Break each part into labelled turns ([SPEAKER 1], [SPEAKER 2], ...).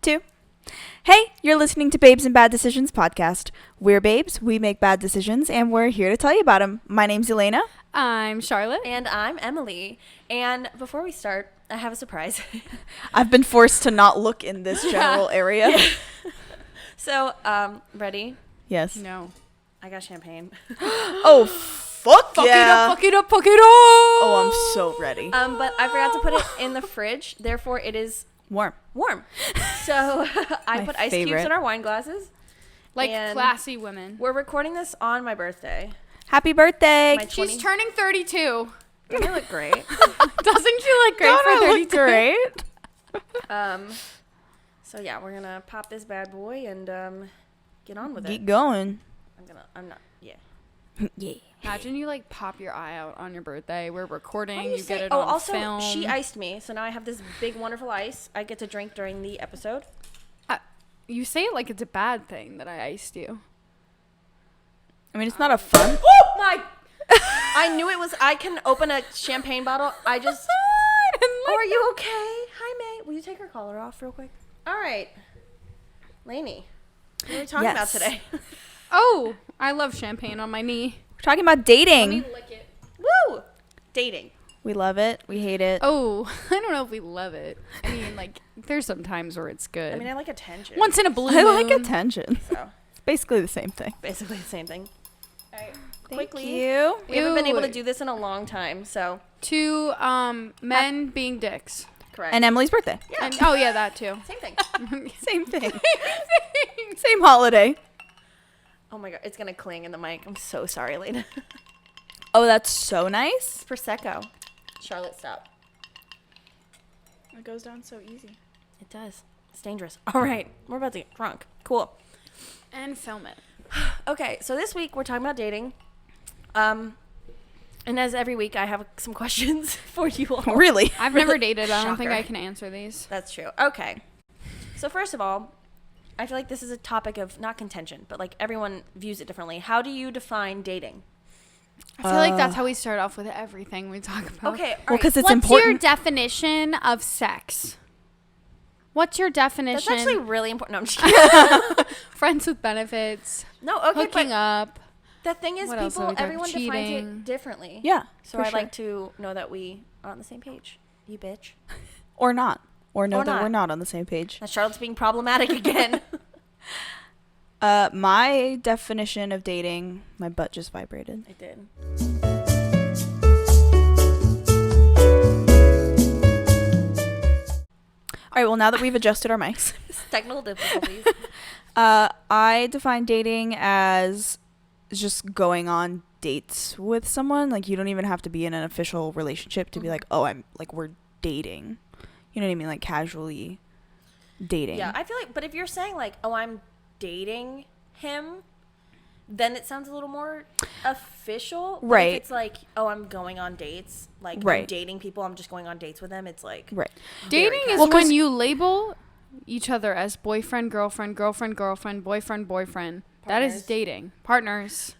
[SPEAKER 1] 2. Hey, you're listening to Babes and Bad Decisions podcast. We're babes, we make bad decisions, and we're here to tell you about them. My name's Elaina.
[SPEAKER 2] I'm Charlotte.
[SPEAKER 3] And I'm Emily. And before we start, I have a surprise.
[SPEAKER 1] I've been forced to not look in this general area.
[SPEAKER 3] So, ready?
[SPEAKER 1] Yes.
[SPEAKER 2] No.
[SPEAKER 3] I got champagne.
[SPEAKER 1] Oh, fuck yeah.
[SPEAKER 2] Fuck it up.
[SPEAKER 1] Oh, I'm so ready.
[SPEAKER 3] But I forgot to put it in the fridge. Therefore, it is
[SPEAKER 1] Warm.
[SPEAKER 3] So, I
[SPEAKER 1] My
[SPEAKER 3] put ice
[SPEAKER 1] favorite.
[SPEAKER 3] cubes in our wine glasses.
[SPEAKER 2] Like
[SPEAKER 3] And
[SPEAKER 2] classy women.
[SPEAKER 3] We're recording this on my birthday.
[SPEAKER 1] Happy birthday.
[SPEAKER 3] My
[SPEAKER 2] She's turning 32.
[SPEAKER 3] Don't I look great?
[SPEAKER 2] Doesn't she look great
[SPEAKER 1] Don't
[SPEAKER 2] for
[SPEAKER 1] I
[SPEAKER 2] 32?
[SPEAKER 1] look great?
[SPEAKER 3] So yeah, we're gonna pop this bad boy and get on with it.
[SPEAKER 1] Keep going.
[SPEAKER 3] Yeah.
[SPEAKER 2] Imagine you like pop your eye out on your birthday. We're recording.
[SPEAKER 3] What do
[SPEAKER 2] You
[SPEAKER 3] say?
[SPEAKER 2] get it
[SPEAKER 3] Oh,
[SPEAKER 2] on
[SPEAKER 3] also,
[SPEAKER 2] film.
[SPEAKER 3] she iced me, so now I have this big, wonderful ice I get to drink during the episode.
[SPEAKER 2] You say it like it's a bad thing that I iced you.
[SPEAKER 1] I mean, it's not a fun.
[SPEAKER 3] Oh my! I knew it was. I can open a champagne bottle. I just. Are you okay? Hi, May. Will you take her collar off real quick? All right, Lainey. What are we talking about today?
[SPEAKER 2] Oh, I love champagne on my knee.
[SPEAKER 1] We're talking about dating.
[SPEAKER 2] lick it.
[SPEAKER 3] Woo! Dating.
[SPEAKER 1] We love it. We hate it.
[SPEAKER 2] Oh, I don't know if we love it. I mean, like, there's some times where it's good.
[SPEAKER 3] I mean, I like attention.
[SPEAKER 2] Once in a blue
[SPEAKER 1] I
[SPEAKER 2] moon.
[SPEAKER 1] like attention.
[SPEAKER 3] So,
[SPEAKER 1] It's basically the same thing.
[SPEAKER 3] basically the same thing. All right.
[SPEAKER 1] Thank
[SPEAKER 3] Quickly.
[SPEAKER 1] you.
[SPEAKER 3] We haven't been able to
[SPEAKER 2] Ew.
[SPEAKER 3] do this in a long time, so.
[SPEAKER 2] Two men being dicks.
[SPEAKER 3] Correct.
[SPEAKER 1] And Emily's birthday.
[SPEAKER 3] yeah.
[SPEAKER 2] And, oh, yeah, that too.
[SPEAKER 3] Same thing.
[SPEAKER 1] Same thing. Same holiday.
[SPEAKER 3] Oh my god, it's gonna cling in the mic. I'm so sorry, Lena.
[SPEAKER 1] Oh, that's so nice.
[SPEAKER 3] Prosecco. Charlotte, stop.
[SPEAKER 1] It goes down so easy.
[SPEAKER 3] It does. It's dangerous. All right, we're about to get drunk. Cool.
[SPEAKER 2] And film it.
[SPEAKER 3] Okay, so this week we're talking about dating. And as every week, I have some questions for you all.
[SPEAKER 1] Really?
[SPEAKER 2] I've never dated. I don't think
[SPEAKER 3] Shocker.
[SPEAKER 2] I can answer these.
[SPEAKER 3] That's true. Okay. So first of all, I feel like this is a topic of not contention, but like everyone views it differently. How do you define dating?
[SPEAKER 2] I feel like that's how we start off with everything we talk about.
[SPEAKER 3] Okay. all
[SPEAKER 1] Well,
[SPEAKER 3] right.
[SPEAKER 1] because it's
[SPEAKER 2] What's your
[SPEAKER 1] important.
[SPEAKER 2] definition of sex? What's your definition?
[SPEAKER 3] That's actually really important. No, I'm just kidding.
[SPEAKER 2] Friends with benefits,
[SPEAKER 3] No, okay,
[SPEAKER 2] hooking
[SPEAKER 3] but
[SPEAKER 2] up.
[SPEAKER 3] the thing is,
[SPEAKER 2] What else have we talked-
[SPEAKER 3] everyone defines
[SPEAKER 2] cheating.
[SPEAKER 3] it differently.
[SPEAKER 1] Yeah.
[SPEAKER 3] So
[SPEAKER 1] for
[SPEAKER 3] I
[SPEAKER 1] sure.
[SPEAKER 3] like to know that we are on the same page. You bitch.
[SPEAKER 1] Or not. Or know
[SPEAKER 3] Or
[SPEAKER 1] that
[SPEAKER 3] not.
[SPEAKER 1] we're not on the same page.
[SPEAKER 3] Now Charlotte's being problematic again.
[SPEAKER 1] My definition of dating, my butt just vibrated.
[SPEAKER 3] I did.
[SPEAKER 1] All right, well, now that we've adjusted our mics,
[SPEAKER 3] Technical difficulties.
[SPEAKER 1] I define dating as just going on dates with someone. Like, you don't even have to be in an official relationship to be like, oh, we're dating. You know what I mean? Like, casually dating.
[SPEAKER 3] Yeah, I feel like, but if you're saying like, oh, I'm dating him, then it sounds a little more official. But
[SPEAKER 1] Right.
[SPEAKER 3] if it's like, oh, I'm going on dates, like I'm
[SPEAKER 1] Right.
[SPEAKER 3] dating people, I'm just going on dates with them. It's like
[SPEAKER 1] Right.
[SPEAKER 2] Dating is
[SPEAKER 1] Well, 'cause-
[SPEAKER 2] when you label each other as boyfriend, girlfriend, girlfriend, girlfriend, boyfriend, boyfriend. That is
[SPEAKER 3] Partners.
[SPEAKER 2] dating. Partners.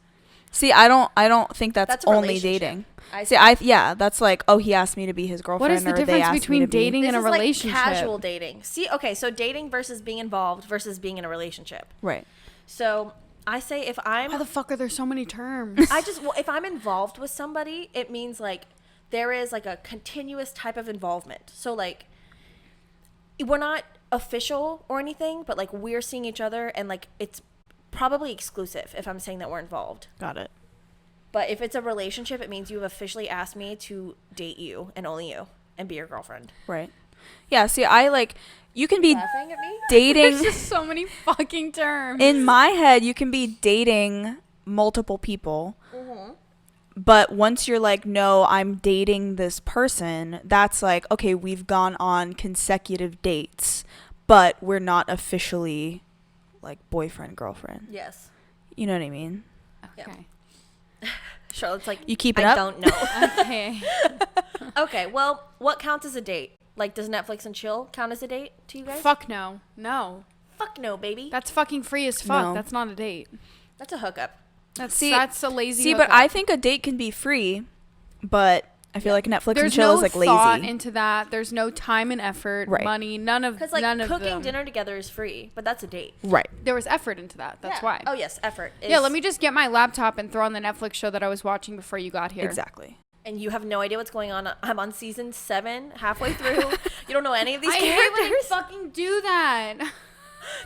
[SPEAKER 1] See, I don't think that's
[SPEAKER 3] That's a
[SPEAKER 1] only
[SPEAKER 3] relationship.
[SPEAKER 1] dating.
[SPEAKER 3] I
[SPEAKER 1] See, that's like, oh, he asked me to be his girlfriend.
[SPEAKER 2] What is the
[SPEAKER 1] or they
[SPEAKER 2] difference
[SPEAKER 1] asked me
[SPEAKER 2] between
[SPEAKER 1] to be-
[SPEAKER 2] dating
[SPEAKER 3] This
[SPEAKER 2] and a
[SPEAKER 3] is like
[SPEAKER 2] relationship?
[SPEAKER 3] casual dating. See, okay, so dating versus being involved versus being in a relationship.
[SPEAKER 1] Right.
[SPEAKER 3] So I say if I'm
[SPEAKER 2] Why the fuck are there so many terms?
[SPEAKER 3] if I'm involved with somebody, it means like there is like a continuous type of involvement. So like we're not official or anything, but like we're seeing each other and like it's probably exclusive if I'm saying that we're involved.
[SPEAKER 1] Got it.
[SPEAKER 3] But if it's a relationship, it means you've officially asked me to date you and only you and be your girlfriend.
[SPEAKER 1] Right. Yeah, see, you can be
[SPEAKER 3] Laughing at me?
[SPEAKER 1] dating.
[SPEAKER 2] There's just so many fucking terms.
[SPEAKER 1] In my head, you can be dating multiple people.
[SPEAKER 3] Mm-hmm.
[SPEAKER 1] But once you're like, no, I'm dating this person, that's like, okay, we've gone on consecutive dates, but we're not officially like boyfriend, girlfriend.
[SPEAKER 3] Yes.
[SPEAKER 1] You know what I mean?
[SPEAKER 2] Okay.
[SPEAKER 3] Charlotte's like,
[SPEAKER 1] You keeping
[SPEAKER 3] I
[SPEAKER 1] up?
[SPEAKER 3] don't know.
[SPEAKER 2] Okay.
[SPEAKER 3] Okay, well, what counts as a date? Like, does Netflix and chill count as a date to you guys?
[SPEAKER 2] Fuck no. No.
[SPEAKER 3] Fuck no, baby.
[SPEAKER 2] That's fucking free as fuck.
[SPEAKER 1] No.
[SPEAKER 2] That's not a date.
[SPEAKER 3] That's a hookup.
[SPEAKER 2] That's
[SPEAKER 1] See-
[SPEAKER 2] that's a lazy
[SPEAKER 1] See, but
[SPEAKER 2] hookup.
[SPEAKER 1] I think a date can be free, but I feel like Netflix and
[SPEAKER 2] There's
[SPEAKER 1] chill
[SPEAKER 2] no
[SPEAKER 1] is like
[SPEAKER 2] thought
[SPEAKER 1] lazy.
[SPEAKER 2] into that. There's no time and effort,
[SPEAKER 1] Right.
[SPEAKER 2] money, none of
[SPEAKER 3] Because like
[SPEAKER 2] of
[SPEAKER 3] cooking
[SPEAKER 2] them.
[SPEAKER 3] dinner together is free, but that's a date.
[SPEAKER 1] Right.
[SPEAKER 2] There was effort into that. That's
[SPEAKER 3] Yeah.
[SPEAKER 2] why.
[SPEAKER 3] Oh yes, effort.
[SPEAKER 2] Yeah, let me just get my laptop and throw on the Netflix show that I was watching before you got here.
[SPEAKER 1] Exactly.
[SPEAKER 3] And you have no idea what's going on. I'm on season 7, halfway through. You don't know any of these
[SPEAKER 2] I hate
[SPEAKER 3] characters.
[SPEAKER 2] when you fucking do that.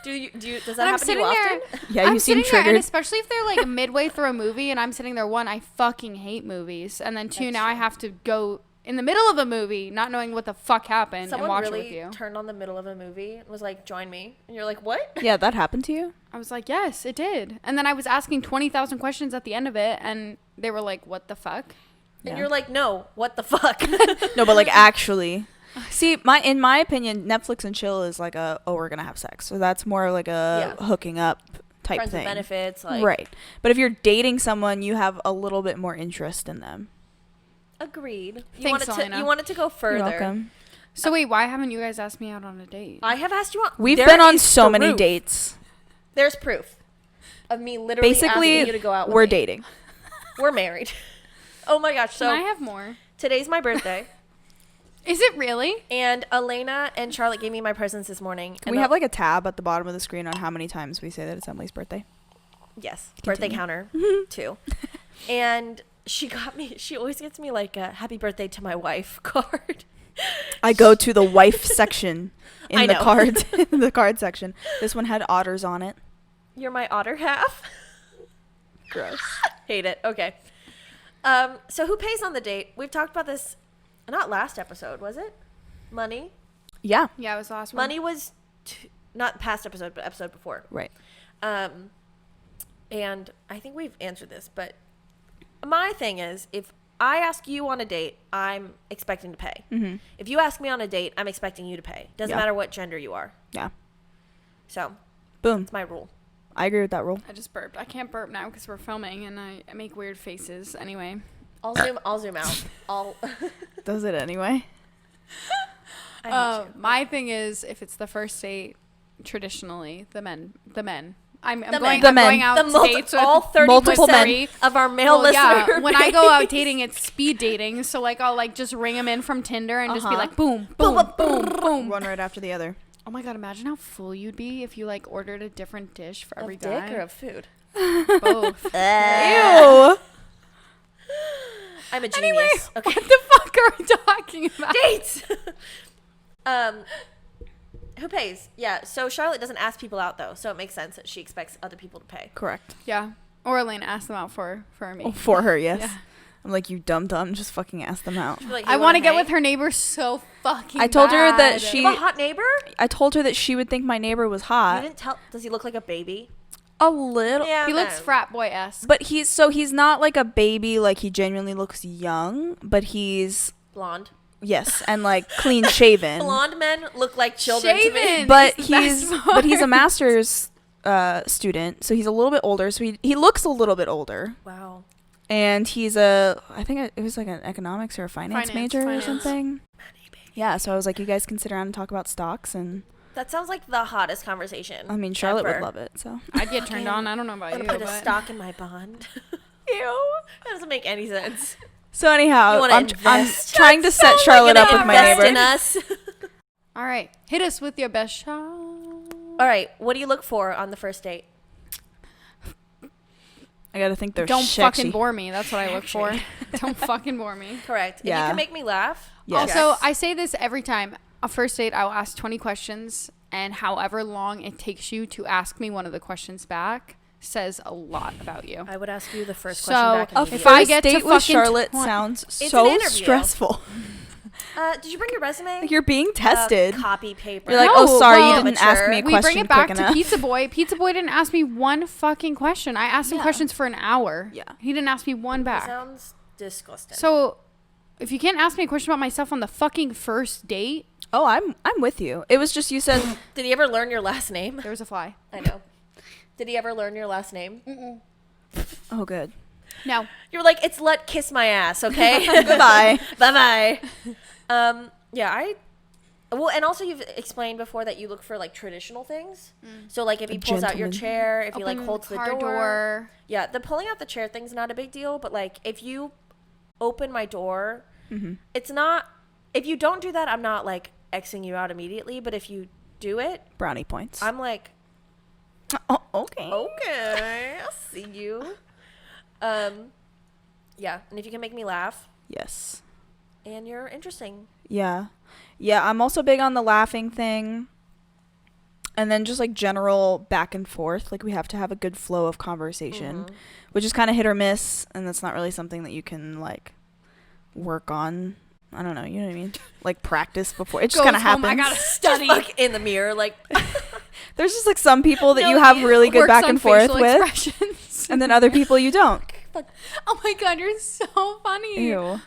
[SPEAKER 3] Does that
[SPEAKER 2] And I'm
[SPEAKER 3] happen to you
[SPEAKER 2] sitting
[SPEAKER 3] often?
[SPEAKER 2] there.
[SPEAKER 1] Yeah,
[SPEAKER 2] I'm
[SPEAKER 1] you seem
[SPEAKER 2] sitting there, and
[SPEAKER 1] triggered.
[SPEAKER 2] especially if they're like midway through a movie, and I'm sitting there. One, I fucking hate movies, and then two,
[SPEAKER 3] That's
[SPEAKER 2] now I
[SPEAKER 3] true.
[SPEAKER 2] have to go in the middle of a movie, not knowing what the fuck happened,
[SPEAKER 3] Someone
[SPEAKER 2] and watch
[SPEAKER 3] really
[SPEAKER 2] it with you.
[SPEAKER 3] turned on the middle of a movie and was like, "Join me," and you're like, "What?"
[SPEAKER 1] Yeah, that happened to you?
[SPEAKER 2] I was like, yes, it did. And then I was asking 20,000 questions at the end of it, and they were like, what the fuck?
[SPEAKER 3] And
[SPEAKER 1] Yeah.
[SPEAKER 3] you're like, "No, what the fuck?"
[SPEAKER 1] No, but like actually. See, in my opinion, Netflix and chill is like we're gonna have sex. So that's more like a
[SPEAKER 3] Yeah.
[SPEAKER 1] hooking up type
[SPEAKER 3] Friends
[SPEAKER 1] thing.
[SPEAKER 3] with benefits, like
[SPEAKER 1] Right. But if you're dating someone, you have a little bit more interest in them.
[SPEAKER 3] Agreed.
[SPEAKER 2] Thanks, Elaina.
[SPEAKER 3] You wanted to go further.
[SPEAKER 1] You're welcome.
[SPEAKER 2] So wait, why haven't you guys asked me out on a date?
[SPEAKER 3] I have asked you on.
[SPEAKER 1] We've
[SPEAKER 3] there
[SPEAKER 1] been on
[SPEAKER 3] is
[SPEAKER 1] so many
[SPEAKER 3] proof.
[SPEAKER 1] dates.
[SPEAKER 3] There's proof of me literally
[SPEAKER 1] Basically,
[SPEAKER 3] asking you to go out with
[SPEAKER 1] we're
[SPEAKER 3] me.
[SPEAKER 1] dating.
[SPEAKER 3] We're married. Oh my gosh!
[SPEAKER 2] Can I
[SPEAKER 3] So
[SPEAKER 2] have more?
[SPEAKER 3] today's my birthday,
[SPEAKER 2] Is it really?
[SPEAKER 3] and Elaina and Charlotte gave me my presents this morning.
[SPEAKER 1] Can we have like a tab at the bottom of the screen on how many times we say that it's Emily's birthday?
[SPEAKER 3] yes, birthday
[SPEAKER 1] Continue.
[SPEAKER 3] counter too. And she got me. She always gets me like a "Happy Birthday to my wife" card.
[SPEAKER 1] I go to the wife section
[SPEAKER 3] I
[SPEAKER 1] in the
[SPEAKER 3] know.
[SPEAKER 1] cards, in the card section. This one had otters on it.
[SPEAKER 3] You're my otter half.
[SPEAKER 1] Gross.
[SPEAKER 3] Hate it. Okay. So who pays on the date? We've talked about this. Not last episode, was it? Money.
[SPEAKER 1] Yeah.
[SPEAKER 2] Yeah, it was the last one.
[SPEAKER 3] Money was not past episode, but episode before.
[SPEAKER 1] Right.
[SPEAKER 3] And I think we've answered this, but my thing is, if I ask you on a date, I'm expecting to pay.
[SPEAKER 1] Mm-hmm.
[SPEAKER 3] If you ask me on a date, I'm expecting you to pay. Doesn't
[SPEAKER 1] Yeah.
[SPEAKER 3] matter what gender you are.
[SPEAKER 1] Yeah.
[SPEAKER 3] So
[SPEAKER 1] Boom.
[SPEAKER 3] it's my rule.
[SPEAKER 1] I agree with that rule.
[SPEAKER 2] I just burped. I can't burp now because we're filming, and I make weird faces. Anyway.
[SPEAKER 3] I'll zoom out.
[SPEAKER 1] Does it anyway?
[SPEAKER 3] I hate you.
[SPEAKER 2] My thing is, if it's the first date, traditionally, the men. I'm
[SPEAKER 3] The
[SPEAKER 2] going,
[SPEAKER 3] men.
[SPEAKER 2] I'm going out
[SPEAKER 3] The
[SPEAKER 2] dates with
[SPEAKER 3] all 30%
[SPEAKER 1] multiple men.
[SPEAKER 3] of our male
[SPEAKER 2] Well, yeah,
[SPEAKER 3] listeners.
[SPEAKER 2] when I go out dating, it's speed dating. So like I'll like just ring them in from Tinder and just be
[SPEAKER 1] Uh-huh.
[SPEAKER 2] like boom, boom, boom, boom.
[SPEAKER 1] One right after the other.
[SPEAKER 2] Oh my god, imagine how full you'd be if you like ordered a different dish for every
[SPEAKER 3] Of dick
[SPEAKER 2] guy.
[SPEAKER 3] or of food?
[SPEAKER 2] Both.
[SPEAKER 1] Ew.
[SPEAKER 3] I'm a genius.
[SPEAKER 2] Anyway,
[SPEAKER 3] Okay.
[SPEAKER 2] what the fuck are we talking about?
[SPEAKER 3] Dates. Who pays? Yeah. So Charlotte doesn't ask people out though, so it makes sense that she expects other people to pay.
[SPEAKER 1] Correct.
[SPEAKER 2] Yeah. Or Elaina asked them out for me.
[SPEAKER 1] Oh, for her, yes.
[SPEAKER 2] Yeah.
[SPEAKER 1] I'm like, you dumb. Just fucking ask them out.
[SPEAKER 3] She'd be like,
[SPEAKER 2] I
[SPEAKER 3] "You
[SPEAKER 2] want
[SPEAKER 3] wanna
[SPEAKER 2] to get
[SPEAKER 3] hang?"
[SPEAKER 2] with her neighbor so fucking
[SPEAKER 1] I told her that
[SPEAKER 2] bad.
[SPEAKER 1] she-
[SPEAKER 3] You have a hot neighbor?
[SPEAKER 1] I told her that she would think my neighbor was
[SPEAKER 3] You
[SPEAKER 1] hot.
[SPEAKER 3] didn't tell. Does he look like a baby?
[SPEAKER 1] A little.
[SPEAKER 3] Yeah.
[SPEAKER 2] He looks
[SPEAKER 3] no.
[SPEAKER 2] frat boy-esque.
[SPEAKER 1] But he's not like a baby. Like he genuinely looks young, but he's
[SPEAKER 3] Blonde.
[SPEAKER 1] yes, and like clean shaven.
[SPEAKER 3] Blonde men look like children to me.
[SPEAKER 2] Shaven.
[SPEAKER 1] But
[SPEAKER 2] It's the best part.
[SPEAKER 1] he's a master's student, so he's a little bit older. So he looks a little bit older,
[SPEAKER 3] Wow.
[SPEAKER 1] and he's I think it was like an economics or a finance major
[SPEAKER 2] Finance.
[SPEAKER 1] or something.
[SPEAKER 3] Money, baby.
[SPEAKER 1] Yeah, so I was like, you guys can sit around and talk about stocks, and
[SPEAKER 3] That sounds like the hottest conversation.
[SPEAKER 1] I mean, Charlotte
[SPEAKER 3] ever.
[SPEAKER 1] would love it. So
[SPEAKER 2] I'd get turned on. I don't know about
[SPEAKER 3] I'm
[SPEAKER 2] you,
[SPEAKER 3] gonna put a
[SPEAKER 2] but
[SPEAKER 3] stock in my bond.
[SPEAKER 1] ew.
[SPEAKER 3] That doesn't make any sense.
[SPEAKER 1] So anyhow,
[SPEAKER 3] You wanna
[SPEAKER 1] I'm
[SPEAKER 3] invest?
[SPEAKER 1] trying to set Charlotte
[SPEAKER 3] You're
[SPEAKER 1] up
[SPEAKER 3] gonna
[SPEAKER 1] with my
[SPEAKER 3] invest in
[SPEAKER 1] neighbor.
[SPEAKER 3] us.
[SPEAKER 2] all right, hit us with your best shot.
[SPEAKER 3] All right. What do you look for on the first date?
[SPEAKER 1] I gotta think they're
[SPEAKER 2] Don't
[SPEAKER 1] sexy.
[SPEAKER 2] fucking bore me. That's what I look for. Don't fucking bore me.
[SPEAKER 3] Correct. If
[SPEAKER 1] Yeah.
[SPEAKER 3] you can make me laugh.
[SPEAKER 1] Yes.
[SPEAKER 2] Also, I say this every time. A first date, I'll ask 20 questions, and however long it takes you to ask me one of the questions back says a lot about you.
[SPEAKER 3] I would ask you the first
[SPEAKER 2] So,
[SPEAKER 3] question back.
[SPEAKER 1] A
[SPEAKER 3] immediately.
[SPEAKER 2] if I
[SPEAKER 1] first
[SPEAKER 2] get to
[SPEAKER 1] date with
[SPEAKER 2] fucking
[SPEAKER 1] Charlotte
[SPEAKER 2] 20
[SPEAKER 1] sounds
[SPEAKER 3] an
[SPEAKER 1] so
[SPEAKER 3] interview.
[SPEAKER 1] stressful.
[SPEAKER 3] Did you bring your resume?
[SPEAKER 1] Like you're being tested.
[SPEAKER 3] Copy paper.
[SPEAKER 1] You're like,
[SPEAKER 2] No,
[SPEAKER 1] oh, sorry,
[SPEAKER 2] well,
[SPEAKER 1] you didn't ask me a
[SPEAKER 2] we
[SPEAKER 1] question
[SPEAKER 2] bring it back
[SPEAKER 1] quick
[SPEAKER 2] to
[SPEAKER 1] enough.
[SPEAKER 2] Pizza Boy. Pizza Boy didn't ask me one fucking question. I asked him
[SPEAKER 1] Yeah.
[SPEAKER 2] questions for an hour.
[SPEAKER 1] Yeah.
[SPEAKER 2] He didn't ask me one back.
[SPEAKER 3] Sounds disgusting.
[SPEAKER 2] So, if you can't ask me a question about myself on the fucking first date,
[SPEAKER 1] Oh, I'm with you. It was just you said
[SPEAKER 3] did he ever learn your last name?
[SPEAKER 2] there was a fly.
[SPEAKER 3] I know. Did he ever learn your last name?
[SPEAKER 1] oh good.
[SPEAKER 2] No.
[SPEAKER 3] You were like, it's Let Kiss My Ass, okay?
[SPEAKER 1] Goodbye.
[SPEAKER 3] Bye-bye. Yeah, well, and also you've explained before that you look for like traditional things. So like if he pulls out your
[SPEAKER 1] gentleman.
[SPEAKER 3] chair, if he like
[SPEAKER 2] Open
[SPEAKER 3] holds the
[SPEAKER 2] car
[SPEAKER 3] door. Yeah, the pulling out the chair thing's not a big deal, but like if you open my door It's not, if you don't do that, I'm not like Xing you out immediately, but if you do it,
[SPEAKER 1] Brownie points.
[SPEAKER 3] I'm like,
[SPEAKER 1] Oh, okay.
[SPEAKER 3] okay, I'll see you. Yeah, and if you can make me laugh
[SPEAKER 1] Yes.
[SPEAKER 3] and you're interesting.
[SPEAKER 1] Yeah. Yeah, I'm also big on the laughing thing. And then just like general back and forth. Like we have to have a good flow of conversation, which is kind of hit or miss. And that's not really something that you can like work on. I don't know. You know what I mean? Like practice before. It just kind of happens.
[SPEAKER 2] I gotta study.
[SPEAKER 3] Just like in the mirror, like.
[SPEAKER 1] There's just like some people that
[SPEAKER 2] No,
[SPEAKER 1] you have really good
[SPEAKER 2] works
[SPEAKER 1] back
[SPEAKER 2] on
[SPEAKER 1] and forth
[SPEAKER 2] facial
[SPEAKER 1] with.
[SPEAKER 2] expressions.
[SPEAKER 1] And then other people you don't.
[SPEAKER 2] Oh my god, you're so funny.
[SPEAKER 1] Ew.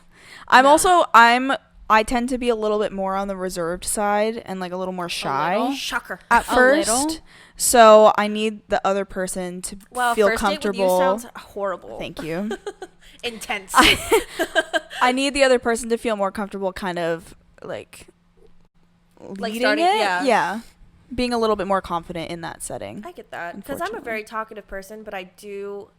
[SPEAKER 1] I tend to be a little bit more on the reserved side and like a little more shy
[SPEAKER 2] little?
[SPEAKER 3] Shocker.
[SPEAKER 1] at
[SPEAKER 2] A
[SPEAKER 1] first.
[SPEAKER 2] little?
[SPEAKER 1] So I need the other person to
[SPEAKER 3] Well,
[SPEAKER 1] feel
[SPEAKER 3] first
[SPEAKER 1] comfortable.
[SPEAKER 3] date with you sounds horrible.
[SPEAKER 1] Thank you.
[SPEAKER 3] Intense.
[SPEAKER 1] I need the other person to feel more comfortable kind of like leading
[SPEAKER 3] starting-
[SPEAKER 1] it.
[SPEAKER 3] yeah.
[SPEAKER 1] Being a little bit more confident in that setting.
[SPEAKER 3] I get that. Because I'm a
[SPEAKER 1] Unfortunately.
[SPEAKER 3] very talkative person, but I do,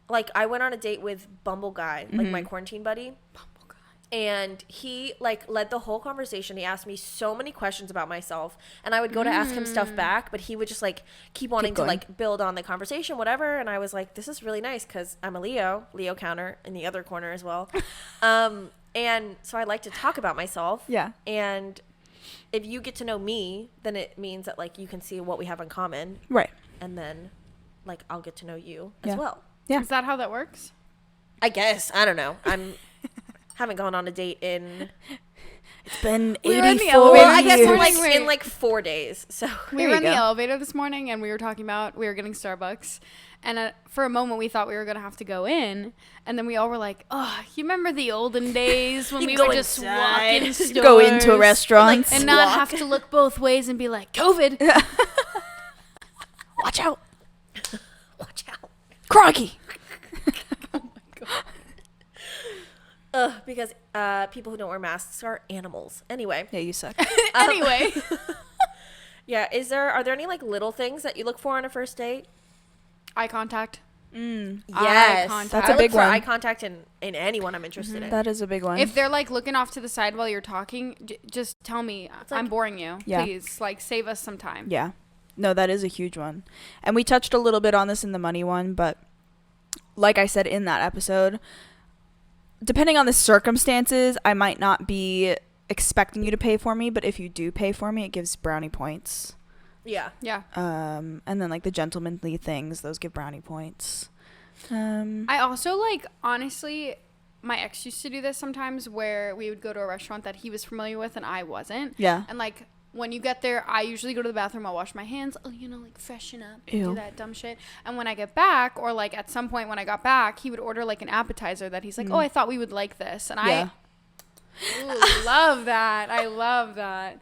[SPEAKER 3] like, I went on a date with Bumble Guy, like my quarantine buddy.
[SPEAKER 2] Bumble guy.
[SPEAKER 3] And he, like, led the whole conversation. He asked me so many questions about myself. And I would go to ask him stuff back, but he would just, like, keep wanting to,
[SPEAKER 1] going.
[SPEAKER 3] like, build on the conversation, whatever. And I was like, this is really nice because I'm a Leo counter in the other corner as well. And so I like to talk about myself.
[SPEAKER 1] Yeah.
[SPEAKER 3] And if you get to know me, then it means that, like, you can see what we have in common.
[SPEAKER 1] Right.
[SPEAKER 3] And then, like, I'll get to know you as
[SPEAKER 1] Yeah.
[SPEAKER 3] well.
[SPEAKER 1] Yeah.
[SPEAKER 2] Is that how that works?
[SPEAKER 3] I guess. I don't know. Haven't gone on a date in...
[SPEAKER 1] It's been
[SPEAKER 2] We were in the
[SPEAKER 1] 84
[SPEAKER 2] elevator.
[SPEAKER 3] Well, I guess
[SPEAKER 1] years.
[SPEAKER 3] in, like,
[SPEAKER 2] Wait.
[SPEAKER 3] in, like, 4 days. So...
[SPEAKER 2] We
[SPEAKER 1] There
[SPEAKER 2] were
[SPEAKER 1] you
[SPEAKER 2] in the
[SPEAKER 1] go.
[SPEAKER 2] elevator this morning and we were talking about, we were getting Starbucks. And for a moment we thought we were going to have to go in. And then we all were like, oh, you remember the olden days when
[SPEAKER 3] You
[SPEAKER 2] we
[SPEAKER 3] go
[SPEAKER 2] would just walk
[SPEAKER 3] inside.
[SPEAKER 2] in stores
[SPEAKER 1] Go into a restaurant.
[SPEAKER 2] and not have to look both ways and be like, COVID.
[SPEAKER 1] Watch out.
[SPEAKER 3] Watch out.
[SPEAKER 1] Crikey.
[SPEAKER 3] Because people who don't wear masks are animals. Anyway.
[SPEAKER 1] Yeah, you suck.
[SPEAKER 2] Anyway.
[SPEAKER 3] Yeah. Are there any, like, little things that you look for on a first date?
[SPEAKER 2] Eye contact.
[SPEAKER 3] Yes.
[SPEAKER 2] contact.
[SPEAKER 1] That's a
[SPEAKER 3] I
[SPEAKER 1] big
[SPEAKER 3] look for
[SPEAKER 1] one.
[SPEAKER 3] eye contact in anyone I'm interested in.
[SPEAKER 1] That is a big one.
[SPEAKER 2] If they're like looking off to the side while you're talking, just tell me
[SPEAKER 3] like-
[SPEAKER 2] I'm boring you.
[SPEAKER 1] Yeah.
[SPEAKER 2] Please, like save us some time.
[SPEAKER 1] Yeah. No, that is a huge one. And we touched a little bit on this in the money one, but like I said in that episode, depending on the circumstances, I might not be expecting you to pay for me, but if you do pay for me, it gives brownie points.
[SPEAKER 3] Yeah.
[SPEAKER 2] Yeah.
[SPEAKER 1] And then like the gentlemanly things, those give brownie points.
[SPEAKER 2] I also like, honestly, my ex used to do this sometimes where we would go to a restaurant that he was familiar with and I wasn't.
[SPEAKER 1] Yeah.
[SPEAKER 2] And like when you get there, I usually go to the bathroom, I'll wash my hands, like freshen up, and
[SPEAKER 1] Ew.
[SPEAKER 2] do that dumb shit. And when I get back, or like at some point when I got back, he would order like an appetizer that he's like, oh, I thought we would like this. And
[SPEAKER 1] Yeah.
[SPEAKER 2] I love that. I love that.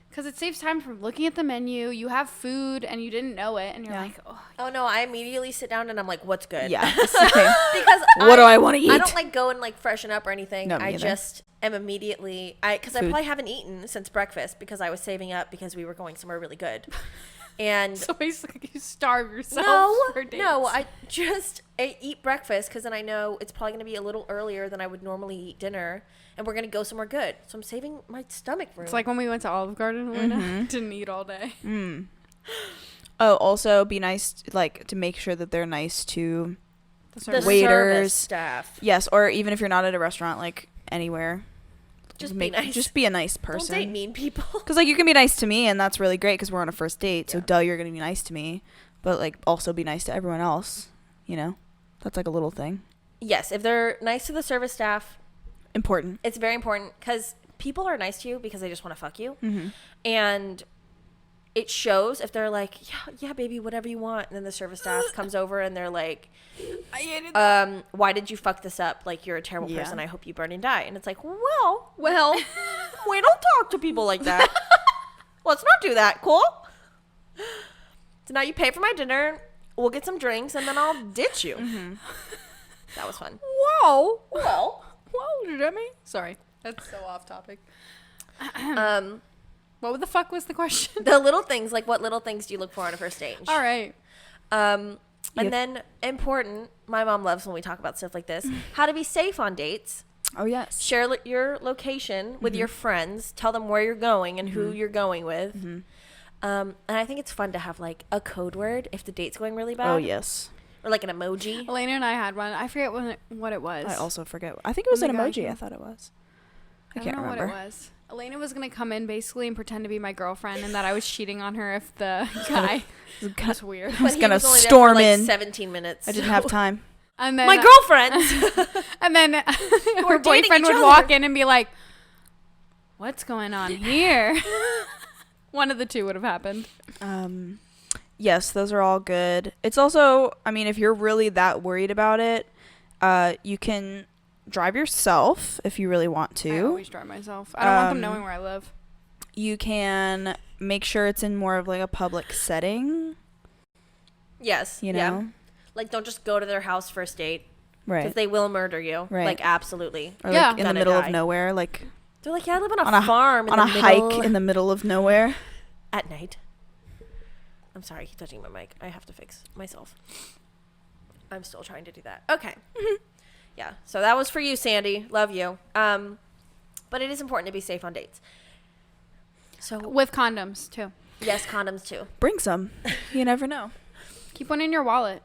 [SPEAKER 2] Because it saves time from looking at the menu. You have food and you didn't know it. And you're
[SPEAKER 1] Yeah.
[SPEAKER 2] like, oh.
[SPEAKER 3] Oh, no. I immediately sit down and I'm like, what's good?
[SPEAKER 1] Yeah. Same.
[SPEAKER 3] Because
[SPEAKER 1] What do I wanna eat?
[SPEAKER 3] I don't like go and like freshen up or anything.
[SPEAKER 1] No, me
[SPEAKER 3] I
[SPEAKER 1] either.
[SPEAKER 3] just am immediately because I
[SPEAKER 1] Food.
[SPEAKER 3] probably haven't eaten since breakfast because I was saving up because we were going somewhere really good. And
[SPEAKER 2] So basically you starve yourself for dates.
[SPEAKER 3] no, I eat breakfast because then I know it's probably going to be a little earlier than I would normally eat dinner, and we're going to go somewhere good. So I'm saving my stomach room.
[SPEAKER 2] It's like when we went to Olive Garden, Elaina. Didn't eat all day.
[SPEAKER 1] Oh, also be nice, like to make sure that they're nice to
[SPEAKER 3] the
[SPEAKER 1] waiters.
[SPEAKER 3] service staff.
[SPEAKER 1] yes, or even if you're not at a restaurant, like anywhere,
[SPEAKER 3] Just be nice.
[SPEAKER 1] Just be a nice
[SPEAKER 3] Don't date
[SPEAKER 1] person.
[SPEAKER 3] mean people.
[SPEAKER 1] Because like you can be nice to me, and that's really great because we're on a first date. So
[SPEAKER 3] Yeah.
[SPEAKER 1] duh, you're gonna be nice to me, but like also be nice to everyone else. You know, that's like a little thing.
[SPEAKER 3] Yes, if they're nice to the service staff,
[SPEAKER 1] Important.
[SPEAKER 3] it's very important because people are nice to you because they just want to fuck you.
[SPEAKER 1] Mm-hmm.
[SPEAKER 3] And it shows if they're like, yeah, baby, whatever you want. And then the service staff comes over and they're like, why did you fuck this up? Like, you're a terrible
[SPEAKER 1] Yeah.
[SPEAKER 3] person. I hope you burn and die. And it's like, well, we don't talk to people like that. Let's not do that. Cool? So now you pay for my dinner. We'll get some drinks and then I'll ditch you.
[SPEAKER 1] Mm-hmm.
[SPEAKER 3] That was fun.
[SPEAKER 2] Whoa.
[SPEAKER 3] Well,
[SPEAKER 2] Whoa, did I mean? Sorry. That's so off topic.
[SPEAKER 3] the
[SPEAKER 2] What the fuck was the question?
[SPEAKER 3] little things, like what little things do you look for on a first date?
[SPEAKER 2] All right.
[SPEAKER 3] And
[SPEAKER 1] Yep.
[SPEAKER 3] then important, my mom loves when we talk about stuff like this, how to be safe on dates.
[SPEAKER 1] Oh, yes.
[SPEAKER 3] Share your location with your friends. Tell them where you're going and who you're going with. And I think it's fun to have like a code word if the date's going really bad.
[SPEAKER 1] Oh, yes.
[SPEAKER 3] Or like an emoji.
[SPEAKER 2] Elaina and I had one. I forget what it was.
[SPEAKER 1] I also forget. I think it was
[SPEAKER 2] When
[SPEAKER 1] an
[SPEAKER 2] the guy
[SPEAKER 1] emoji.
[SPEAKER 2] came.
[SPEAKER 1] I thought it was. I
[SPEAKER 2] don't
[SPEAKER 1] can't
[SPEAKER 2] know
[SPEAKER 1] remember.
[SPEAKER 2] what it was. Elaina was going to come in basically and pretend to be my girlfriend and that I was cheating on her if the guy was weird.
[SPEAKER 1] I was
[SPEAKER 3] But
[SPEAKER 1] gonna
[SPEAKER 3] he was only there
[SPEAKER 1] storm
[SPEAKER 3] for, like,
[SPEAKER 1] in.
[SPEAKER 3] 17 minutes.
[SPEAKER 1] I didn't have time.
[SPEAKER 2] And then
[SPEAKER 3] My girlfriends.
[SPEAKER 2] And then her
[SPEAKER 3] dating
[SPEAKER 2] boyfriend
[SPEAKER 3] each
[SPEAKER 2] would
[SPEAKER 3] other.
[SPEAKER 2] walk in and be like, "What's going on here?" One of the two would have happened.
[SPEAKER 1] Yes, those are all good. It's also, I mean, if you're really that worried about it, you can drive yourself if you really want to.
[SPEAKER 2] I always drive myself. I don't want them knowing where I live.
[SPEAKER 1] You can make sure it's in more of like a public setting,
[SPEAKER 3] Yes.
[SPEAKER 1] you know?
[SPEAKER 3] Yeah. Like, don't just go to their house first date. Because
[SPEAKER 1] Right.
[SPEAKER 3] they will murder you.
[SPEAKER 1] Right.
[SPEAKER 3] Like, absolutely.
[SPEAKER 1] Or
[SPEAKER 2] Yeah.
[SPEAKER 1] like in the
[SPEAKER 3] Gonna
[SPEAKER 1] middle
[SPEAKER 3] die.
[SPEAKER 1] of nowhere, like
[SPEAKER 3] They're like, yeah, I live on a
[SPEAKER 1] On a-
[SPEAKER 3] farm in
[SPEAKER 1] on a
[SPEAKER 3] the middle
[SPEAKER 1] hike in the middle of nowhere.
[SPEAKER 3] at night. I'm sorry, I keep touching my mic. I have to fix myself. I'm still trying to do that. Okay. Yeah. So that was for you, Sandy. Love you. But it is important to be safe on dates. So
[SPEAKER 2] With condoms, too.
[SPEAKER 3] yes, condoms too,
[SPEAKER 1] Bring some. You never know.
[SPEAKER 2] Keep one in your wallet.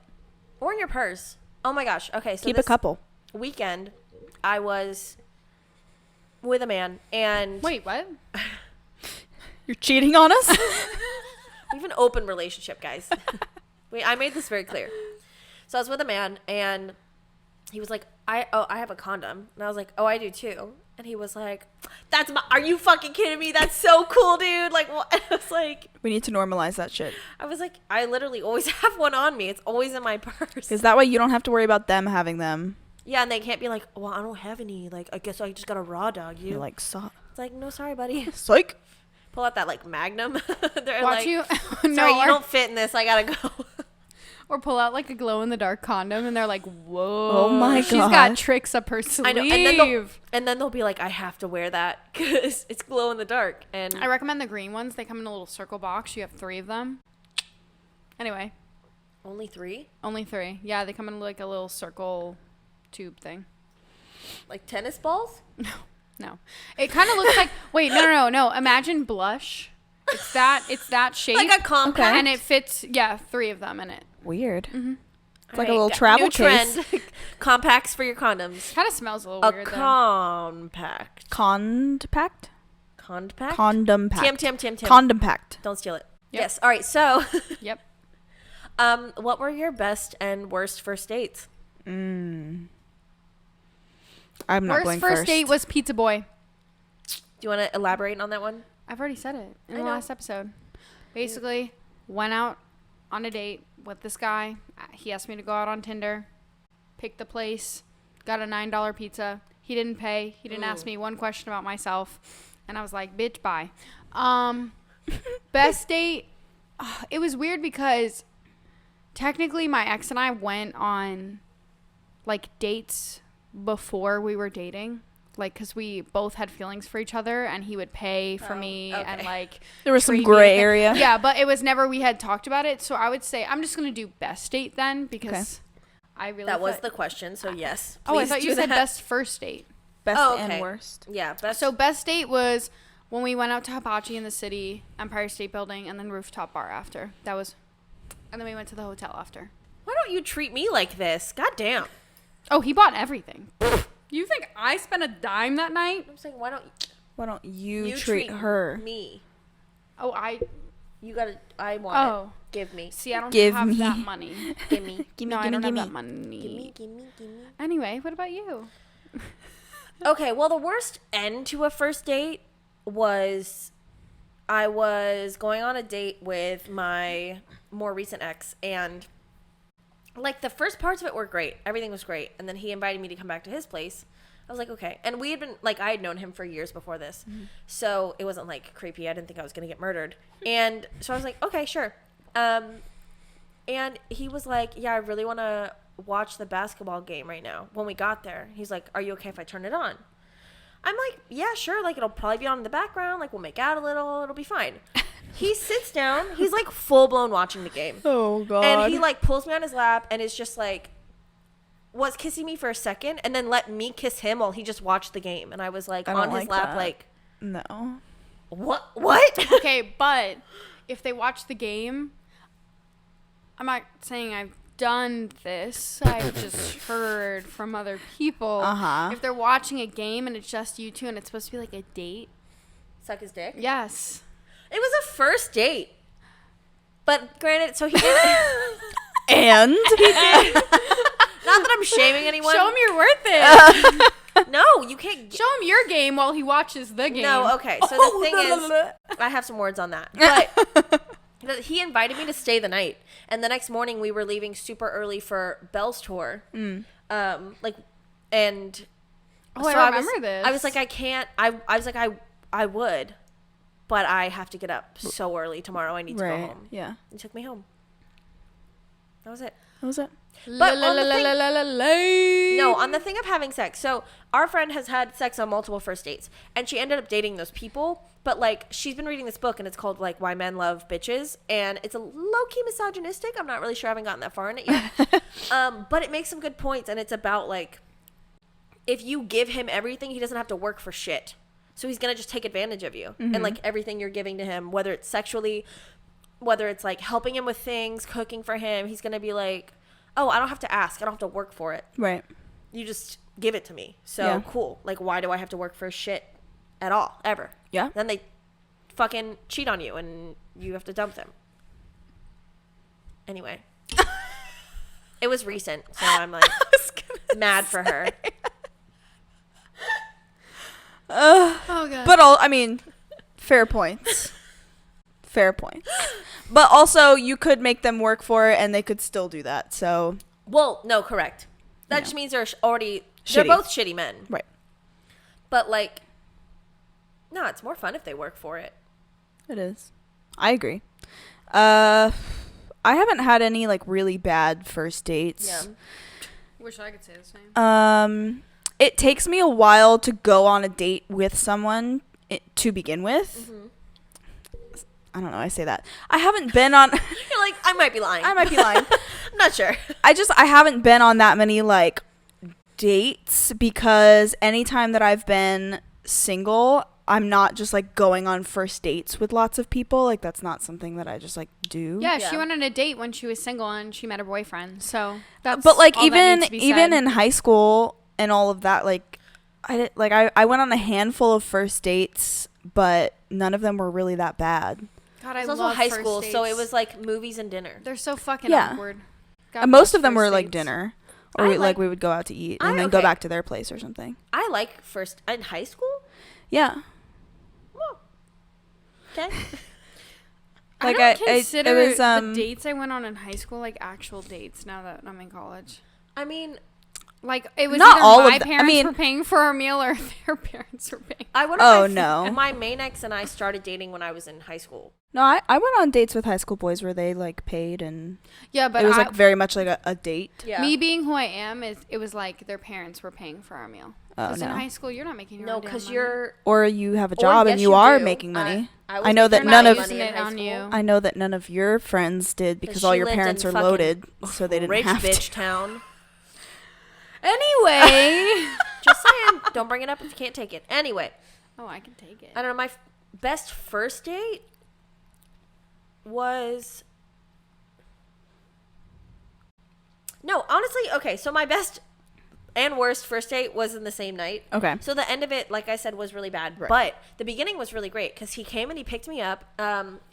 [SPEAKER 3] or in your purse. Oh my gosh. Okay. So
[SPEAKER 1] Keep a
[SPEAKER 3] this
[SPEAKER 1] couple.
[SPEAKER 3] weekend, I was with a man, and
[SPEAKER 2] Wait, what?
[SPEAKER 1] You're cheating on us?
[SPEAKER 3] we have an open relationship, guys. I made this very clear. So I was with a man, and he was like, I have a condom. And I was like, oh, I do too. And he was like, are you fucking kidding me? That's so cool, dude. Like, what? I was like,
[SPEAKER 1] We need to normalize that shit.
[SPEAKER 3] I literally always have one on me. It's always in my purse.
[SPEAKER 1] Because that way you don't have to worry about them having them.
[SPEAKER 3] Yeah, and they can't be like, well, I don't have any. Like, I guess I just got a raw dog you.
[SPEAKER 1] You're like,
[SPEAKER 3] It's like, no, sorry, buddy.
[SPEAKER 1] psych.
[SPEAKER 3] Pull out that, like, Magnum. They're
[SPEAKER 2] Watch
[SPEAKER 3] like,
[SPEAKER 2] you.
[SPEAKER 3] sorry,
[SPEAKER 2] No,
[SPEAKER 3] you don't fit in this. I gotta go.
[SPEAKER 2] or pull out like a glow in the dark condom and they're like, whoa.
[SPEAKER 1] Oh my
[SPEAKER 2] She's got
[SPEAKER 1] God.
[SPEAKER 2] tricks up her sleeve.
[SPEAKER 3] I know. And then they'll be like, I have to wear that because it's glow in the dark. And
[SPEAKER 2] I recommend the green ones. They come in a little circle box. You have 3 of them. Anyway,
[SPEAKER 3] only 3?
[SPEAKER 2] only 3. Yeah, they come in like a little circle tube thing.
[SPEAKER 3] Like tennis balls?
[SPEAKER 2] No. It kind of looks like, wait, no. Imagine blush. It's that shape.
[SPEAKER 3] Like a compact?
[SPEAKER 2] And it fits, 3 of them in it.
[SPEAKER 1] Weird.
[SPEAKER 2] Mm-hmm.
[SPEAKER 1] It's like a little travel
[SPEAKER 3] new
[SPEAKER 1] case.
[SPEAKER 3] trend. Compacts for your condoms.
[SPEAKER 2] Kind of smells a little
[SPEAKER 3] A
[SPEAKER 2] weird though.
[SPEAKER 3] compact.
[SPEAKER 1] Compact?
[SPEAKER 3] Compact?
[SPEAKER 1] Condom pact.
[SPEAKER 3] Tim.
[SPEAKER 1] Condom pact.
[SPEAKER 3] Don't steal it.
[SPEAKER 2] Yep.
[SPEAKER 3] Yes. All right. So,
[SPEAKER 2] Yep.
[SPEAKER 3] what were your best and worst first dates?
[SPEAKER 1] I'm not
[SPEAKER 2] Worst
[SPEAKER 1] going
[SPEAKER 2] first date was Pizza Boy.
[SPEAKER 3] Do you want to elaborate on that one?
[SPEAKER 2] I've already said it in
[SPEAKER 3] I
[SPEAKER 2] the
[SPEAKER 3] know.
[SPEAKER 2] last episode. Basically, went out on a date with this guy. He asked me to go out on Tinder, pick the place, got a $9 pizza. He didn't pay. He didn't ask me one question about myself. And I was like, bitch, bye. Best date, it was weird because technically my ex and I went on like dates before we were dating. Like, because we both had feelings for each other, and he would pay for me,
[SPEAKER 3] okay.
[SPEAKER 2] and like
[SPEAKER 1] There was some
[SPEAKER 2] treat me
[SPEAKER 1] gray
[SPEAKER 2] with it.
[SPEAKER 1] area.
[SPEAKER 2] Yeah, but it was never we had talked about it. So I would say I'm just gonna do best date then because I really
[SPEAKER 3] That was
[SPEAKER 2] thought-
[SPEAKER 3] the question. So yes.
[SPEAKER 2] Oh, I
[SPEAKER 3] please
[SPEAKER 2] thought you
[SPEAKER 3] do
[SPEAKER 2] said
[SPEAKER 3] that.
[SPEAKER 2] best first date.
[SPEAKER 1] Best
[SPEAKER 3] Oh, okay.
[SPEAKER 1] and worst.
[SPEAKER 3] Yeah. Best.
[SPEAKER 2] So best date was when we went out to Hibachi in the city, Empire State Building, and then rooftop bar after. That was, and then we went to the hotel after.
[SPEAKER 3] why don't you treat me like this? God damn.
[SPEAKER 2] Oh, he bought everything. You think I spent a dime that night?
[SPEAKER 3] I'm saying, why don't
[SPEAKER 1] Why don't you,
[SPEAKER 3] you
[SPEAKER 1] treat her?
[SPEAKER 3] me?
[SPEAKER 2] Oh,
[SPEAKER 3] You gotta. I want
[SPEAKER 2] Oh.
[SPEAKER 3] it. Give me.
[SPEAKER 2] See, I don't
[SPEAKER 1] Give
[SPEAKER 2] have
[SPEAKER 1] me.
[SPEAKER 2] that money.
[SPEAKER 3] Give me.
[SPEAKER 2] No, I don't have that
[SPEAKER 1] gimme.
[SPEAKER 2] money.
[SPEAKER 3] Give me.
[SPEAKER 2] Anyway, what about you?
[SPEAKER 3] Okay, well, the worst end to a first date was I was going on a date with my more recent ex, and like the first parts of it were great. Everything was great. And then he invited me to come back to his place. I was like, okay. And we had been, like, I had known him for years before this. So it wasn't like creepy. I didn't think I was going to get murdered. And so I was like, okay, sure. And he was like, yeah, I really want to watch the basketball game right now. When we got there, he's like, are you okay if I turn it on? I'm like, yeah, sure. Like, it'll probably be on in the background. Like, we'll make out a little. It'll be fine. He sits down. He's like full blown watching the game.
[SPEAKER 1] Oh, God.
[SPEAKER 3] And he like pulls me on his lap and is just like was kissing me for a second and then let me kiss him while he just watched the game. And I was like
[SPEAKER 1] I don't
[SPEAKER 3] on his
[SPEAKER 1] like
[SPEAKER 3] lap,
[SPEAKER 1] that.
[SPEAKER 3] like,
[SPEAKER 1] No.
[SPEAKER 3] what?
[SPEAKER 2] Okay, but if they watch the game, I'm not saying I've done this. I've just heard from other people.
[SPEAKER 1] Uh-huh.
[SPEAKER 2] If they're watching a game and it's just you two and it's supposed to be like a date.
[SPEAKER 3] Suck his dick?
[SPEAKER 2] Yes.
[SPEAKER 3] It was a first date. But granted, so he did.
[SPEAKER 1] And
[SPEAKER 3] He did. Not that I'm shaming anyone.
[SPEAKER 2] Show him you're worth it.
[SPEAKER 3] No, you can't.
[SPEAKER 2] Show him your game while he watches the game.
[SPEAKER 3] No, okay. So the thing is, I have some words on that. But he invited me to stay the night, and the next morning we were leaving super early for Belle's tour. And
[SPEAKER 2] Oh,
[SPEAKER 3] so
[SPEAKER 2] I remember this.
[SPEAKER 3] I was like, I can't. I was like, I would, but I have to get up so early tomorrow. I need to go home.
[SPEAKER 1] Yeah.
[SPEAKER 3] He took me home. That was it.
[SPEAKER 1] What was it?
[SPEAKER 3] But on the thing, no, on the thing of having sex. So our friend has had sex on multiple first dates, and she ended up dating those people. But like, she's been reading this book, and it's called like Why Men Love Bitches, and it's a low key misogynistic. I'm not really sure. I haven't gotten that far in it yet. But it makes some good points, and it's about like, if you give him everything, he doesn't have to work for shit. So he's gonna just take advantage of you, and like everything you're giving to him, whether it's sexually, whether it's like helping him with things, cooking for him, he's gonna be like, oh, I don't have to ask. I don't have to work for it.
[SPEAKER 1] Right.
[SPEAKER 3] You just give it to me. So
[SPEAKER 1] Yeah.
[SPEAKER 3] cool. Like, why do I have to work for shit at all, ever?
[SPEAKER 1] Yeah.
[SPEAKER 3] Then they fucking cheat on you and you have to dump them. Anyway. It was recent, so I'm like mad for her.
[SPEAKER 2] Oh, God.
[SPEAKER 1] But I mean, fair points. Fair points. But also, you could make them work for it, and they could still do that. So,
[SPEAKER 3] Well, no, correct. That
[SPEAKER 1] Yeah.
[SPEAKER 3] just means they're they're
[SPEAKER 1] Shitty.
[SPEAKER 3] both shitty men.
[SPEAKER 1] right.
[SPEAKER 3] But like, no, it's more fun if they work for it.
[SPEAKER 1] It is. I agree. I haven't had any like really bad first dates.
[SPEAKER 3] Yeah.
[SPEAKER 2] Wish I could say the same.
[SPEAKER 1] It takes me a while to go on a date with someone to begin with.
[SPEAKER 3] Mm-hmm.
[SPEAKER 1] I don't know. I say that. I haven't been on.
[SPEAKER 3] You're like, I might be lying.
[SPEAKER 1] I might be lying.
[SPEAKER 3] I'm not sure.
[SPEAKER 1] I haven't been on that many like dates because anytime that I've been single, I'm not just like going on first dates with lots of people. Like that's not something that I just like do.
[SPEAKER 2] Yeah,
[SPEAKER 3] Yeah.
[SPEAKER 2] she went on a date when she was single and she met her boyfriend. So that's
[SPEAKER 1] But like
[SPEAKER 2] all that
[SPEAKER 1] even
[SPEAKER 2] needs to be
[SPEAKER 1] even
[SPEAKER 2] said.
[SPEAKER 1] in high school and all of that, like I went on a handful of first dates, but none of them were really that bad.
[SPEAKER 2] God, I
[SPEAKER 3] It's also
[SPEAKER 2] love
[SPEAKER 3] high
[SPEAKER 2] first
[SPEAKER 3] school, so it
[SPEAKER 2] dates.
[SPEAKER 3] was like movies and dinner.
[SPEAKER 2] They're so fucking
[SPEAKER 1] Yeah.
[SPEAKER 2] awkward. God
[SPEAKER 1] And most
[SPEAKER 2] bless
[SPEAKER 1] of them
[SPEAKER 2] first
[SPEAKER 1] were like
[SPEAKER 2] dates.
[SPEAKER 1] dinner, or
[SPEAKER 3] I
[SPEAKER 1] we,
[SPEAKER 3] like-
[SPEAKER 1] we would go out to eat and
[SPEAKER 3] I-
[SPEAKER 1] then go
[SPEAKER 3] okay.
[SPEAKER 1] back to their place or something.
[SPEAKER 3] I like first in high school.
[SPEAKER 1] Yeah.
[SPEAKER 3] Oh. Okay.
[SPEAKER 1] Like,
[SPEAKER 2] I don't consider
[SPEAKER 1] it was
[SPEAKER 2] the dates I went on in high school like actual dates. Now that I'm in college,
[SPEAKER 3] I mean,
[SPEAKER 2] like it was
[SPEAKER 1] Not
[SPEAKER 2] either
[SPEAKER 1] all of
[SPEAKER 2] my
[SPEAKER 1] the- I
[SPEAKER 2] parents
[SPEAKER 1] mean-
[SPEAKER 2] were paying for our meal or their parents were paying.
[SPEAKER 1] Oh, no.
[SPEAKER 3] My main ex and I started dating when I was in high school.
[SPEAKER 1] No, I went on dates with high school boys where they like paid and
[SPEAKER 2] Yeah, but
[SPEAKER 1] it was like very much like a date.
[SPEAKER 3] Yeah.
[SPEAKER 2] me being who I am it was like their parents were paying for our meal.
[SPEAKER 1] Oh,
[SPEAKER 2] Because in
[SPEAKER 1] no.
[SPEAKER 2] high school you're not making your
[SPEAKER 3] No,
[SPEAKER 2] own damn
[SPEAKER 3] because
[SPEAKER 2] money.
[SPEAKER 3] you're.
[SPEAKER 1] Or you have a
[SPEAKER 3] Or
[SPEAKER 1] job and
[SPEAKER 3] yes,
[SPEAKER 1] you
[SPEAKER 3] you
[SPEAKER 1] are
[SPEAKER 3] do.
[SPEAKER 1] making money.
[SPEAKER 3] I
[SPEAKER 1] I know
[SPEAKER 3] was
[SPEAKER 1] that
[SPEAKER 3] making
[SPEAKER 1] none of
[SPEAKER 3] money in
[SPEAKER 2] Using it
[SPEAKER 3] high
[SPEAKER 2] on
[SPEAKER 3] school.
[SPEAKER 2] you.
[SPEAKER 1] I know that none of your friends did because all
[SPEAKER 3] she
[SPEAKER 1] your
[SPEAKER 3] lived
[SPEAKER 1] parents
[SPEAKER 3] in
[SPEAKER 1] are
[SPEAKER 3] fucking
[SPEAKER 1] loaded, so they didn't
[SPEAKER 3] Rich
[SPEAKER 1] have
[SPEAKER 3] bitch
[SPEAKER 1] to.
[SPEAKER 3] town.
[SPEAKER 2] Anyway.
[SPEAKER 3] Just saying. Don't bring it up if you can't take it. Anyway,
[SPEAKER 2] Oh, I can take it.
[SPEAKER 3] I don't know. My best first date was. No, honestly, okay. So my best and worst first date was in the same night.
[SPEAKER 1] Okay.
[SPEAKER 3] So the end of it, like I said, was really bad.
[SPEAKER 1] Right.
[SPEAKER 3] But the beginning was really great because he came and he picked me up,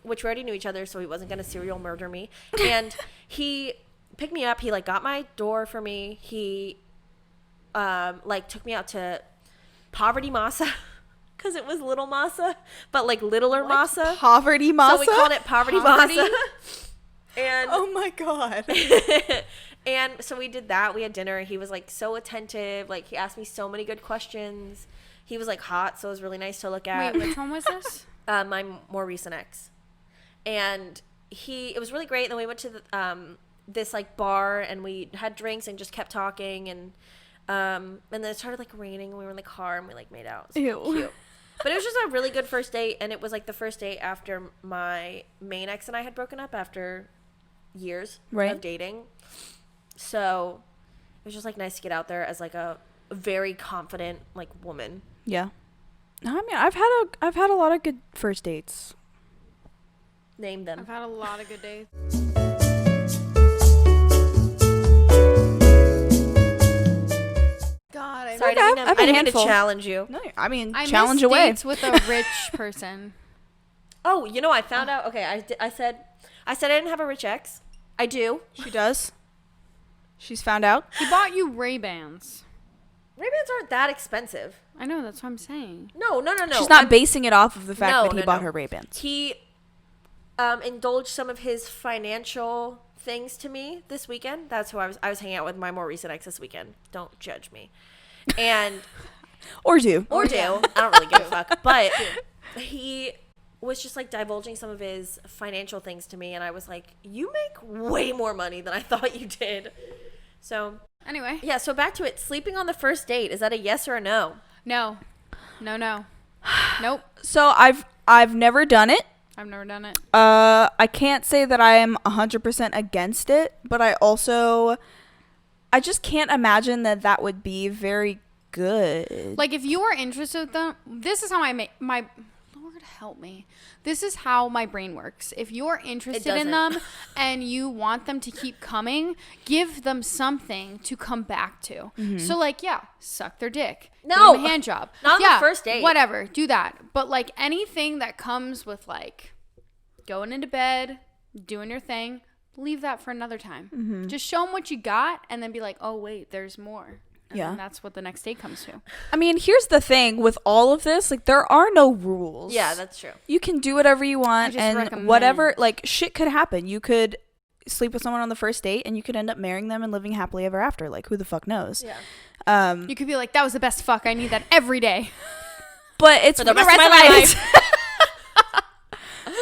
[SPEAKER 3] which we already knew each other, so he wasn't going to serial murder me. And he picked me up. He, like, got my door for me. He, like, took me out to Poverty Masa because it was Little Masa, but, like, littler Masa.
[SPEAKER 1] Poverty masa.
[SPEAKER 3] So we called it Poverty
[SPEAKER 2] Poverty?
[SPEAKER 3] Masa. And
[SPEAKER 1] Oh my god.
[SPEAKER 3] and so we did that. We had dinner. He was like so attentive. Like he asked me so many good questions. He was like hot, so it was really nice to look at.
[SPEAKER 2] Wait, which one was this?
[SPEAKER 3] My more recent ex. And it was really great. And then we went to this like bar and we had drinks and just kept talking and then it started like raining and we were in the car and we like made out. It was
[SPEAKER 1] Ew.
[SPEAKER 3] cute. But it was just a really good first date, and it was like the first date after my main ex and I had broken up after years
[SPEAKER 1] Right.
[SPEAKER 3] of dating. So was just like nice to get out there as like a very confident like woman.
[SPEAKER 1] Yeah. No, I mean, I've had a lot of good first dates.
[SPEAKER 3] Name them.
[SPEAKER 2] I've had a lot of good days. God, I
[SPEAKER 3] Sorry,
[SPEAKER 1] Okay,
[SPEAKER 3] I
[SPEAKER 1] I have a
[SPEAKER 3] didn't mean to
[SPEAKER 1] handful.
[SPEAKER 3] challenge you.
[SPEAKER 1] No, I mean,
[SPEAKER 2] I
[SPEAKER 1] challenge
[SPEAKER 2] miss
[SPEAKER 1] away.
[SPEAKER 2] dates with a rich person.
[SPEAKER 3] Oh, you know, I found out. Okay, I said I didn't have a rich ex. I do.
[SPEAKER 1] She does. She's found out.
[SPEAKER 2] He bought you Ray-Bans.
[SPEAKER 3] Ray-Bans aren't that expensive.
[SPEAKER 2] I know, that's what I'm saying.
[SPEAKER 3] No.
[SPEAKER 1] She's not basing it off of the fact that he bought her Ray-Bans.
[SPEAKER 3] He indulged some of his financial things to me this weekend. That's who I was hanging out with my more recent ex this weekend. Don't judge me. And
[SPEAKER 1] Or do.
[SPEAKER 3] I don't really give a fuck. But he was just like divulging some of his financial things to me, and I was like, you make way more money than I thought you did. So
[SPEAKER 2] Anyway.
[SPEAKER 3] yeah, so back to it. Sleeping on the first date, is that a yes or a no?
[SPEAKER 2] No. Nope.
[SPEAKER 1] So I've never done it.
[SPEAKER 2] I've never done it.
[SPEAKER 1] I can't say that I am 100% against it, but I just can't imagine that would be very good.
[SPEAKER 2] Like, if you are interested in them, this is how I make my... Lord help me. This is how my brain works. If you're interested in them and you want them to keep coming, give them something to come back to. Mm-hmm. So, like, yeah, suck their dick.
[SPEAKER 3] No.
[SPEAKER 2] Give them a hand job.
[SPEAKER 3] Not on the first date.
[SPEAKER 2] Whatever. Do that. But, like, anything that comes with, like, going into bed, doing your thing, leave that for another time. Mm-hmm. Just show them what you got and then be like, oh, wait, there's more. And then that's what the next date comes to.
[SPEAKER 1] I mean, here's the thing with all of this, like, there are no rules.
[SPEAKER 3] Yeah, that's true.
[SPEAKER 1] You can do whatever you want, and
[SPEAKER 2] recommend.
[SPEAKER 1] whatever, like, shit could happen. You could sleep with someone on the first date, and you could end up marrying them and living happily ever after. Like, who the fuck knows?
[SPEAKER 3] Yeah.
[SPEAKER 2] You could be like, that was the best fuck. I need that every day.
[SPEAKER 1] But it's
[SPEAKER 3] For the rest of my life.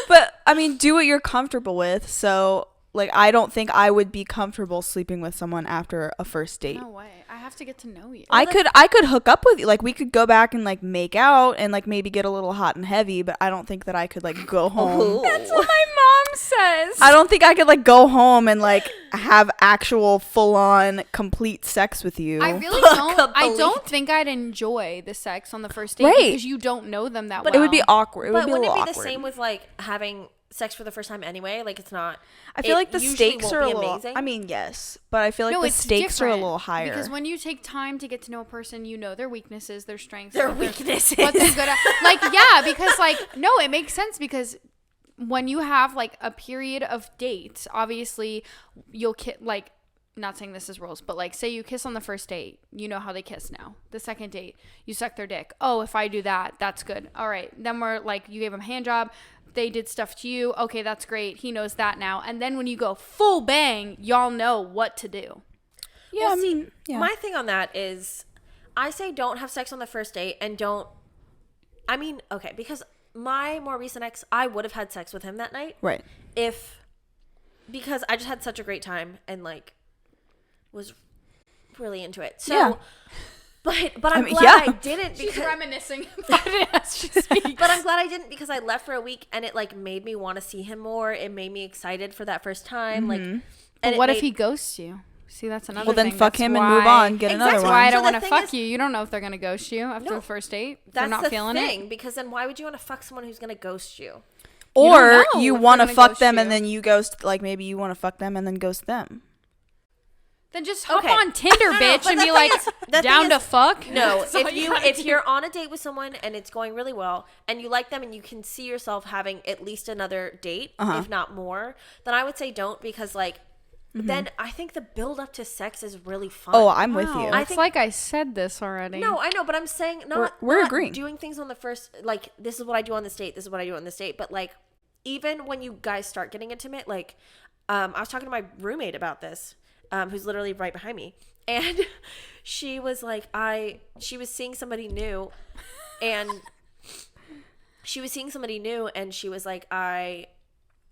[SPEAKER 1] But, I mean, do what you're comfortable with. So, like, I don't think I would be comfortable sleeping with someone after a first date.
[SPEAKER 2] No way. I have to get to know you.
[SPEAKER 1] I could hook up with you. Like, we could go back and, like, make out and, like, maybe get a little hot and heavy, but I don't think that I could, like, go home.
[SPEAKER 2] That's what my mom says.
[SPEAKER 1] I don't think I could, like, go home and, like, have actual full-on complete sex with you.
[SPEAKER 2] I really don't. I don't think I'd enjoy the sex on the first date because you don't know them that well.
[SPEAKER 1] It would be awkward. It would be a
[SPEAKER 3] wouldn't
[SPEAKER 1] little
[SPEAKER 3] it be
[SPEAKER 1] awkward.
[SPEAKER 3] the same with, like, having sex for the first time anyway? Like, it's not...
[SPEAKER 1] I feel like the stakes are a little...
[SPEAKER 3] amazing.
[SPEAKER 1] I mean, yes. But I feel like
[SPEAKER 2] No,
[SPEAKER 1] the
[SPEAKER 2] it's
[SPEAKER 1] stakes are a
[SPEAKER 2] different
[SPEAKER 1] little higher.
[SPEAKER 2] Because when you take time to get to know a person, you know their weaknesses, their strengths.
[SPEAKER 3] Their
[SPEAKER 2] what
[SPEAKER 3] weaknesses.
[SPEAKER 2] What they're good at. Like, yeah, because, like, no, it makes sense because when you have, like, a period of dates, obviously, you'll like... Not saying this is rules, but like say you kiss on the first date, you know how they kiss now. The second date, you suck their dick. Oh, if I do that, that's good. All right. Then we're like, you gave them a hand job. They did stuff to you. Okay, that's great. He knows that now. And then when you go full bang, y'all know what to do.
[SPEAKER 1] Yeah,
[SPEAKER 3] Well,
[SPEAKER 1] I mean,
[SPEAKER 3] see,
[SPEAKER 1] yeah.
[SPEAKER 3] my thing on that is I say don't have sex on the first date and don't... I mean, okay, because my more recent ex, I would have had sex with him that night.
[SPEAKER 1] Right.
[SPEAKER 3] Because I just had such a great time and, like, was really into it. So,
[SPEAKER 1] Yeah.
[SPEAKER 3] but I'm
[SPEAKER 1] mean,
[SPEAKER 3] glad
[SPEAKER 1] yeah.
[SPEAKER 3] I didn't
[SPEAKER 2] She's
[SPEAKER 3] because...
[SPEAKER 2] reminiscing about it as she speaks.
[SPEAKER 3] But I'm glad I didn't because I left for a week and it, like, made me want to see him more. It made me excited for that first time. Like, and
[SPEAKER 2] But what if he ghosts you? See, that's another
[SPEAKER 1] Well, then
[SPEAKER 2] thing.
[SPEAKER 1] fuck
[SPEAKER 2] That's
[SPEAKER 1] him and
[SPEAKER 2] why-
[SPEAKER 1] move on. Get another
[SPEAKER 2] That's
[SPEAKER 1] one.
[SPEAKER 2] why I
[SPEAKER 3] So
[SPEAKER 2] don't
[SPEAKER 3] the
[SPEAKER 2] want to
[SPEAKER 3] thing
[SPEAKER 2] fuck
[SPEAKER 3] is-
[SPEAKER 2] you. You don't know if they're going to ghost you after
[SPEAKER 3] No.
[SPEAKER 2] the first date. If
[SPEAKER 3] That's
[SPEAKER 2] you're not
[SPEAKER 3] the
[SPEAKER 2] feeling
[SPEAKER 3] thing,
[SPEAKER 2] it.
[SPEAKER 3] because then why would you want to fuck someone who's going to ghost you?
[SPEAKER 1] Or
[SPEAKER 2] know
[SPEAKER 1] you
[SPEAKER 2] if
[SPEAKER 1] want to
[SPEAKER 2] they're gonna
[SPEAKER 1] fuck
[SPEAKER 2] ghost
[SPEAKER 1] them
[SPEAKER 2] you.
[SPEAKER 1] and then you ghost, like, maybe you want to fuck them and then ghost them.
[SPEAKER 2] Then just hop
[SPEAKER 3] Okay.
[SPEAKER 2] on Tinder, bitch,
[SPEAKER 3] but
[SPEAKER 2] and
[SPEAKER 3] the
[SPEAKER 2] be
[SPEAKER 3] thing
[SPEAKER 2] like,
[SPEAKER 3] is- the thing
[SPEAKER 2] down to
[SPEAKER 3] is-
[SPEAKER 2] fuck.
[SPEAKER 3] No,
[SPEAKER 2] That's all you gotta
[SPEAKER 3] if
[SPEAKER 2] do.
[SPEAKER 3] you're on a date with someone and it's going really well and you like them and you can see yourself having at least another date, if not more, then I would say don't because, like, then I think the build up to sex is really fun.
[SPEAKER 1] Oh, I'm with
[SPEAKER 2] Wow,
[SPEAKER 1] you.
[SPEAKER 3] I
[SPEAKER 2] it's
[SPEAKER 3] think-
[SPEAKER 2] like I said this already.
[SPEAKER 3] No, I know, but I'm saying
[SPEAKER 1] We're
[SPEAKER 3] not
[SPEAKER 1] agreeing.
[SPEAKER 3] doing things on the first, like, this is what I do on this date, this is what I do on this date, but, like, even when you guys start getting intimate, like, I was talking to my roommate about this, who's literally right behind me, and she was like, she was seeing somebody new, and she was like, I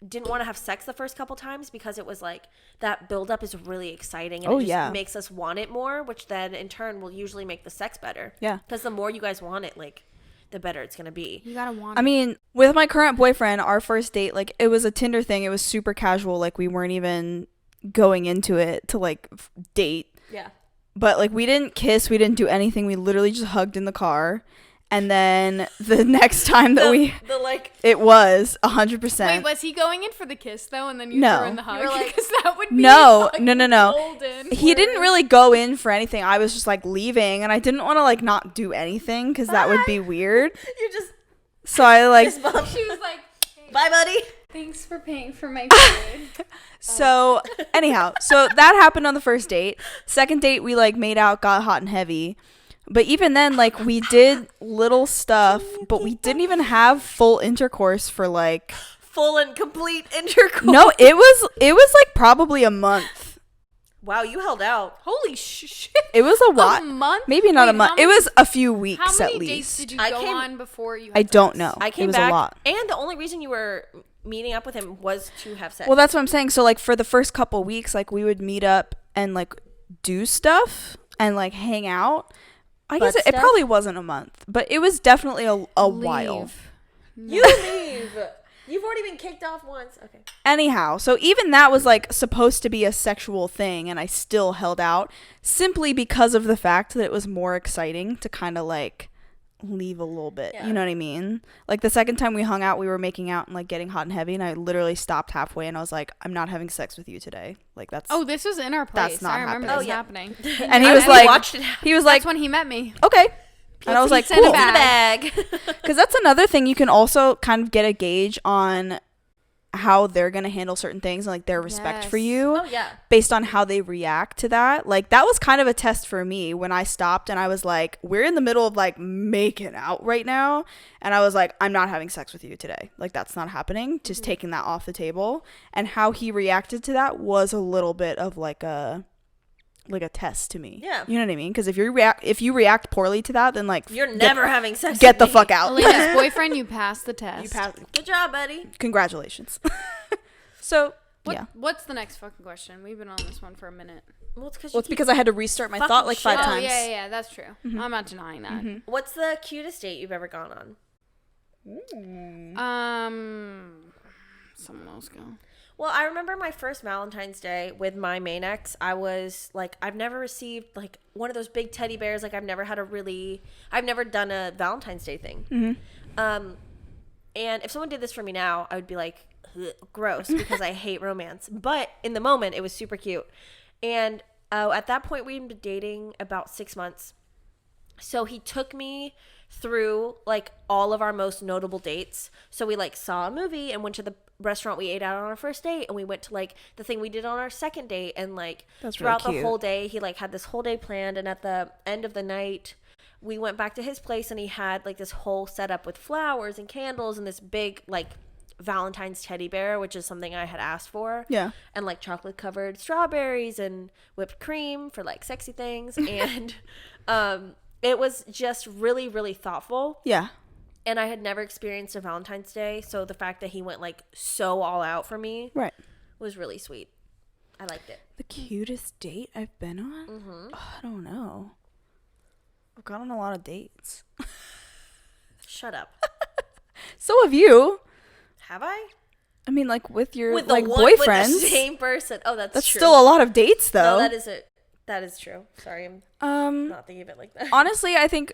[SPEAKER 3] didn't want to have sex the first couple times because it was like that buildup is really exciting and it just makes us want it more, which then in turn will usually make the sex better.
[SPEAKER 1] Yeah.
[SPEAKER 3] Because the more you guys want it, like, the better it's gonna be.
[SPEAKER 2] You gotta want
[SPEAKER 1] I mean, with my current boyfriend, our first date, like, it was a Tinder thing. It was super casual. Like, we weren't even going into it to, like, date.
[SPEAKER 3] Yeah.
[SPEAKER 1] But like we didn't kiss, we didn't do anything. We literally just hugged in the car. And then the next time that it was 100%.
[SPEAKER 2] Wait, was he going in for the kiss though, and then you
[SPEAKER 1] No.
[SPEAKER 2] threw in the hug?
[SPEAKER 3] You were like,
[SPEAKER 2] because that would be
[SPEAKER 1] No.
[SPEAKER 2] golden.
[SPEAKER 1] He didn't really go in for anything. I was just like leaving, and I didn't want to like not do anything because that would be weird.
[SPEAKER 3] You just
[SPEAKER 1] So I like.
[SPEAKER 3] fist bump.
[SPEAKER 2] She was like, hey,
[SPEAKER 3] Bye, buddy.
[SPEAKER 2] thanks for paying for my food.
[SPEAKER 1] So anyhow, so that happened on the first date. Second date, we like made out, got hot and heavy. But even then, like we did little stuff, but we didn't even have full intercourse for like
[SPEAKER 3] Full and complete intercourse.
[SPEAKER 1] no, it was like probably a month.
[SPEAKER 3] Wow, you held out.
[SPEAKER 2] Holy shit.
[SPEAKER 1] It was a
[SPEAKER 2] A
[SPEAKER 1] while.
[SPEAKER 2] month?
[SPEAKER 1] Maybe not
[SPEAKER 2] Wait,
[SPEAKER 1] a month.
[SPEAKER 2] how many-
[SPEAKER 1] It was a few
[SPEAKER 2] How
[SPEAKER 1] weeks
[SPEAKER 2] many
[SPEAKER 1] at
[SPEAKER 2] dates
[SPEAKER 1] least.
[SPEAKER 2] did you
[SPEAKER 3] I
[SPEAKER 2] go
[SPEAKER 3] came-
[SPEAKER 2] on before you had
[SPEAKER 1] I don't
[SPEAKER 2] sex?
[SPEAKER 1] know.
[SPEAKER 3] I
[SPEAKER 1] It
[SPEAKER 3] came
[SPEAKER 1] was
[SPEAKER 3] back,
[SPEAKER 1] a lot.
[SPEAKER 3] and the only reason you were meeting up with him was to have sex.
[SPEAKER 1] Well, that's what I'm saying. So like for the first couple weeks, like we would meet up and like do stuff and like hang out. I guess
[SPEAKER 3] Butt
[SPEAKER 1] it
[SPEAKER 3] stuff?
[SPEAKER 1] probably wasn't a month, but it was definitely a while.
[SPEAKER 2] Leave.
[SPEAKER 3] You leave. You've already been kicked off once. Okay.
[SPEAKER 1] Anyhow, so even that was like supposed to be a sexual thing, and I still held out simply because of the fact that it was more exciting to kind of like leave a little bit.
[SPEAKER 3] Yeah.
[SPEAKER 1] You know what I mean? Like the second time we hung out, we were making out and like getting hot and heavy, and I literally stopped halfway and I was like, I'm not having sex with you today. Like that's
[SPEAKER 2] Oh, this was in our place.
[SPEAKER 1] That's not
[SPEAKER 2] I remember
[SPEAKER 1] happening.
[SPEAKER 2] this happening.
[SPEAKER 1] and he
[SPEAKER 3] I
[SPEAKER 1] was
[SPEAKER 3] haven't
[SPEAKER 1] like,
[SPEAKER 3] watched it.
[SPEAKER 1] he was like,
[SPEAKER 2] That's when he met me.
[SPEAKER 1] okay. And I was like,
[SPEAKER 2] Pizza in a
[SPEAKER 1] cool.
[SPEAKER 2] bag.
[SPEAKER 1] Because that's another thing, you can also kind of get a gauge on how they're going to handle certain things and like their respect for
[SPEAKER 2] Yes.
[SPEAKER 1] you
[SPEAKER 3] Oh yeah.
[SPEAKER 1] based on how they react to that. Like that was kind of a test for me when I stopped and I was like, we're in the middle of like making out right now. And I was like, I'm not having sex with you today. Like that's not happening. Just taking that off the table. And how he reacted to that was a little bit of like a test to me.
[SPEAKER 3] Yeah.
[SPEAKER 1] You know what I mean? Because if you react poorly to that, then like
[SPEAKER 3] You're never having sex.
[SPEAKER 1] get the
[SPEAKER 3] with me.
[SPEAKER 1] fuck out.
[SPEAKER 2] Elena's boyfriend, you passed the test.
[SPEAKER 1] You pass.
[SPEAKER 3] Good job, buddy.
[SPEAKER 1] Congratulations. So yeah.
[SPEAKER 2] What's the next fucking question? We've been on this one for a minute.
[SPEAKER 3] Well, it's
[SPEAKER 1] Well, it's because I had to restart my
[SPEAKER 3] Fucking
[SPEAKER 1] thought like
[SPEAKER 3] shit.
[SPEAKER 1] 5
[SPEAKER 3] Oh,
[SPEAKER 1] times.
[SPEAKER 2] Yeah, that's true. I'm not denying that.
[SPEAKER 3] What's the cutest date you've ever gone on?
[SPEAKER 2] Someone else go.
[SPEAKER 3] Well, I remember my first Valentine's Day with my main ex. I was like, I've never received like one of those big teddy bears. Like I've never done a Valentine's Day thing. And if someone did this for me now, I would be like, ugh, gross, because I hate romance. But in the moment, it was super cute. And at that point, we'd been dating about 6 months. So he took me through like all of our most notable dates. So we like saw a movie and went to the restaurant we ate at on our first date, and we went to like the thing we did on our second date, and like
[SPEAKER 1] That's
[SPEAKER 3] throughout
[SPEAKER 1] really
[SPEAKER 3] the
[SPEAKER 1] cute.
[SPEAKER 3] whole day he like had this whole day planned, and at the end of the night we went back to his place and he had like this whole setup with flowers and candles and this big like Valentine's teddy bear, which is something I had asked for.
[SPEAKER 1] Yeah.
[SPEAKER 3] And like chocolate covered strawberries and whipped cream for like sexy things. And it was just really, really thoughtful.
[SPEAKER 1] Yeah.
[SPEAKER 3] And I had never experienced a Valentine's Day. So the fact that he went like so all out for me
[SPEAKER 1] Right.
[SPEAKER 3] was really sweet. I liked it.
[SPEAKER 1] The cutest date I've been on? Oh, I don't know. I've gone on a lot of dates.
[SPEAKER 3] Shut up.
[SPEAKER 1] So have you.
[SPEAKER 3] Have I?
[SPEAKER 1] I mean, like with your
[SPEAKER 3] With the
[SPEAKER 1] like
[SPEAKER 3] one, with
[SPEAKER 1] boyfriends.
[SPEAKER 3] the same person. Oh, that's true.
[SPEAKER 1] still a lot of dates though.
[SPEAKER 3] No, that is it. That is true. Sorry, I'm not thinking of it like that.
[SPEAKER 1] Honestly, I think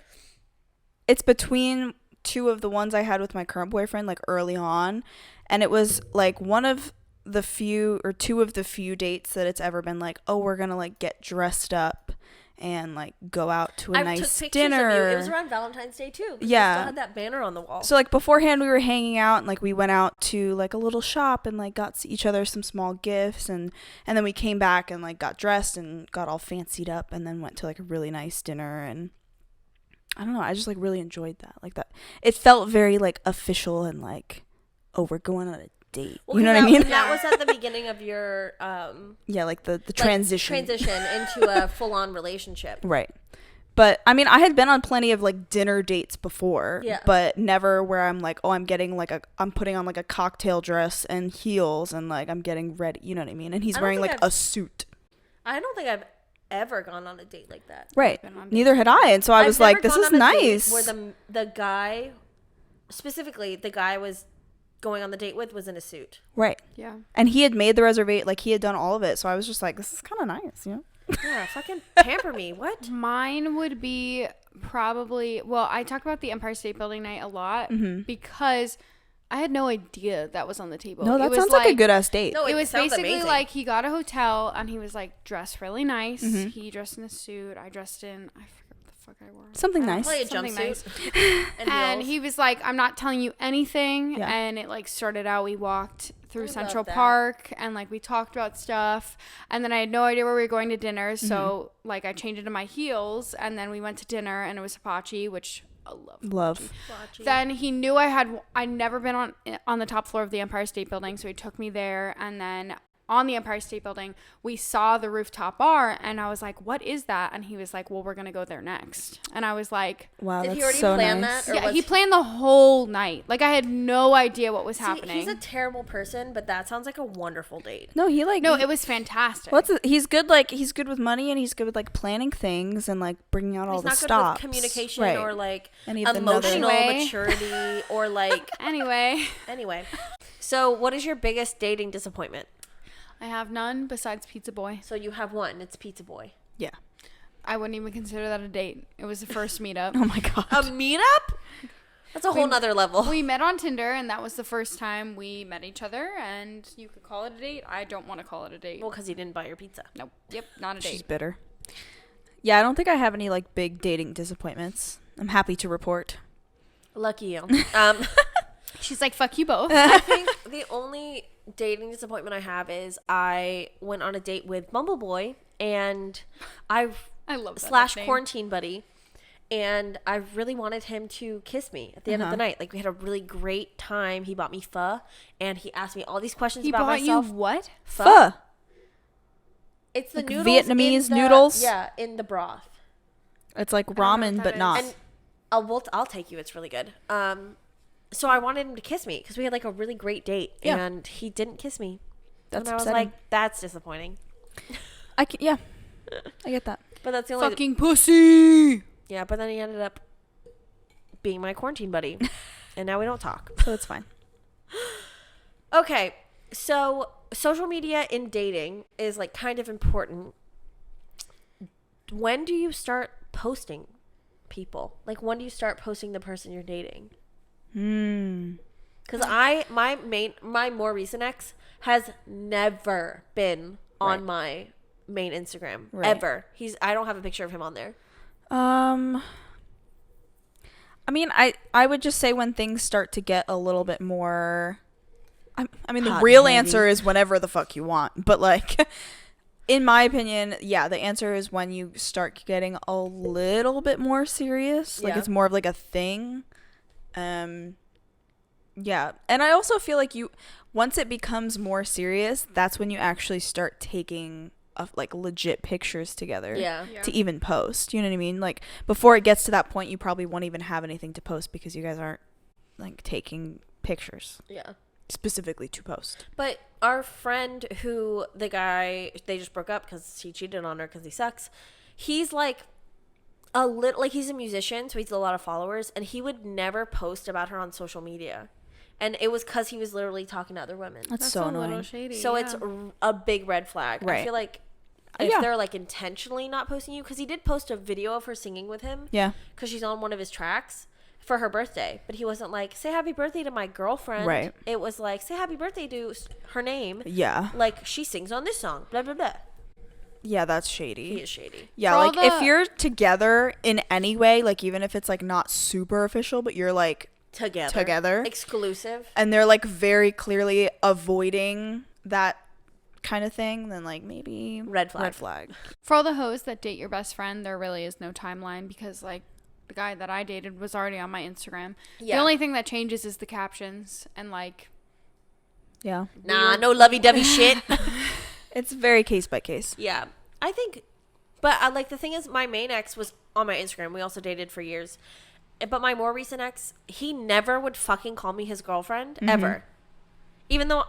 [SPEAKER 1] it's between two of the ones I had with my current boyfriend, like early on, and it was like one of the few or two of the few dates that it's ever been like, oh, we're gonna like get dressed up and like go out to a
[SPEAKER 3] I
[SPEAKER 1] nice
[SPEAKER 3] took pictures
[SPEAKER 1] dinner.
[SPEAKER 3] of you. It was around Valentine's Day too.
[SPEAKER 1] Yeah.
[SPEAKER 3] I still had that banner on the wall.
[SPEAKER 1] So like beforehand we were hanging out and like we went out to like a little shop and like got each other some small gifts and then we came back and like got dressed and got all fancied up and then went to like a really nice dinner, and I don't know, I just like really enjoyed that. Like that it felt very like official and like, oh, we're going on a date.
[SPEAKER 3] Well,
[SPEAKER 1] you know what I
[SPEAKER 3] that-
[SPEAKER 1] mean?
[SPEAKER 3] That was at the beginning of your
[SPEAKER 1] Yeah, like the
[SPEAKER 3] like,
[SPEAKER 1] transition.
[SPEAKER 3] into a full-on relationship.
[SPEAKER 1] Right. But I mean, I had been on plenty of like dinner dates before,
[SPEAKER 3] Yeah.
[SPEAKER 1] but never where I'm like, oh, I'm putting on like a cocktail dress and heels and like I'm getting ready, you know what I mean? And he's
[SPEAKER 3] I don't
[SPEAKER 1] wearing
[SPEAKER 3] think
[SPEAKER 1] like a suit.
[SPEAKER 3] I don't think I've ever gone on a date like that.
[SPEAKER 1] Right.
[SPEAKER 2] been on
[SPEAKER 1] Neither had I. And so I
[SPEAKER 3] I've
[SPEAKER 1] was
[SPEAKER 3] never
[SPEAKER 1] like, this
[SPEAKER 3] gone
[SPEAKER 1] is
[SPEAKER 3] on a date
[SPEAKER 1] nice.
[SPEAKER 3] Where the guy, specifically the guy I was going on the date with, was in a suit.
[SPEAKER 1] Right.
[SPEAKER 2] Yeah.
[SPEAKER 1] And he had made the reservation, like he had done all of it. So I was just like, this is kind of nice, you know?
[SPEAKER 3] Yeah, fucking pamper me. What?
[SPEAKER 2] Mine would be probably, well, I talk about the Empire State Building night a lot because I had no idea that was on the table.
[SPEAKER 1] No,
[SPEAKER 2] It
[SPEAKER 1] that
[SPEAKER 2] was
[SPEAKER 1] sounds like a good ass date.
[SPEAKER 3] No,
[SPEAKER 2] It was
[SPEAKER 3] sounds
[SPEAKER 2] basically
[SPEAKER 3] amazing.
[SPEAKER 2] like he got a hotel and he was like dressed really nice. He dressed in a suit. I dressed in, I forget what the fuck I wore.
[SPEAKER 1] Something nice.
[SPEAKER 3] Probably a
[SPEAKER 2] Something
[SPEAKER 3] jumpsuit.
[SPEAKER 2] And
[SPEAKER 3] heels.
[SPEAKER 2] he was like, I'm not telling you anything.
[SPEAKER 1] Yeah.
[SPEAKER 2] And it like started out, we walked through
[SPEAKER 3] I love
[SPEAKER 2] Central
[SPEAKER 3] that.
[SPEAKER 2] Park and like we talked about stuff. And then I had no idea where we were going to dinner. So like I changed into my heels and then we went to dinner and it was hibachi, which I love. Then he knew I'd never been on the top floor of the Empire State Building. So he took me there. And then on the Empire State Building, we saw the rooftop bar and I was like, what is that? And he was like, well, we're going to go there next. And I was like,
[SPEAKER 1] Wow,
[SPEAKER 3] Did
[SPEAKER 1] that's
[SPEAKER 3] he already
[SPEAKER 1] so
[SPEAKER 3] plan
[SPEAKER 1] nice.
[SPEAKER 3] that? Or
[SPEAKER 2] yeah,
[SPEAKER 3] was
[SPEAKER 2] he planned the whole night. Like I had no idea what was
[SPEAKER 3] See,
[SPEAKER 2] happening.
[SPEAKER 3] he's a terrible person, but that sounds like a wonderful date.
[SPEAKER 1] No, he like
[SPEAKER 2] No, it was fantastic.
[SPEAKER 1] he's good. Like he's good with money, and he's good with like planning things and like bringing out all
[SPEAKER 3] He's
[SPEAKER 1] the
[SPEAKER 3] not good
[SPEAKER 1] stops.
[SPEAKER 3] with communication
[SPEAKER 1] Right.
[SPEAKER 3] or like
[SPEAKER 1] Any of the
[SPEAKER 3] emotional
[SPEAKER 2] Anyway.
[SPEAKER 3] maturity or like
[SPEAKER 2] Anyway,
[SPEAKER 3] anyway. So what is your biggest dating disappointment?
[SPEAKER 2] I have none besides Pizza Boy.
[SPEAKER 3] So you have one, it's Pizza Boy.
[SPEAKER 1] Yeah.
[SPEAKER 2] I wouldn't even consider that a date. It was the first meetup.
[SPEAKER 1] Oh my god.
[SPEAKER 3] A meetup? That's a whole nother level.
[SPEAKER 2] We met on Tinder, and that was the first time we met each other, and you could call it a date. I don't want to call it a date.
[SPEAKER 3] Well, because you didn't buy your pizza.
[SPEAKER 2] Nope. Yep, not a
[SPEAKER 1] She's
[SPEAKER 2] date.
[SPEAKER 1] bitter. Yeah, I don't think I have any like big dating disappointments. I'm happy to report.
[SPEAKER 3] Lucky you.
[SPEAKER 2] She's like, fuck you both.
[SPEAKER 3] I think the only dating disappointment I have is I went on a date with Bumble Boy and
[SPEAKER 2] I love that
[SPEAKER 3] slash
[SPEAKER 2] nickname.
[SPEAKER 3] quarantine buddy, and I really wanted him to kiss me at the end of the night. Like we had a really great time. He bought me pho and he asked me all these questions
[SPEAKER 2] He
[SPEAKER 3] about
[SPEAKER 2] bought
[SPEAKER 3] myself.
[SPEAKER 2] you what?
[SPEAKER 1] Pho.
[SPEAKER 3] It's the
[SPEAKER 1] Like
[SPEAKER 3] noodles
[SPEAKER 1] Vietnamese
[SPEAKER 3] in the,
[SPEAKER 1] noodles?
[SPEAKER 3] Yeah, in the broth.
[SPEAKER 1] It's like
[SPEAKER 2] don't know
[SPEAKER 1] ramen,
[SPEAKER 2] what
[SPEAKER 1] but
[SPEAKER 2] that
[SPEAKER 1] not.
[SPEAKER 2] is.
[SPEAKER 3] And I'll take you. It's really good. So I wanted him to kiss me because we had like a really great date,
[SPEAKER 1] Yeah.
[SPEAKER 3] and he didn't kiss me.
[SPEAKER 1] That's
[SPEAKER 3] and I was
[SPEAKER 1] upsetting.
[SPEAKER 3] like, that's disappointing.
[SPEAKER 1] I get that.
[SPEAKER 3] But that's the only.
[SPEAKER 2] Fucking pussy.
[SPEAKER 3] Yeah, but then he ended up being my quarantine buddy, and now we don't talk.
[SPEAKER 1] So it's fine.
[SPEAKER 3] Okay, so social media in dating is like kind of important. When do you start posting people? Like, when do you start posting the person you're dating? Because my more recent ex has never been on my main Instagram ever. I don't have a picture of him on there.
[SPEAKER 1] I mean, I would just say when things start to get a little bit more. I mean, the
[SPEAKER 3] Hot
[SPEAKER 1] real
[SPEAKER 3] and
[SPEAKER 1] answer
[SPEAKER 3] heavy.
[SPEAKER 1] is whenever the fuck you want. But like, in my opinion, yeah, the answer is when you start getting a little bit more serious. Like
[SPEAKER 3] Yeah.
[SPEAKER 1] it's more of like a thing. Yeah, and I also feel like once it becomes more serious, that's when you actually start taking like legit pictures together.
[SPEAKER 3] Yeah.
[SPEAKER 1] To even post. You know what I mean? Like before it gets to that point, you probably won't even have anything to post because you guys aren't like taking pictures
[SPEAKER 3] Yeah.
[SPEAKER 1] specifically to post.
[SPEAKER 3] But our friend who the guy, they just broke up because he cheated on her because he sucks. He's like a little, like he's a musician, so he's a lot of followers, and he would never post about her on social media. And it was because he was literally talking to other women.
[SPEAKER 1] That's so
[SPEAKER 2] a little
[SPEAKER 1] annoying.
[SPEAKER 2] shady.
[SPEAKER 3] So it's a big red flag. I
[SPEAKER 1] Right.
[SPEAKER 3] feel like if
[SPEAKER 1] Yeah.
[SPEAKER 3] they're like intentionally not posting you, because he did post a video of her singing with him.
[SPEAKER 1] Yeah.
[SPEAKER 3] Because she's on one of his tracks for her birthday. But he wasn't like, say happy birthday to my girlfriend.
[SPEAKER 1] Right.
[SPEAKER 3] It was like, say happy birthday to her name.
[SPEAKER 1] Yeah.
[SPEAKER 3] Like, she sings on this song. Blah, blah, blah.
[SPEAKER 1] Yeah, that's shady.
[SPEAKER 3] He is shady.
[SPEAKER 1] Yeah,
[SPEAKER 2] For all
[SPEAKER 1] like if
[SPEAKER 2] the-
[SPEAKER 1] you're together in any way, like even if it's like not super official, but you're like Together.
[SPEAKER 3] Exclusive.
[SPEAKER 1] and they're like very clearly avoiding that kind of thing, then like maybe
[SPEAKER 3] Red flag.
[SPEAKER 1] Red flag.
[SPEAKER 2] For all the hoes that date your best friend, there really is no timeline because, like, the guy that I dated was already on my Instagram.
[SPEAKER 3] Yeah.
[SPEAKER 2] The only thing that changes is the captions and, like,
[SPEAKER 1] Yeah.
[SPEAKER 3] Nah, no lovey-dovey shit.
[SPEAKER 1] It's very case by case.
[SPEAKER 3] Yeah. I think, but like the thing is, my main ex was on my Instagram. We also dated for years. But my more recent ex, he never would fucking call me his girlfriend, ever. Even though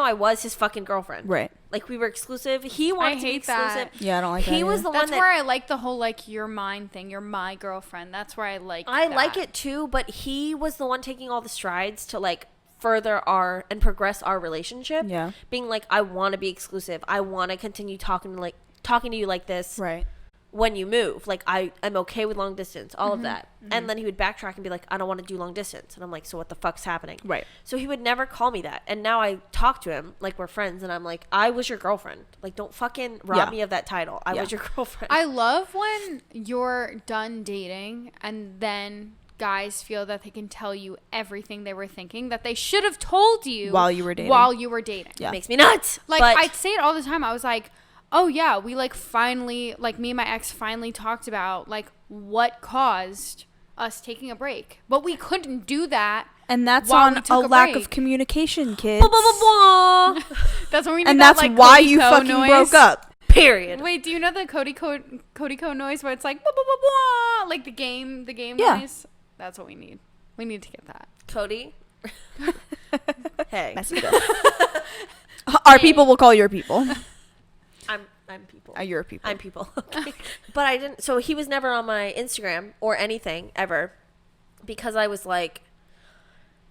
[SPEAKER 3] I was his fucking girlfriend.
[SPEAKER 1] Right.
[SPEAKER 3] Like, we were exclusive. He wanted to be
[SPEAKER 2] hate that.
[SPEAKER 3] exclusive.
[SPEAKER 1] Yeah, I don't like that.
[SPEAKER 3] He was
[SPEAKER 1] either.
[SPEAKER 3] the
[SPEAKER 2] that's
[SPEAKER 3] one
[SPEAKER 2] where
[SPEAKER 3] that...
[SPEAKER 2] I like the whole, like, you're mine thing. You're my girlfriend. That's where I like
[SPEAKER 3] I
[SPEAKER 2] that.
[SPEAKER 3] like it too, but he was the one taking all the strides to, like, further and progress our relationship.
[SPEAKER 1] Yeah.
[SPEAKER 3] Being like, I want to be exclusive. I want to continue talking to, like, talking to you like this
[SPEAKER 1] Right.
[SPEAKER 3] when you move. Like, I'm okay with long distance, all of that.
[SPEAKER 1] Mm-hmm.
[SPEAKER 3] And then he would backtrack and be like, I don't want to do long distance. And I'm like, so what the fuck's happening?
[SPEAKER 1] Right.
[SPEAKER 3] So he would never call me that. And now I talk to him like we're friends, and I'm like, I was your girlfriend. Like, don't fucking rob me of that title. I was your girlfriend.
[SPEAKER 2] I love when you're done dating and then guys feel that they can tell you everything they were thinking that they should have told you
[SPEAKER 1] While you were dating.
[SPEAKER 3] It makes me nuts.
[SPEAKER 2] Like,
[SPEAKER 3] but
[SPEAKER 2] I'd say it all the time. I was like, oh yeah, we like finally, like me and my ex finally talked about like what caused us taking a break. But we couldn't do that.
[SPEAKER 1] And that's
[SPEAKER 2] while
[SPEAKER 1] on
[SPEAKER 2] we
[SPEAKER 1] a
[SPEAKER 2] took
[SPEAKER 1] lack
[SPEAKER 2] break.
[SPEAKER 1] of communication, kids.
[SPEAKER 3] blah, blah, blah, blah.
[SPEAKER 2] That's when we need
[SPEAKER 1] And
[SPEAKER 2] that,
[SPEAKER 1] that's
[SPEAKER 2] like,
[SPEAKER 1] why
[SPEAKER 2] Cody
[SPEAKER 1] you
[SPEAKER 2] Co
[SPEAKER 1] fucking
[SPEAKER 2] noise.
[SPEAKER 1] broke up.
[SPEAKER 3] Period.
[SPEAKER 2] Wait, do you know the Cody Co noise where it's like blah, blah, blah, blah, like the game
[SPEAKER 1] Yeah.
[SPEAKER 2] noise? That's what we need. We need to get that.
[SPEAKER 3] Cody. Hey.
[SPEAKER 1] Mess it up. Our people will call your people.
[SPEAKER 3] I'm people.
[SPEAKER 1] Your people.
[SPEAKER 3] I'm people. Okay. But I didn't. So he was never on my Instagram or anything ever, because I was like,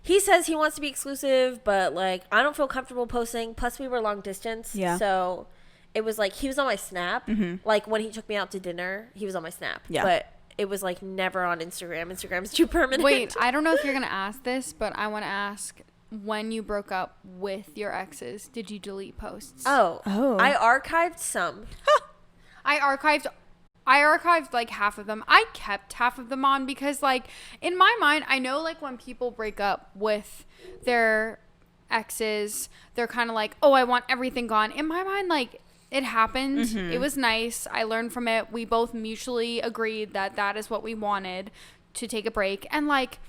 [SPEAKER 3] he says he wants to be exclusive, but like I don't feel comfortable posting. Plus, we were long distance.
[SPEAKER 1] Yeah.
[SPEAKER 3] So it was like he was on my Snap.
[SPEAKER 1] Mm-hmm.
[SPEAKER 3] Like when he took me out to dinner, he was on my Snap.
[SPEAKER 1] Yeah.
[SPEAKER 3] But it was like never on Instagram. Instagram's too permanent.
[SPEAKER 2] Wait, I don't know if you're going to ask this, but I want to ask, when you broke up with your exes, did you delete posts?
[SPEAKER 3] Oh.
[SPEAKER 1] Oh.
[SPEAKER 3] I archived some.
[SPEAKER 2] I archived like half of them. I kept half of them on because like in my mind, I know like when people break up with their exes, they're kind of like, oh, I want everything gone. In my mind, like it happened.
[SPEAKER 1] Mm-hmm.
[SPEAKER 2] It was nice. I learned from it. We both mutually agreed that that is what we wanted, to take a break. And like,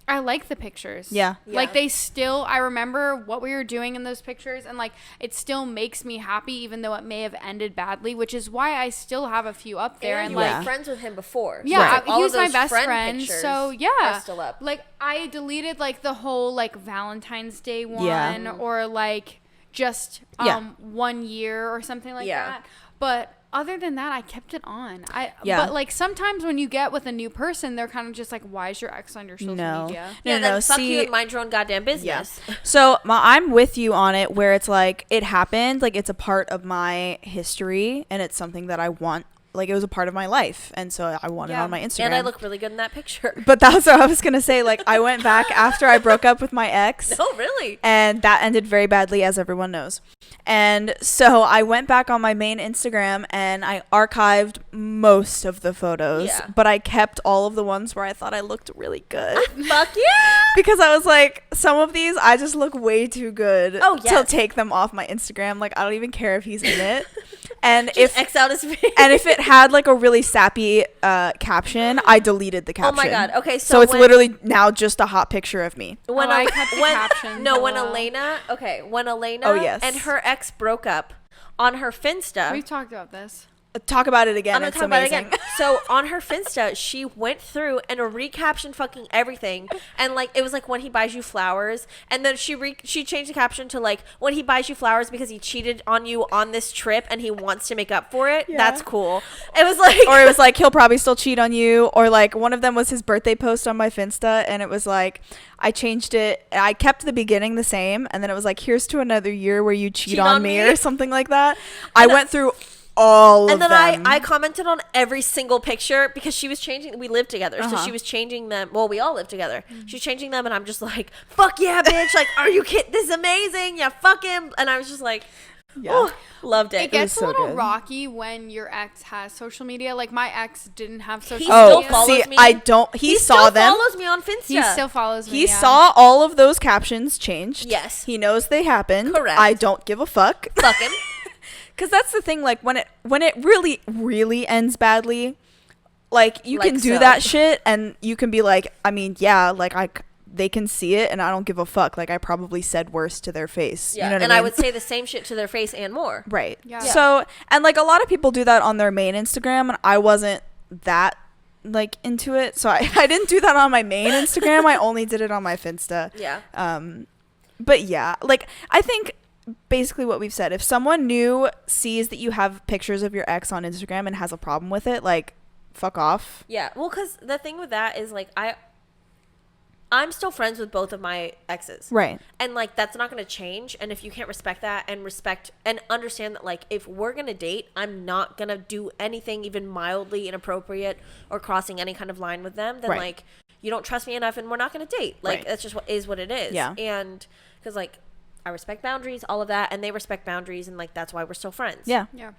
[SPEAKER 2] I like the pictures.
[SPEAKER 1] Yeah.
[SPEAKER 2] Like they still, I remember what we were doing in those pictures, and like it still makes me happy even though it may have ended badly, which is why I still have a few up there.
[SPEAKER 3] And
[SPEAKER 2] And
[SPEAKER 3] you
[SPEAKER 2] like,
[SPEAKER 3] were friends with him before. So
[SPEAKER 2] yeah,
[SPEAKER 3] like, all
[SPEAKER 2] he
[SPEAKER 3] of
[SPEAKER 2] was my
[SPEAKER 3] those
[SPEAKER 2] best friend.
[SPEAKER 3] pictures
[SPEAKER 2] So
[SPEAKER 3] are
[SPEAKER 2] yeah,
[SPEAKER 3] still up.
[SPEAKER 2] like I deleted like the whole like Valentine's Day one,
[SPEAKER 1] Yeah.
[SPEAKER 2] or like just
[SPEAKER 1] Yeah.
[SPEAKER 2] 1 year or something like that. But other than that, I kept it on. But like sometimes when you get with a new person, they're kind of just like, why is your ex on your social media?
[SPEAKER 3] Yeah,
[SPEAKER 1] No.
[SPEAKER 3] then fuck
[SPEAKER 1] See,
[SPEAKER 3] you and mind your own goddamn business.
[SPEAKER 1] Yeah. So I'm with you on it, where it's like it happened, like it's a part of my history, and it's something that I want. Like it was a part of my life, and so I want it on my Instagram.
[SPEAKER 3] And I look really good in that picture.
[SPEAKER 1] But that's what I was gonna say. Like I went back after I broke up with my ex.
[SPEAKER 3] No, really.
[SPEAKER 1] And that ended very badly, as everyone knows. And so I went back on my main Instagram and I archived most of the photos.
[SPEAKER 3] Yeah.
[SPEAKER 1] But I kept all of the ones where I thought I looked really good.
[SPEAKER 3] Fuck yeah.
[SPEAKER 1] Because I was like, some of these I just look way too good
[SPEAKER 3] Oh,
[SPEAKER 1] to
[SPEAKER 3] yes.
[SPEAKER 1] take them off my Instagram. Like I don't even care if he's in it. And
[SPEAKER 3] Just X out his face.
[SPEAKER 1] and if it had like a really sappy caption, I deleted the caption.
[SPEAKER 3] Oh my god. Okay,
[SPEAKER 1] So it's literally now just a hot picture of me.
[SPEAKER 3] when
[SPEAKER 2] I kept the captions.
[SPEAKER 3] No, when
[SPEAKER 2] LOL.
[SPEAKER 3] Elaina, when Elaina
[SPEAKER 1] Oh, yes.
[SPEAKER 3] and her ex broke up, on her Finsta.
[SPEAKER 2] We've talked about this.
[SPEAKER 1] Talk about it again.
[SPEAKER 3] I'm gonna
[SPEAKER 1] It's
[SPEAKER 3] talk
[SPEAKER 1] amazing.
[SPEAKER 3] about it again. So on her Finsta, she went through and recaptioned fucking everything, and like it was like when he buys you flowers, and then she changed the caption to like when he buys you flowers because he cheated on you on this trip and he wants to make up for it.
[SPEAKER 1] Yeah.
[SPEAKER 3] That's cool. It was like,
[SPEAKER 1] Or it was like he'll probably still cheat on you, or like one of them was his birthday post on my Finsta, and it was like I changed it. I kept the beginning the same, and then it was like, here's to another year where you cheat on me or something like that. I went through all
[SPEAKER 3] and
[SPEAKER 1] of
[SPEAKER 3] then
[SPEAKER 1] them.
[SPEAKER 3] I commented on every single picture because she was changing. We lived together, so
[SPEAKER 1] Uh-huh.
[SPEAKER 3] she was changing them. Well, we all lived together. She's changing them, and I'm just like, "Fuck yeah, bitch! Like, are you kidding? This is amazing! Yeah, fuck him!" And I was just like,
[SPEAKER 1] Yeah.
[SPEAKER 3] "Oh, loved it."
[SPEAKER 2] It gets
[SPEAKER 1] so
[SPEAKER 2] a little
[SPEAKER 1] good.
[SPEAKER 2] rocky when your ex has social media. Like my ex didn't have social
[SPEAKER 3] He
[SPEAKER 1] Oh,
[SPEAKER 3] still
[SPEAKER 2] media.
[SPEAKER 3] follows
[SPEAKER 1] see,
[SPEAKER 3] me.
[SPEAKER 1] I don't. He saw
[SPEAKER 3] still
[SPEAKER 1] them.
[SPEAKER 3] follows me on Finsta.
[SPEAKER 2] He still follows me.
[SPEAKER 1] He
[SPEAKER 2] yeah.
[SPEAKER 1] saw all of those captions changed.
[SPEAKER 3] Yes.
[SPEAKER 1] He knows they happened.
[SPEAKER 3] Correct.
[SPEAKER 1] I don't give a fuck.
[SPEAKER 3] Fuck him.
[SPEAKER 1] Because that's the thing. Like when it really, really ends badly, like you
[SPEAKER 3] Like
[SPEAKER 1] can do
[SPEAKER 3] so.
[SPEAKER 1] that shit, and you can be like, I mean, yeah, like they can see it, and I don't give a fuck. Like I probably said worse to their face.
[SPEAKER 3] Yeah,
[SPEAKER 1] You know what
[SPEAKER 3] and
[SPEAKER 1] I
[SPEAKER 3] I
[SPEAKER 1] mean?
[SPEAKER 3] would say the same shit to their face and more.
[SPEAKER 1] Right.
[SPEAKER 2] Yeah.
[SPEAKER 1] So, and like a lot of people do that on their main Instagram, and I wasn't that like into it. So I didn't do that on my main Instagram. I only did it on my Finsta.
[SPEAKER 3] Yeah.
[SPEAKER 1] But yeah, like I think basically what we've said, if someone new sees that you have pictures of your ex on Instagram and has a problem with it, like fuck off.
[SPEAKER 3] Yeah. Well, because the thing with that is like I'm still friends with both of my exes.
[SPEAKER 1] Right.
[SPEAKER 3] And like that's not going to change. And if you can't respect that and respect and understand that like if we're going to date, I'm not going to do anything even mildly inappropriate or crossing any kind of line with them, then like you don't trust me enough and we're not going to date. Like that's just what it is.
[SPEAKER 1] Yeah.
[SPEAKER 3] And cuz like I respect boundaries, all of that, and they respect boundaries, and like that's why we're still friends.
[SPEAKER 1] Yeah.
[SPEAKER 2] Yeah.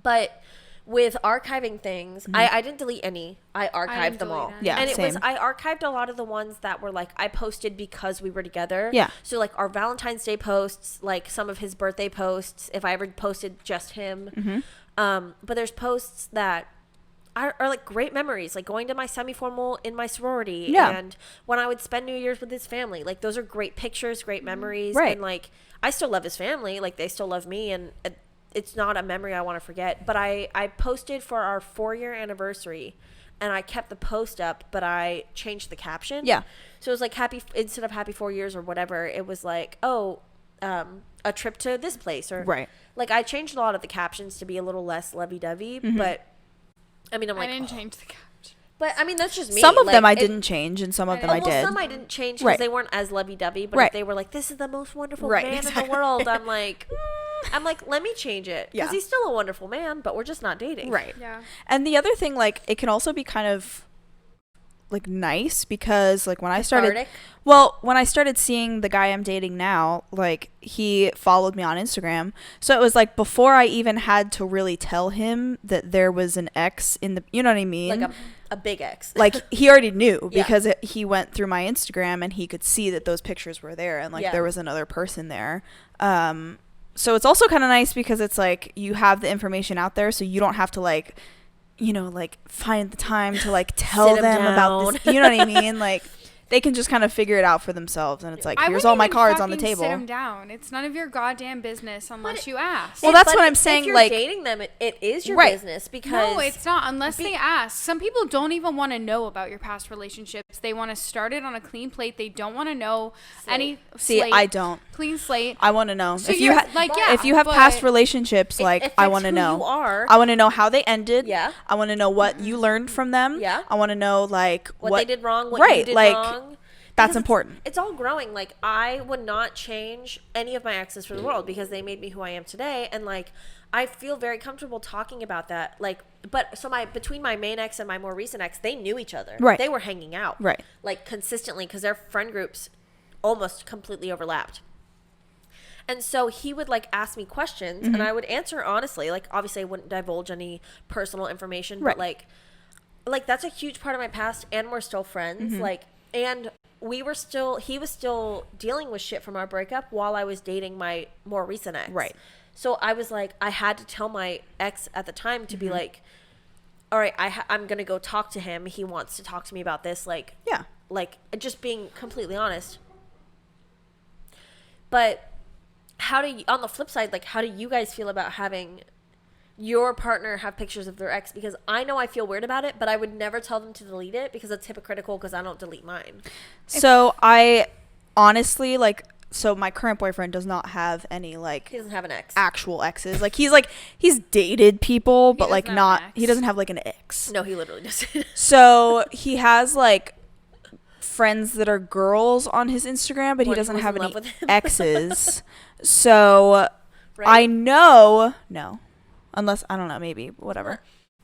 [SPEAKER 3] But with archiving things, I didn't delete any. I archived them all.
[SPEAKER 1] Yeah,
[SPEAKER 3] and
[SPEAKER 1] same.
[SPEAKER 3] I archived a lot of the ones that were like I posted because we were together.
[SPEAKER 1] Yeah.
[SPEAKER 3] So like our Valentine's Day posts, like some of his birthday posts, if I ever posted just him. But there's posts that are like great memories, like going to my semi-formal in my sorority, and when I would spend New Year's with his family. Like those are great pictures, great memories, and like I still love his family, like they still love me, and it's not a memory I want to forget. But I posted for our 4-year anniversary, and I kept the post up, but I changed the caption.
[SPEAKER 1] Yeah.
[SPEAKER 3] So it was like instead of happy 4 years or whatever, it was like, a trip to this place, or like I changed a lot of the captions to be a little less lovey-dovey, but I mean, I
[SPEAKER 2] didn't change the caption.
[SPEAKER 3] But I mean, that's just me.
[SPEAKER 1] Some of them I didn't change, and some of them I did.
[SPEAKER 3] Some I didn't change because they weren't as lovey-dovey. But if they were like, "This is the most wonderful man in the world," I'm like, let me change it because he's still a wonderful man, but we're just not dating.
[SPEAKER 1] Right.
[SPEAKER 2] Yeah.
[SPEAKER 1] And the other thing, like, it can also be kind of like nice because like when I started seeing the guy I'm dating now, like he followed me on Instagram, so it was like before I even had to really tell him that there was an ex in the, you know what I mean,
[SPEAKER 3] like a big ex.
[SPEAKER 1] Like he already knew because he went through my Instagram and he could see that those pictures were there and like there was another person there. So it's also kind of nice because it's like you have the information out there, so you don't have to like, you know, like find the time to like tell them about this, you know what I mean? Like they can just kind of figure it out for themselves, and it's like, here's all my cards on the table.
[SPEAKER 2] Sit them down. It's none of your goddamn business unless you ask.
[SPEAKER 1] Well, that's what I'm saying.
[SPEAKER 3] If you're
[SPEAKER 1] like
[SPEAKER 3] dating them, it is your business because
[SPEAKER 2] no, it's not unless they ask. Some people don't even want to know about your past relationships. They want to start it on a clean plate. They don't want to know any.
[SPEAKER 1] I don't.
[SPEAKER 2] Clean slate.
[SPEAKER 1] I want to know
[SPEAKER 2] so
[SPEAKER 1] if you if you have past relationships. Like I want to know. I want to know how they ended.
[SPEAKER 3] Yeah.
[SPEAKER 1] I want to know what you learned from them.
[SPEAKER 3] Yeah.
[SPEAKER 1] I want to know like
[SPEAKER 3] what they did wrong. What you did wrong.
[SPEAKER 1] That's important.
[SPEAKER 3] It's all growing. Like I would not change any of my exes for the world because they made me who I am today, and like I feel very comfortable talking about that. Like, but so between my main ex and my more recent ex, they knew each other.
[SPEAKER 1] Right.
[SPEAKER 3] They were hanging out.
[SPEAKER 1] Right.
[SPEAKER 3] Like consistently because their friend groups almost completely overlapped. And so he would like ask me questions and I would answer honestly. Like obviously I wouldn't divulge any personal information, but like that's a huge part of my past, and we're still friends. Like, and he was still dealing with shit from our breakup while I was dating my more recent ex.
[SPEAKER 1] Right.
[SPEAKER 3] So I was like, I had to tell my ex at the time to be like, all right, I'm going to go talk to him. He wants to talk to me about this. Like, like just being completely honest. But on the flip side, like, how do you guys feel about having your partner have pictures of their ex? Because I know I feel weird about it, but I would never tell them to delete it because it's hypocritical because I don't delete mine.
[SPEAKER 1] So I honestly so my current boyfriend does not have any like
[SPEAKER 3] he doesn't have an ex,
[SPEAKER 1] actual exes. Like he's dated people, but like not, he doesn't have like an ex.
[SPEAKER 3] No, he literally doesn't.
[SPEAKER 1] So he has like friends that are girls on his Instagram, but he doesn't have any exes. So I know, no. Unless, I don't know, maybe, whatever.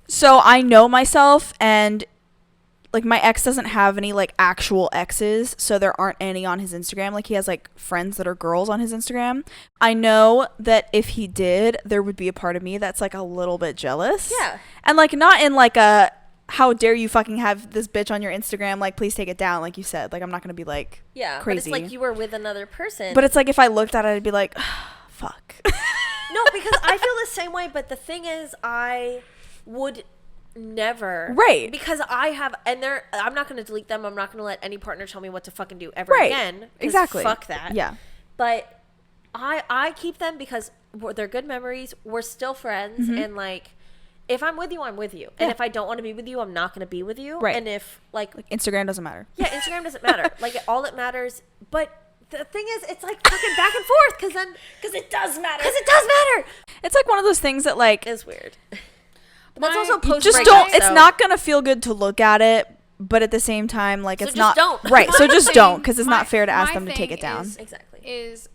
[SPEAKER 1] So I know myself, and like my ex doesn't have any like actual exes, so there aren't any on his Instagram. Like he has like friends that are girls on his Instagram. I know that if he did, there would be a part of me that's like a little bit jealous.
[SPEAKER 3] Yeah.
[SPEAKER 1] And like not in like a, how dare you fucking have this bitch on your Instagram, like please take it down, like you said. Like I'm not gonna be like crazy.
[SPEAKER 3] But it's like you were with another person.
[SPEAKER 1] But it's like if I looked at it, I'd be like, fuck.
[SPEAKER 3] No, because I feel the same way, but the thing is I would never.
[SPEAKER 1] Right.
[SPEAKER 3] Because I have, and I'm not going to delete them. I'm not going to let any partner tell me what to fucking do ever again.
[SPEAKER 1] Exactly.
[SPEAKER 3] Fuck that.
[SPEAKER 1] Yeah.
[SPEAKER 3] But I keep them because they're good memories. We're still friends. And like, if I'm with you, I'm with you. And if I don't want to be with you, I'm not going to be with you.
[SPEAKER 1] Right.
[SPEAKER 3] And if like
[SPEAKER 1] Instagram doesn't matter.
[SPEAKER 3] Yeah, Instagram doesn't matter. Like all that matters. But the thing is, it's like fucking back and forth because it does matter. Because it does matter.
[SPEAKER 1] It's like one of those things that like
[SPEAKER 3] is weird. But that's also
[SPEAKER 1] you
[SPEAKER 3] post
[SPEAKER 1] just don't. It's not gonna feel good to look at it, but at the same time, like,
[SPEAKER 3] So
[SPEAKER 1] it's
[SPEAKER 3] just
[SPEAKER 1] not
[SPEAKER 3] don't.
[SPEAKER 1] right. So
[SPEAKER 2] My
[SPEAKER 1] just
[SPEAKER 2] thing-
[SPEAKER 1] don't, because it's
[SPEAKER 2] my-
[SPEAKER 1] not fair to ask
[SPEAKER 2] my
[SPEAKER 1] them to take
[SPEAKER 2] thing
[SPEAKER 1] it down.
[SPEAKER 2] is-
[SPEAKER 3] Exactly.
[SPEAKER 2] Is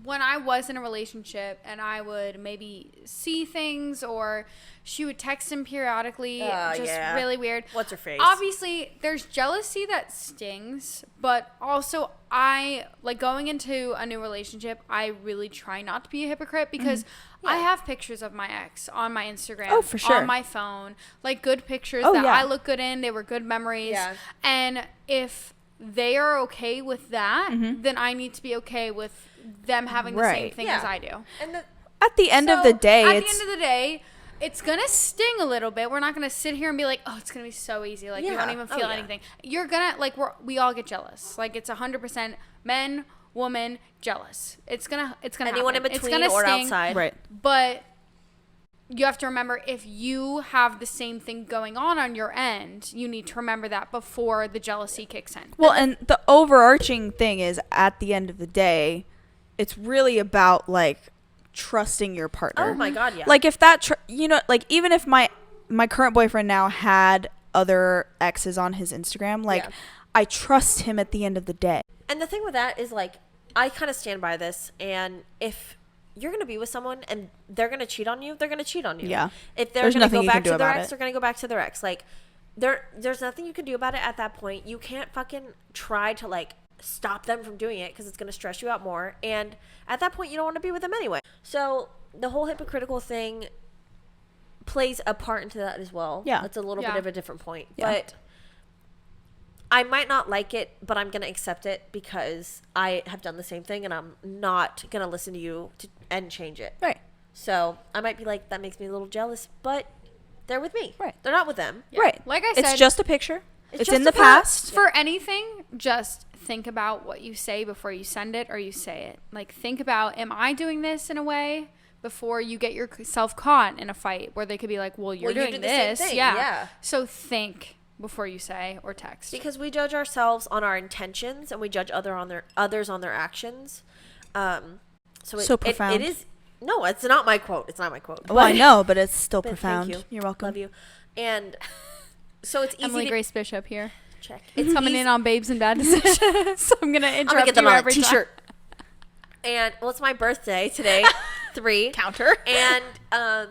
[SPEAKER 2] when I was in a relationship and I would maybe see things, or she would text him periodically, just
[SPEAKER 3] yeah.
[SPEAKER 2] really weird.
[SPEAKER 3] What's her face?
[SPEAKER 2] Obviously, there's jealousy that stings, but also I, like, going into a new relationship, I really try not to be a hypocrite, because I have pictures of my ex on my Instagram,
[SPEAKER 1] Oh, for sure.
[SPEAKER 2] on my phone, like good pictures
[SPEAKER 1] Oh,
[SPEAKER 2] that
[SPEAKER 1] yeah.
[SPEAKER 2] I look good in. They were good memories.
[SPEAKER 3] Yeah.
[SPEAKER 2] And if they are okay with that, then I need to be okay with them having the same
[SPEAKER 1] Right.
[SPEAKER 2] thing
[SPEAKER 3] Yeah.
[SPEAKER 2] as I do.
[SPEAKER 3] And
[SPEAKER 1] At the end of
[SPEAKER 2] So,
[SPEAKER 1] the day,
[SPEAKER 2] at
[SPEAKER 1] it's
[SPEAKER 2] the end of the day, it's gonna sting a little bit. We're not gonna sit here and be like, "Oh, it's gonna be so easy." Like, you
[SPEAKER 3] Yeah.
[SPEAKER 2] won't even
[SPEAKER 3] Oh,
[SPEAKER 2] feel
[SPEAKER 3] yeah.
[SPEAKER 2] anything. You're gonna, like, we all get jealous. Like, it's 100% men, woman, jealous. It's gonna
[SPEAKER 3] anyone
[SPEAKER 2] happen.
[SPEAKER 3] in
[SPEAKER 2] It's
[SPEAKER 3] between
[SPEAKER 2] gonna
[SPEAKER 3] or
[SPEAKER 2] sting,
[SPEAKER 3] outside.
[SPEAKER 1] right.
[SPEAKER 2] but you have to remember, if you have the same thing going on your end, you need to remember that before the jealousy kicks in.
[SPEAKER 1] Well, and the overarching thing is, at the end of the day, it's really about, like, trusting your partner.
[SPEAKER 3] Oh my God, yeah.
[SPEAKER 1] Like, if that, like, even if my current boyfriend now had other exes on his Instagram, like,
[SPEAKER 3] Yeah.
[SPEAKER 1] I trust him at the end of the day.
[SPEAKER 3] And the thing with that is, like, I kind of stand by this. And if you're going to be with someone and they're going to cheat on you, they're going to cheat on you.
[SPEAKER 1] Yeah.
[SPEAKER 3] If they're
[SPEAKER 1] There's
[SPEAKER 3] going to
[SPEAKER 1] nothing
[SPEAKER 3] go
[SPEAKER 1] you can
[SPEAKER 3] back
[SPEAKER 1] do
[SPEAKER 3] to their
[SPEAKER 1] about
[SPEAKER 3] ex,
[SPEAKER 1] it.
[SPEAKER 3] they're going to go back to their ex. Like, there's nothing you can do about it at that point. You can't fucking try to, like, stop them from doing it, because it's going to stress you out more. And at that point, you don't want to be with them anyway. So the whole hypocritical thing plays a part into that as well.
[SPEAKER 1] Yeah.
[SPEAKER 3] It's a little
[SPEAKER 2] Yeah.
[SPEAKER 3] bit of a different point.
[SPEAKER 1] Yeah.
[SPEAKER 3] But I might not like it, but I'm going to accept it because I have done the same thing, and I'm not going to listen to you and change it.
[SPEAKER 1] Right.
[SPEAKER 3] So I might be like, that makes me a little jealous, but they're with me.
[SPEAKER 1] Right.
[SPEAKER 3] They're not with them.
[SPEAKER 1] Right.
[SPEAKER 2] Like I said,
[SPEAKER 1] it's just a picture.
[SPEAKER 3] It's
[SPEAKER 1] It's
[SPEAKER 3] just
[SPEAKER 1] in the
[SPEAKER 3] a picture.
[SPEAKER 1] past.
[SPEAKER 2] for anything, just think about what you say before you send it or you say it. Like, think about, am I doing this in a way, before you get yourself caught in a fight where they could be like, well, you're
[SPEAKER 3] Well, you
[SPEAKER 2] doing
[SPEAKER 3] did the same
[SPEAKER 2] this.
[SPEAKER 3] thing.
[SPEAKER 2] Yeah.
[SPEAKER 3] Yeah.
[SPEAKER 2] So think before you say or text.
[SPEAKER 3] Because we judge ourselves on our intentions, and we judge others on their actions.
[SPEAKER 1] So profound.
[SPEAKER 3] It is. No, it's not my quote. It's not my quote.
[SPEAKER 1] Well, I
[SPEAKER 3] But-
[SPEAKER 1] know, but it's still
[SPEAKER 3] but
[SPEAKER 1] profound.
[SPEAKER 3] Thank you.
[SPEAKER 1] You're welcome.
[SPEAKER 3] Love you. And so it's easy
[SPEAKER 2] Emily
[SPEAKER 3] to
[SPEAKER 2] Grace Bishop here.
[SPEAKER 3] check.
[SPEAKER 2] It's coming in on Babes and Bad Decisions. So I'm going to
[SPEAKER 3] I'm
[SPEAKER 2] interrupt
[SPEAKER 3] gonna get them
[SPEAKER 2] you
[SPEAKER 3] on a
[SPEAKER 2] every time.
[SPEAKER 3] t-shirt. And well, it's my birthday today, 3
[SPEAKER 1] Counter.
[SPEAKER 3] and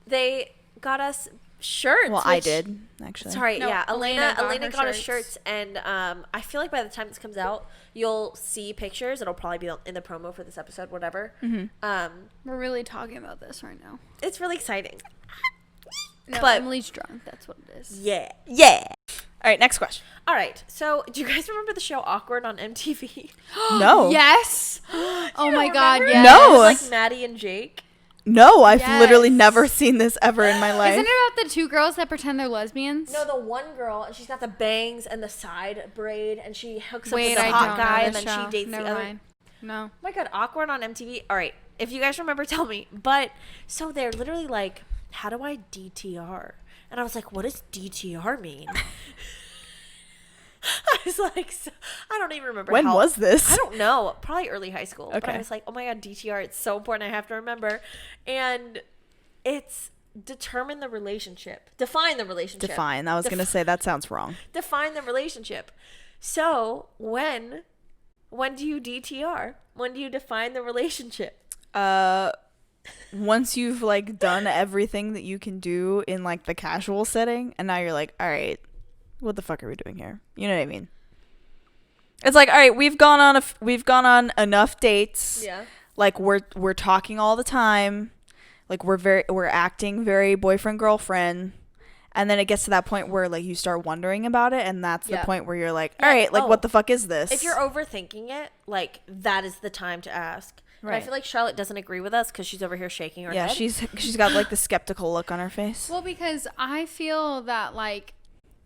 [SPEAKER 3] they got us shirts.
[SPEAKER 1] Well, I
[SPEAKER 3] which-
[SPEAKER 1] did, actually.
[SPEAKER 3] Sorry,
[SPEAKER 2] No,
[SPEAKER 3] yeah,
[SPEAKER 2] Elaina
[SPEAKER 3] Elaina
[SPEAKER 2] got her
[SPEAKER 3] got us
[SPEAKER 2] shirts.
[SPEAKER 3] shirts, and I feel like by the time this comes out, you'll see pictures. It'll probably be in the promo for this episode, whatever.
[SPEAKER 2] We're really talking about this right now.
[SPEAKER 3] It's really exciting.
[SPEAKER 2] No,
[SPEAKER 3] But-
[SPEAKER 2] Emily's drunk. That's what it is.
[SPEAKER 3] Yeah.
[SPEAKER 1] Yeah. All right, next question.
[SPEAKER 3] All right. So, do you guys remember the show Awkward on MTV?
[SPEAKER 1] No.
[SPEAKER 2] Yes. Oh my God.
[SPEAKER 3] Remember?
[SPEAKER 2] Yes.
[SPEAKER 1] No.
[SPEAKER 3] It was like Maddie and Jake.
[SPEAKER 1] No, I've literally
[SPEAKER 2] Yes.
[SPEAKER 1] never seen this ever in my life.
[SPEAKER 2] Isn't it about the two girls that pretend they're lesbians?
[SPEAKER 3] No, the one girl, and she's got the bangs and the side braid, and she hooks up
[SPEAKER 2] Wait,
[SPEAKER 3] with the
[SPEAKER 2] I
[SPEAKER 3] hot
[SPEAKER 2] don't
[SPEAKER 3] guy,
[SPEAKER 2] know
[SPEAKER 3] and
[SPEAKER 2] this
[SPEAKER 3] then
[SPEAKER 2] show.
[SPEAKER 3] she dates
[SPEAKER 2] Never
[SPEAKER 3] the other.
[SPEAKER 2] mind. No.
[SPEAKER 3] Oh my God, Awkward on MTV. All right, if you guys remember, tell me. But so they're literally like, how do I DTR? And I was like, what does DTR mean? I was like, I don't even remember.
[SPEAKER 1] When was this?
[SPEAKER 3] I don't know. Probably early high school. But I
[SPEAKER 1] Okay.
[SPEAKER 3] was like, oh my God, DTR. It's so important. I have to remember. And it's determine the relationship. Define the relationship.
[SPEAKER 1] Define. I was going to say that sounds wrong.
[SPEAKER 3] Define the relationship. So when do you DTR? When do you define the relationship?
[SPEAKER 1] Once you've like done everything that you can do in like the casual setting, and now you're like, all right, what the fuck are we doing here? You know what I mean? It's like, all right, we've gone on enough dates.
[SPEAKER 3] Yeah.
[SPEAKER 1] Like we're talking all the time. Like we're acting very boyfriend girlfriend. And then it gets to that point where like you start wondering about it, and that's the
[SPEAKER 3] Yeah.
[SPEAKER 1] point where you're like, all right, like
[SPEAKER 3] Oh.
[SPEAKER 1] what the fuck is this?
[SPEAKER 3] If you're overthinking it, like that is the time to ask. And I
[SPEAKER 1] Right.
[SPEAKER 3] feel like Charlotte doesn't agree with us because she's over here shaking her
[SPEAKER 1] yeah,
[SPEAKER 3] head.
[SPEAKER 1] she's got like the skeptical look on her face.
[SPEAKER 2] Well, because I feel that, like,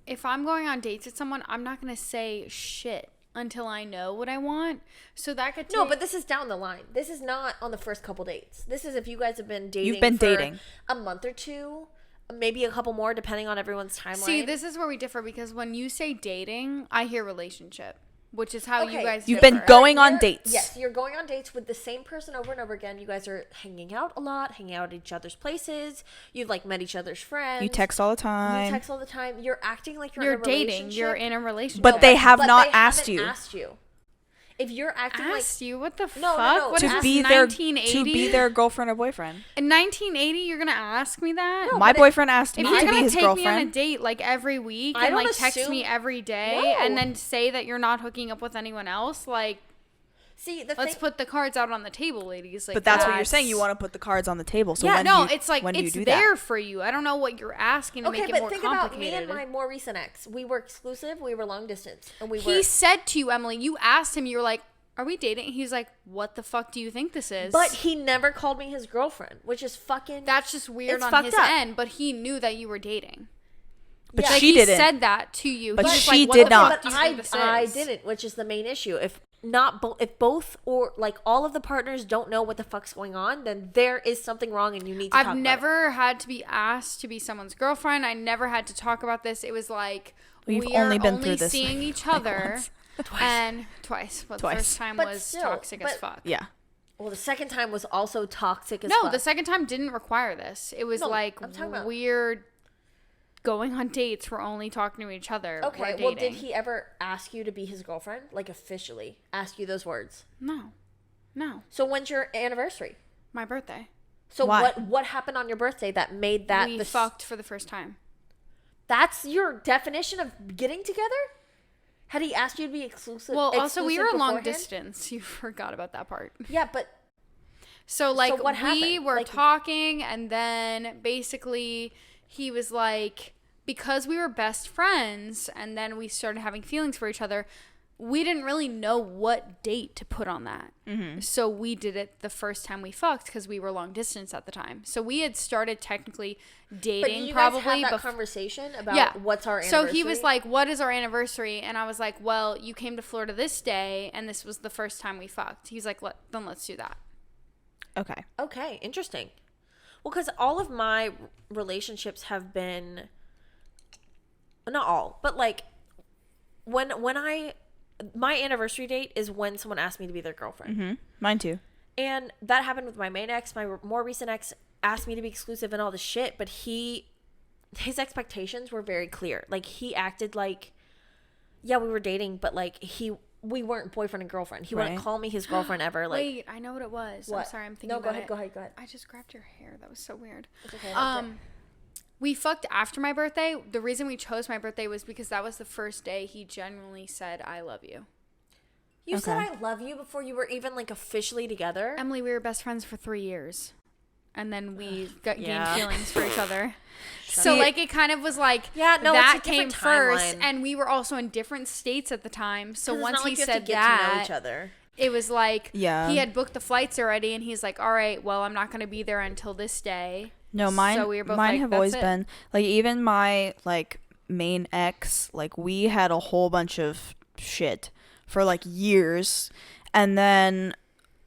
[SPEAKER 2] if I'm going on dates with someone, I'm not going to say shit until I know what I want. So that could take...
[SPEAKER 3] No, but this is down the line. This is not on the first couple dates. This is if you guys have been dating.
[SPEAKER 1] You've been
[SPEAKER 3] for
[SPEAKER 1] dating.
[SPEAKER 3] a month or two, maybe a couple more, depending on everyone's timeline.
[SPEAKER 2] See, this is where we differ, because when you say dating, I hear relationship. which is how you guys
[SPEAKER 1] You've
[SPEAKER 2] differ.
[SPEAKER 1] been going on dates.
[SPEAKER 3] Yes, you're going on dates with the same person over and over again. You guys are hanging out a lot, hanging out at each other's places. You've like met each other's friends.
[SPEAKER 1] You text all the time.
[SPEAKER 3] You text all the time. You're acting like you're
[SPEAKER 2] You're
[SPEAKER 3] in a
[SPEAKER 2] dating.
[SPEAKER 3] relationship.
[SPEAKER 2] You're in a relationship.
[SPEAKER 1] But they have
[SPEAKER 3] But
[SPEAKER 1] not
[SPEAKER 3] they
[SPEAKER 1] asked
[SPEAKER 3] haven't
[SPEAKER 1] you.
[SPEAKER 3] asked you. If you're acting
[SPEAKER 2] asked you? What the
[SPEAKER 3] No,
[SPEAKER 2] fuck?
[SPEAKER 3] no.
[SPEAKER 2] What
[SPEAKER 1] to
[SPEAKER 2] is this,
[SPEAKER 1] be their
[SPEAKER 2] 1980?
[SPEAKER 1] to be their girlfriend or boyfriend.
[SPEAKER 2] In 1980, you're gonna ask me that?
[SPEAKER 3] No,
[SPEAKER 1] My
[SPEAKER 3] but
[SPEAKER 1] boyfriend asked
[SPEAKER 2] If
[SPEAKER 1] me
[SPEAKER 2] you're
[SPEAKER 1] to be
[SPEAKER 2] gonna
[SPEAKER 1] his
[SPEAKER 2] take me on a
[SPEAKER 1] girlfriend.
[SPEAKER 2] date like every week
[SPEAKER 3] I
[SPEAKER 2] and
[SPEAKER 3] don't
[SPEAKER 2] like text
[SPEAKER 3] assume-
[SPEAKER 2] me every day
[SPEAKER 3] No.
[SPEAKER 2] and then say that you're not hooking up with anyone else, like
[SPEAKER 3] See, the
[SPEAKER 2] let's
[SPEAKER 3] thing,
[SPEAKER 2] put the cards out on the table, ladies. Like
[SPEAKER 1] But that's what you're saying. You want to put the cards on the table. So
[SPEAKER 3] Yeah,
[SPEAKER 1] when
[SPEAKER 2] no,
[SPEAKER 1] do you,
[SPEAKER 2] it's like
[SPEAKER 1] when do you
[SPEAKER 2] it's
[SPEAKER 1] do
[SPEAKER 2] there
[SPEAKER 1] that?
[SPEAKER 2] for you. I don't know what you're asking to
[SPEAKER 3] okay,
[SPEAKER 2] make it
[SPEAKER 3] but
[SPEAKER 2] more
[SPEAKER 3] think about me
[SPEAKER 2] complicated.
[SPEAKER 3] and my more recent ex. We were exclusive. We were long distance, and we
[SPEAKER 2] He
[SPEAKER 3] were.
[SPEAKER 2] said to you, Emily, you asked him, you were like, "Are we dating?" He's like, "What the fuck do you think this is?"
[SPEAKER 3] But he never called me his girlfriend, which is fucking.
[SPEAKER 2] that's just weird
[SPEAKER 3] It's
[SPEAKER 2] on
[SPEAKER 3] fucked
[SPEAKER 2] his
[SPEAKER 3] up.
[SPEAKER 2] end. But he knew that you were dating.
[SPEAKER 1] But
[SPEAKER 3] Yeah.
[SPEAKER 2] Like,
[SPEAKER 1] she
[SPEAKER 2] he
[SPEAKER 1] didn't.
[SPEAKER 2] said that to you.
[SPEAKER 1] But
[SPEAKER 2] He was
[SPEAKER 1] she
[SPEAKER 2] like, what
[SPEAKER 1] did
[SPEAKER 2] the
[SPEAKER 1] not.
[SPEAKER 2] fuck
[SPEAKER 3] But
[SPEAKER 2] do you think this
[SPEAKER 3] I
[SPEAKER 2] is?
[SPEAKER 3] didn't, which is the main issue. If not, if both or like all of the partners don't know what the fuck's going on, then there is something wrong, and you need to.
[SPEAKER 2] I've
[SPEAKER 3] talk
[SPEAKER 2] never had to be asked to be someone's girlfriend. I never had to talk about this. It was like
[SPEAKER 1] We've
[SPEAKER 2] we
[SPEAKER 1] only
[SPEAKER 2] are
[SPEAKER 1] been
[SPEAKER 2] only
[SPEAKER 1] through this,
[SPEAKER 2] seeing each
[SPEAKER 1] like,
[SPEAKER 2] other
[SPEAKER 1] once.
[SPEAKER 2] and twice. Well, the
[SPEAKER 1] Twice.
[SPEAKER 2] first time
[SPEAKER 3] But
[SPEAKER 2] was
[SPEAKER 3] still,
[SPEAKER 2] toxic as
[SPEAKER 3] but-
[SPEAKER 2] fuck.
[SPEAKER 1] Yeah.
[SPEAKER 3] about it. Well, the second time was also toxic as
[SPEAKER 2] No,
[SPEAKER 3] fuck.
[SPEAKER 2] the second time didn't require this. It was
[SPEAKER 3] No,
[SPEAKER 2] like
[SPEAKER 3] I'm talking about-
[SPEAKER 2] weird going on dates. We're only talking to each other.
[SPEAKER 3] Okay,
[SPEAKER 2] We're
[SPEAKER 3] well, did
[SPEAKER 2] dating.
[SPEAKER 3] he ever ask you to be his girlfriend, like officially ask you those words?
[SPEAKER 2] No. No.
[SPEAKER 3] So when's your anniversary?
[SPEAKER 2] My birthday.
[SPEAKER 3] So
[SPEAKER 1] Why?
[SPEAKER 3] what happened on your birthday that made that
[SPEAKER 2] We
[SPEAKER 3] the
[SPEAKER 2] fucked for the first time.
[SPEAKER 3] That's your definition of getting together? Had he asked you to be exclusive?
[SPEAKER 2] Well, also we were
[SPEAKER 3] exclusive
[SPEAKER 2] long
[SPEAKER 3] beforehand?
[SPEAKER 2] distance. You forgot about that part.
[SPEAKER 3] Yeah, but
[SPEAKER 2] So like
[SPEAKER 3] what
[SPEAKER 2] we
[SPEAKER 3] happened?
[SPEAKER 2] were
[SPEAKER 3] Like-
[SPEAKER 2] talking, and then basically he was like, because we were best friends, and then we started having feelings for each other. We didn't really know what date to put on that. So we did it the first time we fucked because we were long distance at the time. So we had started technically
[SPEAKER 3] but
[SPEAKER 2] dating
[SPEAKER 3] did you
[SPEAKER 2] probably
[SPEAKER 3] guys have that
[SPEAKER 2] bef-
[SPEAKER 3] conversation about
[SPEAKER 2] yeah.
[SPEAKER 3] what's our anniversary?
[SPEAKER 2] So he was like, "What is our anniversary?" And I was like, "Well, you came to Florida this day, and this was the first time we fucked." He's like, Then let's do that."
[SPEAKER 1] Okay.
[SPEAKER 3] okay, interesting. Well, because all of my relationships have been, not all, but like when my anniversary date is when someone asked me to be their girlfriend.
[SPEAKER 1] Mm-hmm. Mine too.
[SPEAKER 3] And that happened with my main ex. My more recent ex asked me to be exclusive and all this shit, but his expectations were very clear. Like, he acted like, yeah, we were dating, but like we weren't boyfriend and girlfriend. He wouldn't
[SPEAKER 1] Right.
[SPEAKER 3] call me his girlfriend ever. Like,
[SPEAKER 2] Wait, I know what it was.
[SPEAKER 3] what?
[SPEAKER 2] I'm sorry, I'm thinking
[SPEAKER 3] No,
[SPEAKER 2] about
[SPEAKER 3] go ahead.
[SPEAKER 2] I just grabbed your hair. That was so weird.
[SPEAKER 3] It's okay.
[SPEAKER 2] We fucked after my birthday. The reason we chose my birthday was because that was the first day he genuinely said, "I love you."
[SPEAKER 3] You said
[SPEAKER 1] Okay.
[SPEAKER 3] I love you before you were even like officially together.
[SPEAKER 2] Emily, we were best friends for 3 years. And then we gained
[SPEAKER 1] Yeah.
[SPEAKER 2] feelings for each other. So,
[SPEAKER 1] See-
[SPEAKER 2] like, it kind of was like,
[SPEAKER 3] Yeah, no,
[SPEAKER 2] that
[SPEAKER 3] it's a
[SPEAKER 2] came
[SPEAKER 3] different
[SPEAKER 2] first.
[SPEAKER 3] timeline.
[SPEAKER 2] And we were also in different states at the time. So,
[SPEAKER 3] It's
[SPEAKER 2] once
[SPEAKER 3] not like
[SPEAKER 2] he
[SPEAKER 3] you have
[SPEAKER 2] said
[SPEAKER 3] to get to know
[SPEAKER 2] that,
[SPEAKER 3] each other.
[SPEAKER 2] it was like,
[SPEAKER 1] Yeah.
[SPEAKER 2] he had booked the flights already. And he's like, all right, well, I'm not going to be there until this day.
[SPEAKER 1] No, mine.
[SPEAKER 2] So we were both
[SPEAKER 1] mine
[SPEAKER 2] like,
[SPEAKER 1] have
[SPEAKER 2] "That's
[SPEAKER 1] always
[SPEAKER 2] it."
[SPEAKER 1] been like even my like main ex. Like we had a whole bunch of shit for like years, and then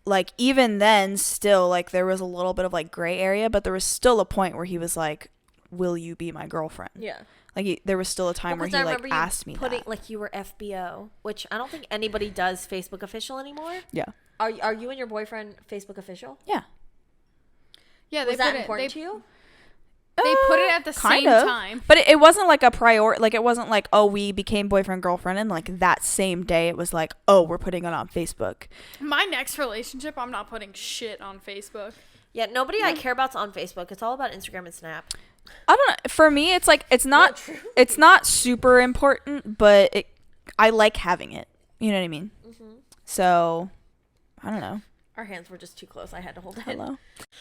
[SPEAKER 1] like even then still like there was a little bit of like gray area, but there was still a point where he was like, "Will you be my girlfriend?"
[SPEAKER 3] Yeah.
[SPEAKER 1] Like there was still a time where
[SPEAKER 3] Because
[SPEAKER 1] he
[SPEAKER 3] I
[SPEAKER 1] like
[SPEAKER 3] remember you
[SPEAKER 1] asked me
[SPEAKER 3] putting
[SPEAKER 1] that.
[SPEAKER 3] like you were FBO, which I don't think anybody does Facebook official anymore.
[SPEAKER 1] Yeah.
[SPEAKER 3] Are you and your boyfriend Facebook official?
[SPEAKER 1] Yeah.
[SPEAKER 2] Yeah,
[SPEAKER 3] Was
[SPEAKER 2] they
[SPEAKER 3] that
[SPEAKER 2] put it,
[SPEAKER 3] important
[SPEAKER 2] they,
[SPEAKER 3] to you?
[SPEAKER 2] they put it at the
[SPEAKER 1] Kind
[SPEAKER 2] same
[SPEAKER 1] of.
[SPEAKER 2] time.
[SPEAKER 1] But it wasn't like a priority. Like it wasn't like, oh, we became boyfriend girlfriend, and like that same day it was like, oh, we're putting it on Facebook.
[SPEAKER 2] My next relationship, I'm not putting shit on Facebook.
[SPEAKER 3] Yeah, nobody I care about's on Facebook. It's all about Instagram and Snap.
[SPEAKER 1] I don't know. For me, it's like it's not
[SPEAKER 3] true.
[SPEAKER 1] it's not super important, but I like having it. You know what I mean? So I don't know.
[SPEAKER 3] Our hands were just too close. I had to hold it.
[SPEAKER 1] Hello.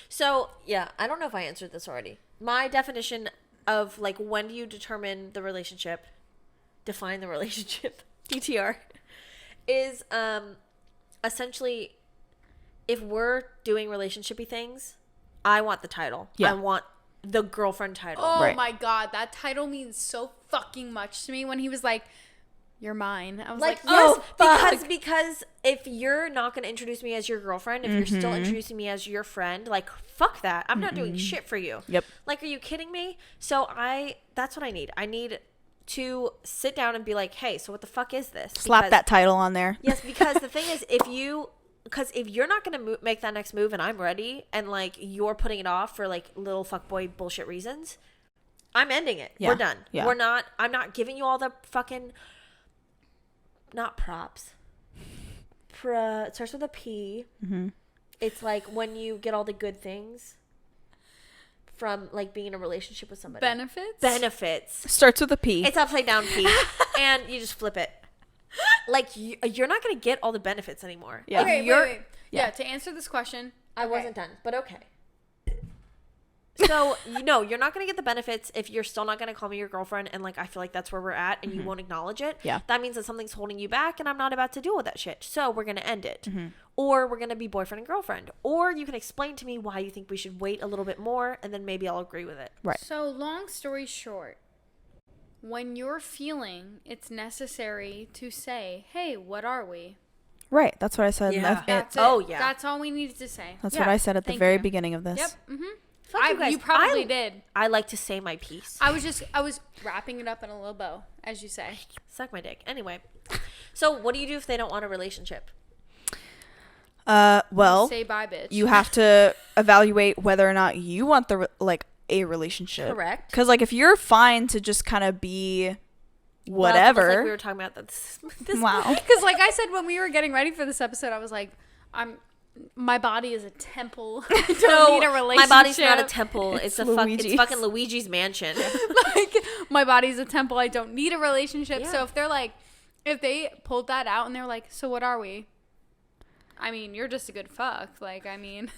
[SPEAKER 3] So, yeah, I don't know if I answered this already. My definition of, like, when do you determine the relationship, define the relationship, DTR, is essentially if we're doing relationshipy things, I want the title.
[SPEAKER 1] Yeah.
[SPEAKER 3] I want the girlfriend title.
[SPEAKER 2] Oh
[SPEAKER 1] Right.
[SPEAKER 2] my God, that title means so fucking much to me. When he was like, "You're mine," I was
[SPEAKER 3] Like,
[SPEAKER 2] like,
[SPEAKER 3] yes,
[SPEAKER 2] "Oh,
[SPEAKER 3] because if you're not going to introduce me as your girlfriend, if you're still introducing me as your friend, like, fuck that. I'm not doing shit for you.
[SPEAKER 1] Yep.
[SPEAKER 3] Like, are you kidding me? So that's what I need. I need to sit down and be like, hey, so what the fuck is this?
[SPEAKER 1] Slap that title on there.
[SPEAKER 3] Yes, because the thing is, if you're not going to make that next move and I'm ready and like you're putting it off for like little fuckboy bullshit reasons, I'm ending it.
[SPEAKER 1] Yeah.
[SPEAKER 3] We're done.
[SPEAKER 1] Yeah.
[SPEAKER 3] I'm not giving you all the fucking, not props. It starts with a P.
[SPEAKER 1] Mm-hmm.
[SPEAKER 3] It's like when you get all the good things from like being in a relationship with somebody. Benefits.
[SPEAKER 1] Starts with a P.
[SPEAKER 3] It's upside down P. And you just flip it. Like, you're not going to get all the benefits anymore.
[SPEAKER 1] Yeah.
[SPEAKER 2] Okay, wait.
[SPEAKER 1] Yeah.
[SPEAKER 2] Yeah, to answer this question.
[SPEAKER 3] I wasn't done, but okay. So, you're not going to get the benefits if you're still not going to call me your girlfriend. And, like, I feel like that's where we're at and you won't acknowledge it.
[SPEAKER 1] Yeah.
[SPEAKER 3] That means that something's holding you back and I'm not about to deal with that shit. So, we're going to end it.
[SPEAKER 1] Mm-hmm.
[SPEAKER 3] Or we're going to be boyfriend and girlfriend. Or you can explain to me why you think we should wait a little bit more and then maybe I'll agree with it.
[SPEAKER 1] Right.
[SPEAKER 2] So, long story short, when you're feeling it's necessary to say, hey, what are we?
[SPEAKER 1] Right. That's what I said.
[SPEAKER 3] Yeah.
[SPEAKER 2] That's it.
[SPEAKER 3] Oh, yeah.
[SPEAKER 2] That's all we needed to say.
[SPEAKER 1] That's
[SPEAKER 3] Yeah.
[SPEAKER 1] what I said at the
[SPEAKER 2] Thank
[SPEAKER 1] very
[SPEAKER 2] you.
[SPEAKER 1] beginning of this.
[SPEAKER 2] Yep. Mm-hmm.
[SPEAKER 3] Fuck you guys.
[SPEAKER 2] You probably
[SPEAKER 3] I-
[SPEAKER 2] did.
[SPEAKER 3] I like to say my piece.
[SPEAKER 2] I was wrapping it up in a little bow, as you say.
[SPEAKER 3] Suck my dick. Anyway. So, what do you do if they don't want a relationship?
[SPEAKER 1] Well,
[SPEAKER 2] Say bye, bitch.
[SPEAKER 1] you have to evaluate whether or not you want a relationship.
[SPEAKER 3] Correct.
[SPEAKER 1] Because like if you're fine to just kind of be
[SPEAKER 3] Well, it's almost
[SPEAKER 1] whatever.
[SPEAKER 3] like we were talking about this.
[SPEAKER 1] Wow.
[SPEAKER 2] Because, like I said, when we were getting ready for this episode, I was like, my body is a temple. I don't need a relationship.
[SPEAKER 3] My body's not a temple. It's a
[SPEAKER 1] Luigi's.
[SPEAKER 3] it's fucking Luigi's mansion.
[SPEAKER 2] Like, my body's a temple. I don't need a relationship.
[SPEAKER 3] Yeah.
[SPEAKER 2] So if they're like, if they pulled that out and they're like, so what are we? I mean, you're just a good fuck. Like, I mean,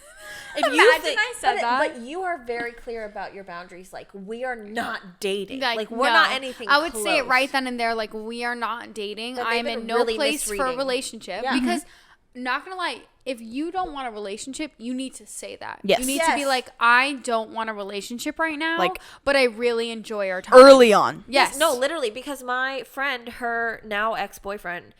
[SPEAKER 3] If
[SPEAKER 2] imagine I said that.
[SPEAKER 3] But you are very clear about your boundaries. Like, we are not dating.
[SPEAKER 2] Like,
[SPEAKER 3] we're
[SPEAKER 2] no.
[SPEAKER 3] not anything
[SPEAKER 2] I would say it
[SPEAKER 3] close.
[SPEAKER 2] right then and there. Like, we are not dating.
[SPEAKER 3] But
[SPEAKER 2] I am
[SPEAKER 3] they've
[SPEAKER 2] in
[SPEAKER 3] been
[SPEAKER 2] no
[SPEAKER 3] really
[SPEAKER 2] place for a
[SPEAKER 3] misreading.
[SPEAKER 2] relationship.
[SPEAKER 3] Yeah.
[SPEAKER 2] Because, not gonna lie, if you don't want a relationship, you need to say that.
[SPEAKER 1] Yes.
[SPEAKER 2] You need to be
[SPEAKER 3] Yes.
[SPEAKER 2] like, I don't want a relationship right now.
[SPEAKER 1] Like,
[SPEAKER 2] but I really enjoy our time.
[SPEAKER 1] early on.
[SPEAKER 2] Yes.
[SPEAKER 3] No, literally, because my friend, her now ex-boyfriend,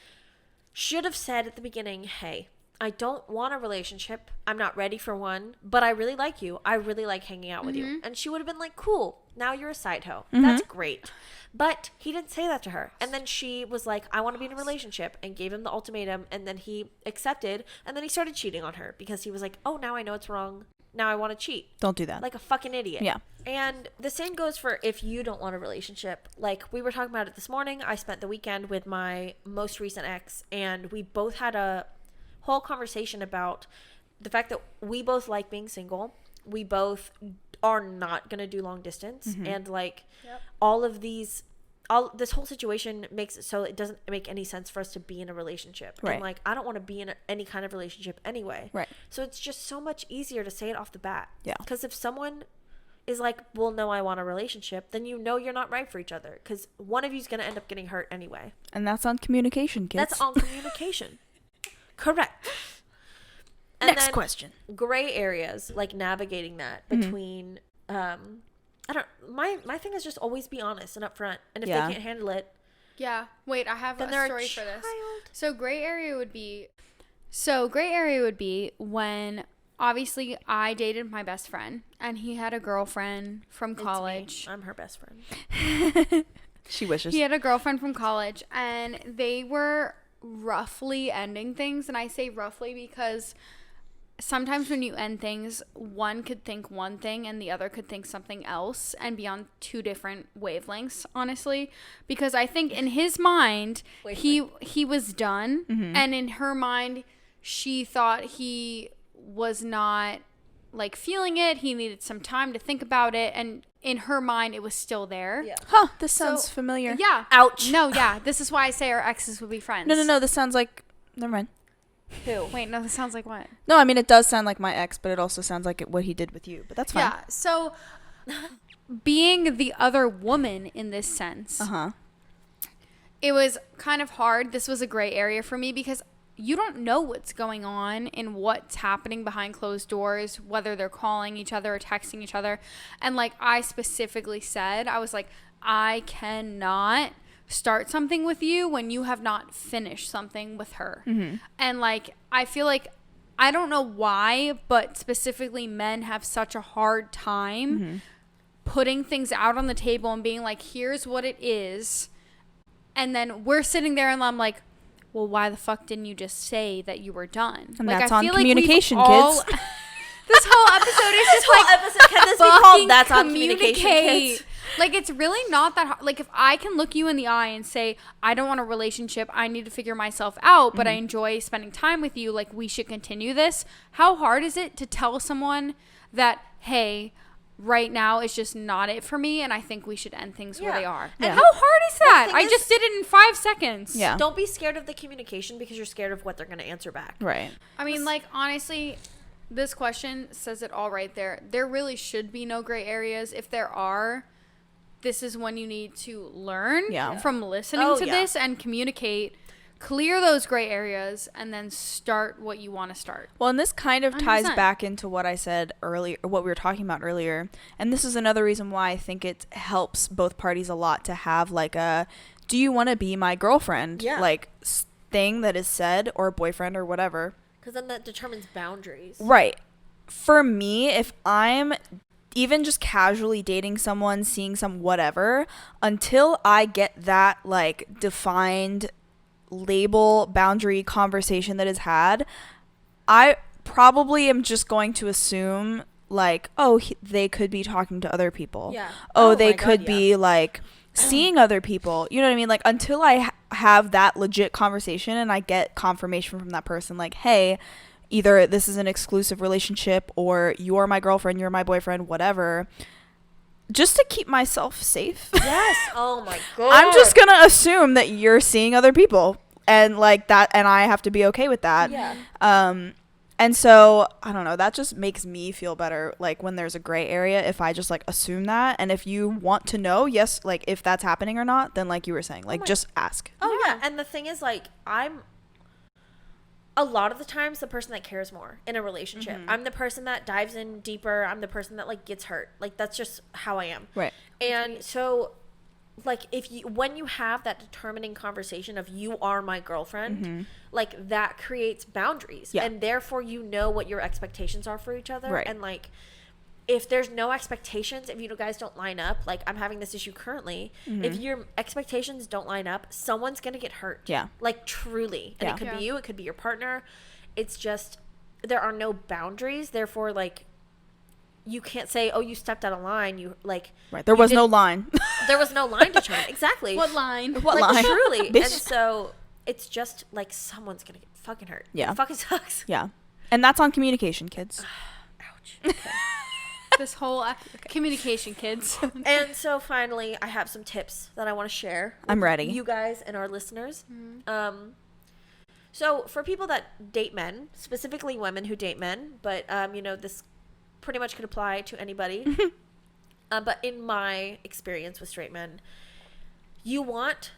[SPEAKER 3] should have said at the beginning, hey, I don't want a relationship. I'm not ready for one, but I really like you. I really like hanging out with you. And she would have been like, cool, now you're a side hoe. That's great. But he didn't say that to her. And then she was like, I want to be in a relationship, and gave him the ultimatum. And then he accepted. And then he started cheating on her because he was like, oh, now I know it's wrong. Now I want to cheat.
[SPEAKER 1] Don't do that.
[SPEAKER 3] Like a fucking idiot.
[SPEAKER 1] Yeah.
[SPEAKER 3] And the same goes for if you don't want a relationship. Like, we were talking about it this morning. I spent the weekend with my most recent ex, and we both had a whole conversation about the fact that we both like being single. We both are not going to do long distance. And, like, this whole situation makes it so it doesn't make any sense for us to be in a relationship.
[SPEAKER 1] Right.
[SPEAKER 3] And, like, I don't want to be in any kind of relationship anyway.
[SPEAKER 1] Right.
[SPEAKER 3] So it's just so much easier to say it off the bat.
[SPEAKER 1] Yeah.
[SPEAKER 3] Because if someone is like, well, no, I want a relationship, then you know you're not right for each other. Because one of you's going to end up getting hurt anyway.
[SPEAKER 1] And that's on communication, kids.
[SPEAKER 3] That's on communication. Correct. And
[SPEAKER 1] Next
[SPEAKER 3] then
[SPEAKER 1] question.
[SPEAKER 3] Gray areas, like navigating that between, I don't, my thing is just always be honest and upfront. And if
[SPEAKER 1] Yeah.
[SPEAKER 3] they can't handle it,
[SPEAKER 2] Yeah. Wait, I have
[SPEAKER 3] then
[SPEAKER 2] a
[SPEAKER 3] they're
[SPEAKER 2] story
[SPEAKER 3] a
[SPEAKER 2] for this.
[SPEAKER 3] child.
[SPEAKER 2] So gray area would be when obviously I dated my best friend and he had a girlfriend from
[SPEAKER 3] It's me.
[SPEAKER 2] college.
[SPEAKER 3] I'm her best friend.
[SPEAKER 1] She wishes.
[SPEAKER 2] He had a girlfriend from college and they were roughly ending things, and I say roughly because sometimes when you end things, one could think one thing and the other could think something else and be on two different wavelengths, honestly, because I think in his mind he was done, and in her mind she thought he was not like feeling it. He needed some time to think about it, and in her mind it was still there.
[SPEAKER 3] Yeah.
[SPEAKER 1] Huh, this sounds familiar.
[SPEAKER 2] Yeah.
[SPEAKER 3] Ouch.
[SPEAKER 2] No, yeah. This is why I say our exes would be friends.
[SPEAKER 1] No, this sounds like... Never mind.
[SPEAKER 3] Who?
[SPEAKER 2] Wait, no, this sounds like what?
[SPEAKER 1] No, I mean, it does sound like my ex, but it also sounds like what he did with you. But that's fine.
[SPEAKER 2] Yeah. So, being the other woman in this sense,
[SPEAKER 1] Uh-huh.
[SPEAKER 2] it was kind of hard. This was a gray area for me because you don't know what's going on and what's happening behind closed doors, whether they're calling each other or texting each other. And like I specifically said, I was like, I cannot start something with you when you have not finished something with her. And like, I feel like, I don't know why, but specifically men have such a hard time putting things out on the table and being like, here's what it is. And then we're sitting there and I'm like, well, why the fuck didn't you just say that you were done?
[SPEAKER 1] And
[SPEAKER 2] like,
[SPEAKER 1] that's
[SPEAKER 2] I
[SPEAKER 1] on
[SPEAKER 2] feel
[SPEAKER 1] communication,
[SPEAKER 2] like
[SPEAKER 1] kids.
[SPEAKER 2] This whole episode is just like,
[SPEAKER 3] episode, can this be called That's on Communication, Kids?
[SPEAKER 2] Like, it's really not that hard. Like, if I can look you in the eye and say, I don't want a relationship, I need to figure myself out, but I enjoy spending time with you, like, we should continue this. How hard is it to tell someone that, hey, right now it's just not it for me, and I think we should end things where they are?
[SPEAKER 1] Yeah.
[SPEAKER 2] And how hard is that? I just did it in 5 seconds.
[SPEAKER 1] Yeah.
[SPEAKER 3] Don't be scared of the communication because you're scared of what they're going to answer back.
[SPEAKER 1] Right.
[SPEAKER 2] I mean, like, honestly, this question says it all right there. There really should be no gray areas. If there are, this is when you need to learn from listening to this and communicate, clear those gray areas, and then start what you want to start.
[SPEAKER 1] Well, and this kind of ties
[SPEAKER 2] 100%.
[SPEAKER 1] back into what I said earlier, what we were talking about earlier. And this is another reason why I think it helps both parties a lot to have like a, do you want to be my girlfriend? Like thing that is said, or boyfriend or whatever.
[SPEAKER 3] Because then that determines boundaries.
[SPEAKER 1] Right. For me, if I'm even just casually dating someone, seeing some whatever, until I get that like defined label boundary conversation that is had, I probably am just going to assume like, oh, they could be talking to other people.
[SPEAKER 3] Yeah.
[SPEAKER 1] Oh,
[SPEAKER 3] Oh
[SPEAKER 1] they
[SPEAKER 3] my God,
[SPEAKER 1] could
[SPEAKER 3] yeah.
[SPEAKER 1] be like seeing other people. You know what I mean? Like until I have that legit conversation and I get confirmation from that person like, hey, either this is an exclusive relationship or you're my girlfriend, you're my boyfriend, whatever, just to keep myself safe.
[SPEAKER 3] Yes. Oh my God.
[SPEAKER 1] I'm just going to assume that you're seeing other people and like that, and I have to be okay with that.
[SPEAKER 3] Yeah.
[SPEAKER 1] And so, I don't know, that just makes me feel better, like, when there's a gray area, if I just, like, assume that. And if you want to know, yes, like, if that's happening or not, then, like you were saying, like, just ask.
[SPEAKER 3] Oh, yeah. And the thing is, like, I'm a lot of the times the person that cares more in a relationship. I'm the person that dives in deeper. I'm the person that, like, gets hurt. Like, that's just how I am.
[SPEAKER 1] Right.
[SPEAKER 3] And so, like, when you have that determining conversation of you are my girlfriend, like, that creates boundaries.
[SPEAKER 1] Yeah.
[SPEAKER 3] And therefore you know what your expectations are for each other.
[SPEAKER 1] Right.
[SPEAKER 3] And, like, if there's no expectations, if you guys don't line up, like, I'm having this issue currently, if your expectations don't line up, someone's going to get hurt.
[SPEAKER 1] Yeah.
[SPEAKER 3] Like, truly. And it could be you, it could be your partner. It's just, there are no boundaries. Therefore, like, you can't say, oh, you stepped out of line. You, like...
[SPEAKER 1] Right. There was no line.
[SPEAKER 3] There was no line to turn. Exactly.
[SPEAKER 2] What line?
[SPEAKER 1] What
[SPEAKER 3] Like,
[SPEAKER 1] line?
[SPEAKER 3] truly.
[SPEAKER 1] Bitch.
[SPEAKER 3] And so, it's just, like, someone's going to get fucking hurt.
[SPEAKER 1] Yeah.
[SPEAKER 3] It fucking sucks.
[SPEAKER 1] Yeah. And that's on communication, kids.
[SPEAKER 3] Ouch. Okay.
[SPEAKER 2] This whole communication, kids.
[SPEAKER 3] And so, finally, I have some tips that I want to share.
[SPEAKER 1] I'm ready.
[SPEAKER 3] You guys and our listeners. So, for people that date men, specifically women who date men, but, you know, this pretty much could apply to anybody. But in my experience with straight men, you want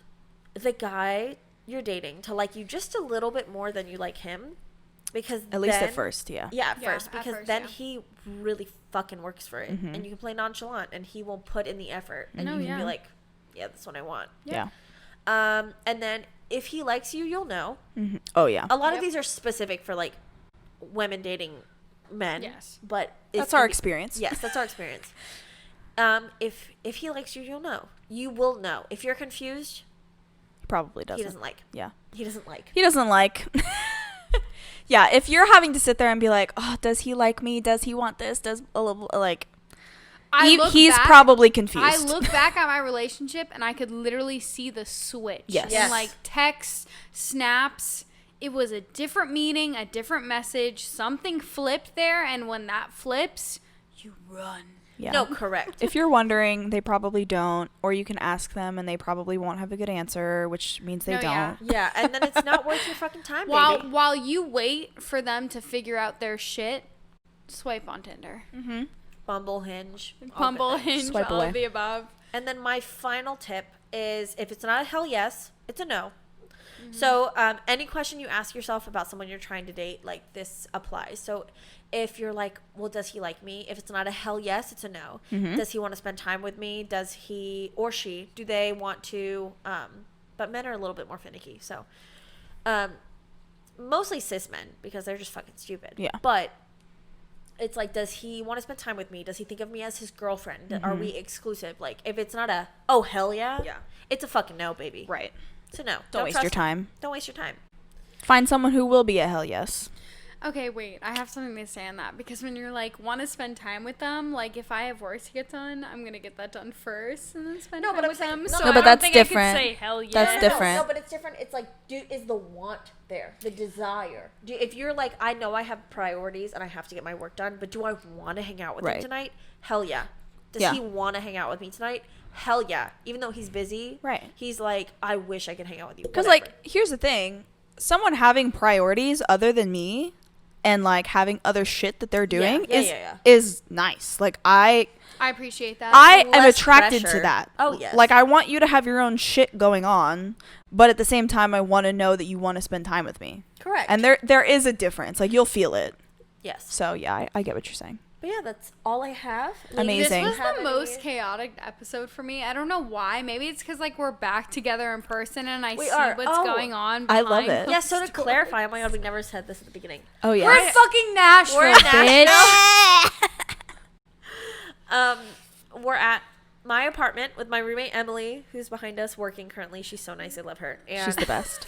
[SPEAKER 3] the guy you're dating to like you just a little bit more than you like him. Because
[SPEAKER 1] At least
[SPEAKER 3] then-
[SPEAKER 1] at first, yeah.
[SPEAKER 3] Yeah, at
[SPEAKER 2] Yeah,
[SPEAKER 3] first.
[SPEAKER 2] at
[SPEAKER 3] Because
[SPEAKER 2] first,
[SPEAKER 3] then
[SPEAKER 2] yeah.
[SPEAKER 3] he really fucking works for it. And you can play nonchalant and he will put in the effort. And
[SPEAKER 2] No,
[SPEAKER 3] you can
[SPEAKER 2] yeah.
[SPEAKER 3] be like, yeah, that's what I want.
[SPEAKER 1] Yeah.
[SPEAKER 3] And then if he likes you, you'll know.
[SPEAKER 1] Oh, yeah.
[SPEAKER 3] A lot of
[SPEAKER 2] Yep.
[SPEAKER 3] these are specific for like women dating men.
[SPEAKER 2] Yes.
[SPEAKER 3] But
[SPEAKER 1] That's our experience.
[SPEAKER 3] Yes, that's our experience. If he likes you, you'll know. You will know. If you're confused,
[SPEAKER 1] He probably doesn't.
[SPEAKER 3] he doesn't like.
[SPEAKER 1] Yeah.
[SPEAKER 3] He doesn't like.
[SPEAKER 1] He doesn't like. Yeah, if you're having to sit there and be like, oh, does he like me? Does he want this? Does like he's
[SPEAKER 2] back-
[SPEAKER 1] probably confused.
[SPEAKER 2] I look back at my relationship and I could literally see the switch.
[SPEAKER 1] Yes.
[SPEAKER 3] Yes.
[SPEAKER 2] In like texts, snaps. It was a different meaning, a different message. Something flipped there, and when that flips, you run.
[SPEAKER 1] Yeah.
[SPEAKER 3] No, correct.
[SPEAKER 1] If you're wondering, they probably don't, or you can ask them and they probably won't have a good answer, which means they
[SPEAKER 2] No, yeah.
[SPEAKER 1] don't.
[SPEAKER 3] Yeah, and then it's not worth your fucking time,
[SPEAKER 2] While
[SPEAKER 3] baby.
[SPEAKER 2] while you wait for them to figure out their shit, swipe on Tinder.
[SPEAKER 3] Bumble, Hinge. all good
[SPEAKER 2] Bumble,
[SPEAKER 3] things.
[SPEAKER 2] Hinge,
[SPEAKER 1] Swipe
[SPEAKER 2] all
[SPEAKER 1] away.
[SPEAKER 2] of the above.
[SPEAKER 3] And then my final tip is if it's not a hell yes, it's a no. So any question you ask yourself about someone you're trying to date, like this applies. So if you're like, well, does he like me? If it's not a hell yes, it's a no. Does he want to spend time with me? Does he or she, do they want to, but men are a little bit more finicky. So mostly cis men because they're just fucking stupid.
[SPEAKER 1] Yeah.
[SPEAKER 3] But it's like, does he want to spend time with me? Does he think of me as his girlfriend? Are we exclusive? Like, if it's not a, oh, hell yeah, it's a fucking no, baby.
[SPEAKER 1] Right.
[SPEAKER 3] So no.
[SPEAKER 1] Don't waste your time.
[SPEAKER 3] Don't waste your time.
[SPEAKER 1] Find someone who will be a hell yes.
[SPEAKER 2] Okay, wait. I have something to say on that because when you're like want to spend time with them, like if I have work to get done, I'm gonna get that done first and then spend time with them.
[SPEAKER 3] No,
[SPEAKER 2] So
[SPEAKER 3] but
[SPEAKER 2] I don't
[SPEAKER 1] that's
[SPEAKER 2] think
[SPEAKER 1] different.
[SPEAKER 2] I could say hell yeah.
[SPEAKER 1] That's different.
[SPEAKER 3] No, but it's different. It's like, is the want there, the desire? If you're like, I know I have priorities and I have to get my work done, but do I want to hang out with him tonight? Hell yeah. Does he want to hang out with me tonight? Hell yeah. Even though he's busy, he's like, I wish I could hang out with you.
[SPEAKER 1] Because like, here's the thing: someone having priorities other than me, and like having other shit that they're doing is nice. Like I
[SPEAKER 2] appreciate that.
[SPEAKER 1] I am attracted to that.
[SPEAKER 3] Oh yes.
[SPEAKER 1] Like I want you to have your own shit going on, but at the same time I want to know that you want to spend time with me.
[SPEAKER 3] Correct.
[SPEAKER 1] And there is a difference. Like you'll feel it.
[SPEAKER 3] Yes.
[SPEAKER 1] So yeah, I get what you're saying.
[SPEAKER 3] But yeah, that's all I have.
[SPEAKER 1] Amazing.
[SPEAKER 2] This was the most chaotic episode for me. I don't know why. Maybe it's because like we're back together in person and I see what's going on.
[SPEAKER 1] I love it.
[SPEAKER 3] Yeah. So to clarify, oh my god, we never said this at the beginning.
[SPEAKER 1] Oh yeah.
[SPEAKER 2] We're in fucking Nashville, bitch.
[SPEAKER 3] We're at my apartment with my roommate Emily, who's behind us working currently. She's so nice. I love her. And,
[SPEAKER 1] she's the best.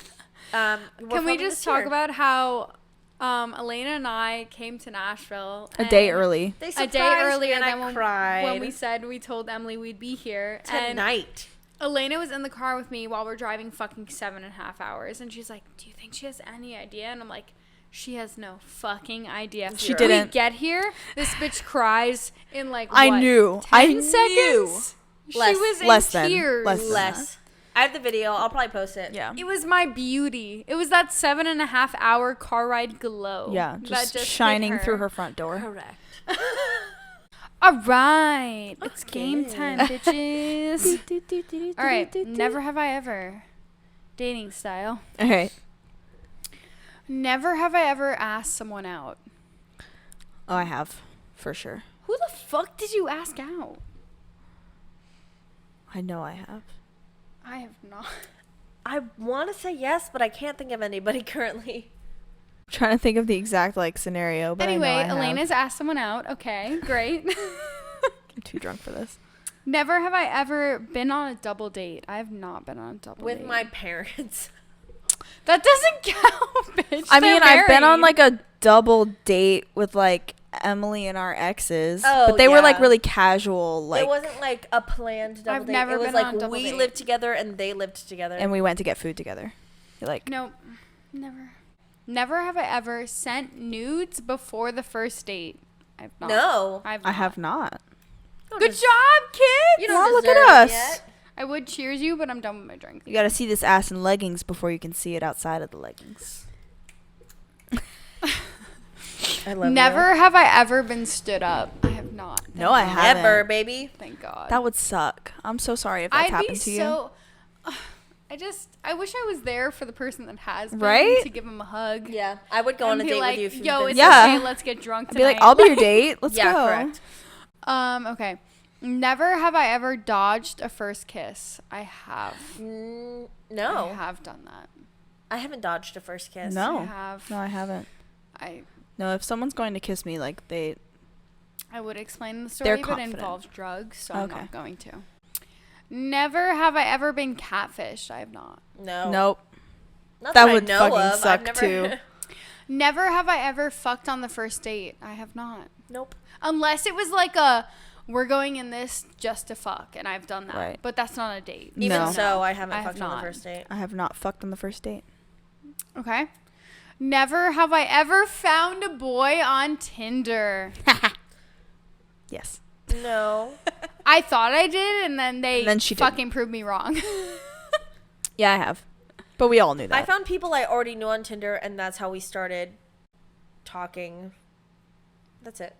[SPEAKER 2] Can we just talk about how Elaina and I came to Nashville
[SPEAKER 1] a day early.
[SPEAKER 2] A day earlier
[SPEAKER 3] and
[SPEAKER 2] than
[SPEAKER 3] I cried.
[SPEAKER 2] when we said we told Emily we'd be here
[SPEAKER 3] tonight.
[SPEAKER 2] And Elaina was in the car with me while we're driving fucking 7.5 hours, and she's like, "Do you think she has any idea?" And I'm like, "She has no fucking idea."
[SPEAKER 1] She didn't.
[SPEAKER 2] We get here, this bitch cries in like
[SPEAKER 1] I knew.
[SPEAKER 2] 10 seconds. She was in tears.
[SPEAKER 3] Less. I have the video. I'll probably post it.
[SPEAKER 1] Yeah.
[SPEAKER 2] It was my beauty. It was that 7.5 hour car ride glow.
[SPEAKER 1] Yeah, just shining through her front door.
[SPEAKER 3] Correct.
[SPEAKER 2] All right. It's game time, bitches. All right. Never have I ever. Dating style.
[SPEAKER 1] All right.
[SPEAKER 2] Never have I ever asked someone out.
[SPEAKER 1] Oh, I have. For sure.
[SPEAKER 2] Who the fuck did you ask out?
[SPEAKER 1] I know I have.
[SPEAKER 2] I have not.
[SPEAKER 3] I want to say yes, but I can't think of anybody currently.
[SPEAKER 1] I'm trying to think of the exact like scenario, but
[SPEAKER 2] anyway,
[SPEAKER 1] I know I
[SPEAKER 2] Elena's asked someone out. Okay, great.
[SPEAKER 1] I'm too drunk for this.
[SPEAKER 2] Never have I ever been on a double date. I have not been on a double date.
[SPEAKER 3] With my parents.
[SPEAKER 2] That doesn't count, bitch.
[SPEAKER 1] I mean,
[SPEAKER 2] They're
[SPEAKER 1] I've been on
[SPEAKER 2] married.
[SPEAKER 1] like a double date with like Emily and our exes,
[SPEAKER 3] Oh,
[SPEAKER 1] but they were like
[SPEAKER 3] yeah.
[SPEAKER 1] really casual. Like
[SPEAKER 3] it wasn't like a planned double
[SPEAKER 2] I've
[SPEAKER 3] date.
[SPEAKER 2] never
[SPEAKER 3] It was
[SPEAKER 2] been
[SPEAKER 3] like
[SPEAKER 2] on a double
[SPEAKER 3] we
[SPEAKER 2] date.
[SPEAKER 3] lived together and they lived together.
[SPEAKER 1] and we went to get food together. Like
[SPEAKER 2] Nope. Never. Never have I ever sent nudes before the first date. I've not.
[SPEAKER 3] No.
[SPEAKER 1] I have not.
[SPEAKER 2] Good job, kids.
[SPEAKER 3] You
[SPEAKER 1] Well,
[SPEAKER 3] don't
[SPEAKER 1] look
[SPEAKER 3] deserve
[SPEAKER 1] at us.
[SPEAKER 3] it yet.
[SPEAKER 2] I would cheers you, but I'm done with my drink.
[SPEAKER 1] You got to see this ass in leggings before you can see it outside of the leggings.
[SPEAKER 3] I love
[SPEAKER 2] Never have I ever been stood up. I have not.
[SPEAKER 1] No, I
[SPEAKER 3] you.
[SPEAKER 1] haven't.
[SPEAKER 3] Never, baby.
[SPEAKER 2] Thank God.
[SPEAKER 1] That would suck. I'm so sorry if that's
[SPEAKER 2] I'd be
[SPEAKER 1] happened to you.
[SPEAKER 2] so. I wish I was there for the person that has been
[SPEAKER 1] Right?
[SPEAKER 2] to give him a hug.
[SPEAKER 3] Yeah, I would go on
[SPEAKER 2] And
[SPEAKER 3] a
[SPEAKER 2] be
[SPEAKER 3] date
[SPEAKER 2] like,
[SPEAKER 3] with you if you've
[SPEAKER 2] yo,
[SPEAKER 3] been
[SPEAKER 2] it's
[SPEAKER 1] Yeah.
[SPEAKER 2] okay, let's get drunk
[SPEAKER 1] I'd
[SPEAKER 2] tonight.
[SPEAKER 1] be like, I'll be your date. Let's
[SPEAKER 3] yeah,
[SPEAKER 1] go.
[SPEAKER 3] correct.
[SPEAKER 2] Okay. Never have I ever dodged a first kiss. I have.
[SPEAKER 3] No,
[SPEAKER 2] I have done that.
[SPEAKER 3] I haven't dodged a first kiss.
[SPEAKER 1] No.
[SPEAKER 2] I have.
[SPEAKER 1] No, I haven't.
[SPEAKER 2] I
[SPEAKER 1] No, if someone's going to kiss me, like
[SPEAKER 2] I would explain the
[SPEAKER 1] They're
[SPEAKER 2] story, but it
[SPEAKER 1] confident.
[SPEAKER 2] involves drugs, so I'm
[SPEAKER 1] Okay.
[SPEAKER 2] not going to. Never have I ever been catfished. I have not.
[SPEAKER 3] No.
[SPEAKER 1] nope.
[SPEAKER 3] Not
[SPEAKER 1] That
[SPEAKER 3] I
[SPEAKER 1] would
[SPEAKER 3] know
[SPEAKER 1] fucking
[SPEAKER 3] of.
[SPEAKER 1] suck,
[SPEAKER 3] I've never,
[SPEAKER 1] too.
[SPEAKER 2] Never have I ever fucked on the first date. I have not.
[SPEAKER 3] Nope.
[SPEAKER 2] Unless it was like we're going in this just to fuck, and I've done that.
[SPEAKER 1] Right.
[SPEAKER 2] But that's not a date.
[SPEAKER 3] Even
[SPEAKER 1] No.
[SPEAKER 3] so, I haven't
[SPEAKER 2] I have
[SPEAKER 3] fucked on
[SPEAKER 2] not.
[SPEAKER 3] the first date.
[SPEAKER 1] I have not fucked on the first date.
[SPEAKER 2] Okay. Never have I ever found a boy on Tinder.
[SPEAKER 1] Yes.
[SPEAKER 3] No.
[SPEAKER 2] I thought I did, and then they
[SPEAKER 1] And then she
[SPEAKER 2] fucking proved me wrong.
[SPEAKER 1] Yeah, I have. But we all knew that.
[SPEAKER 3] I found people I already knew on Tinder, and that's how we started talking. That's it.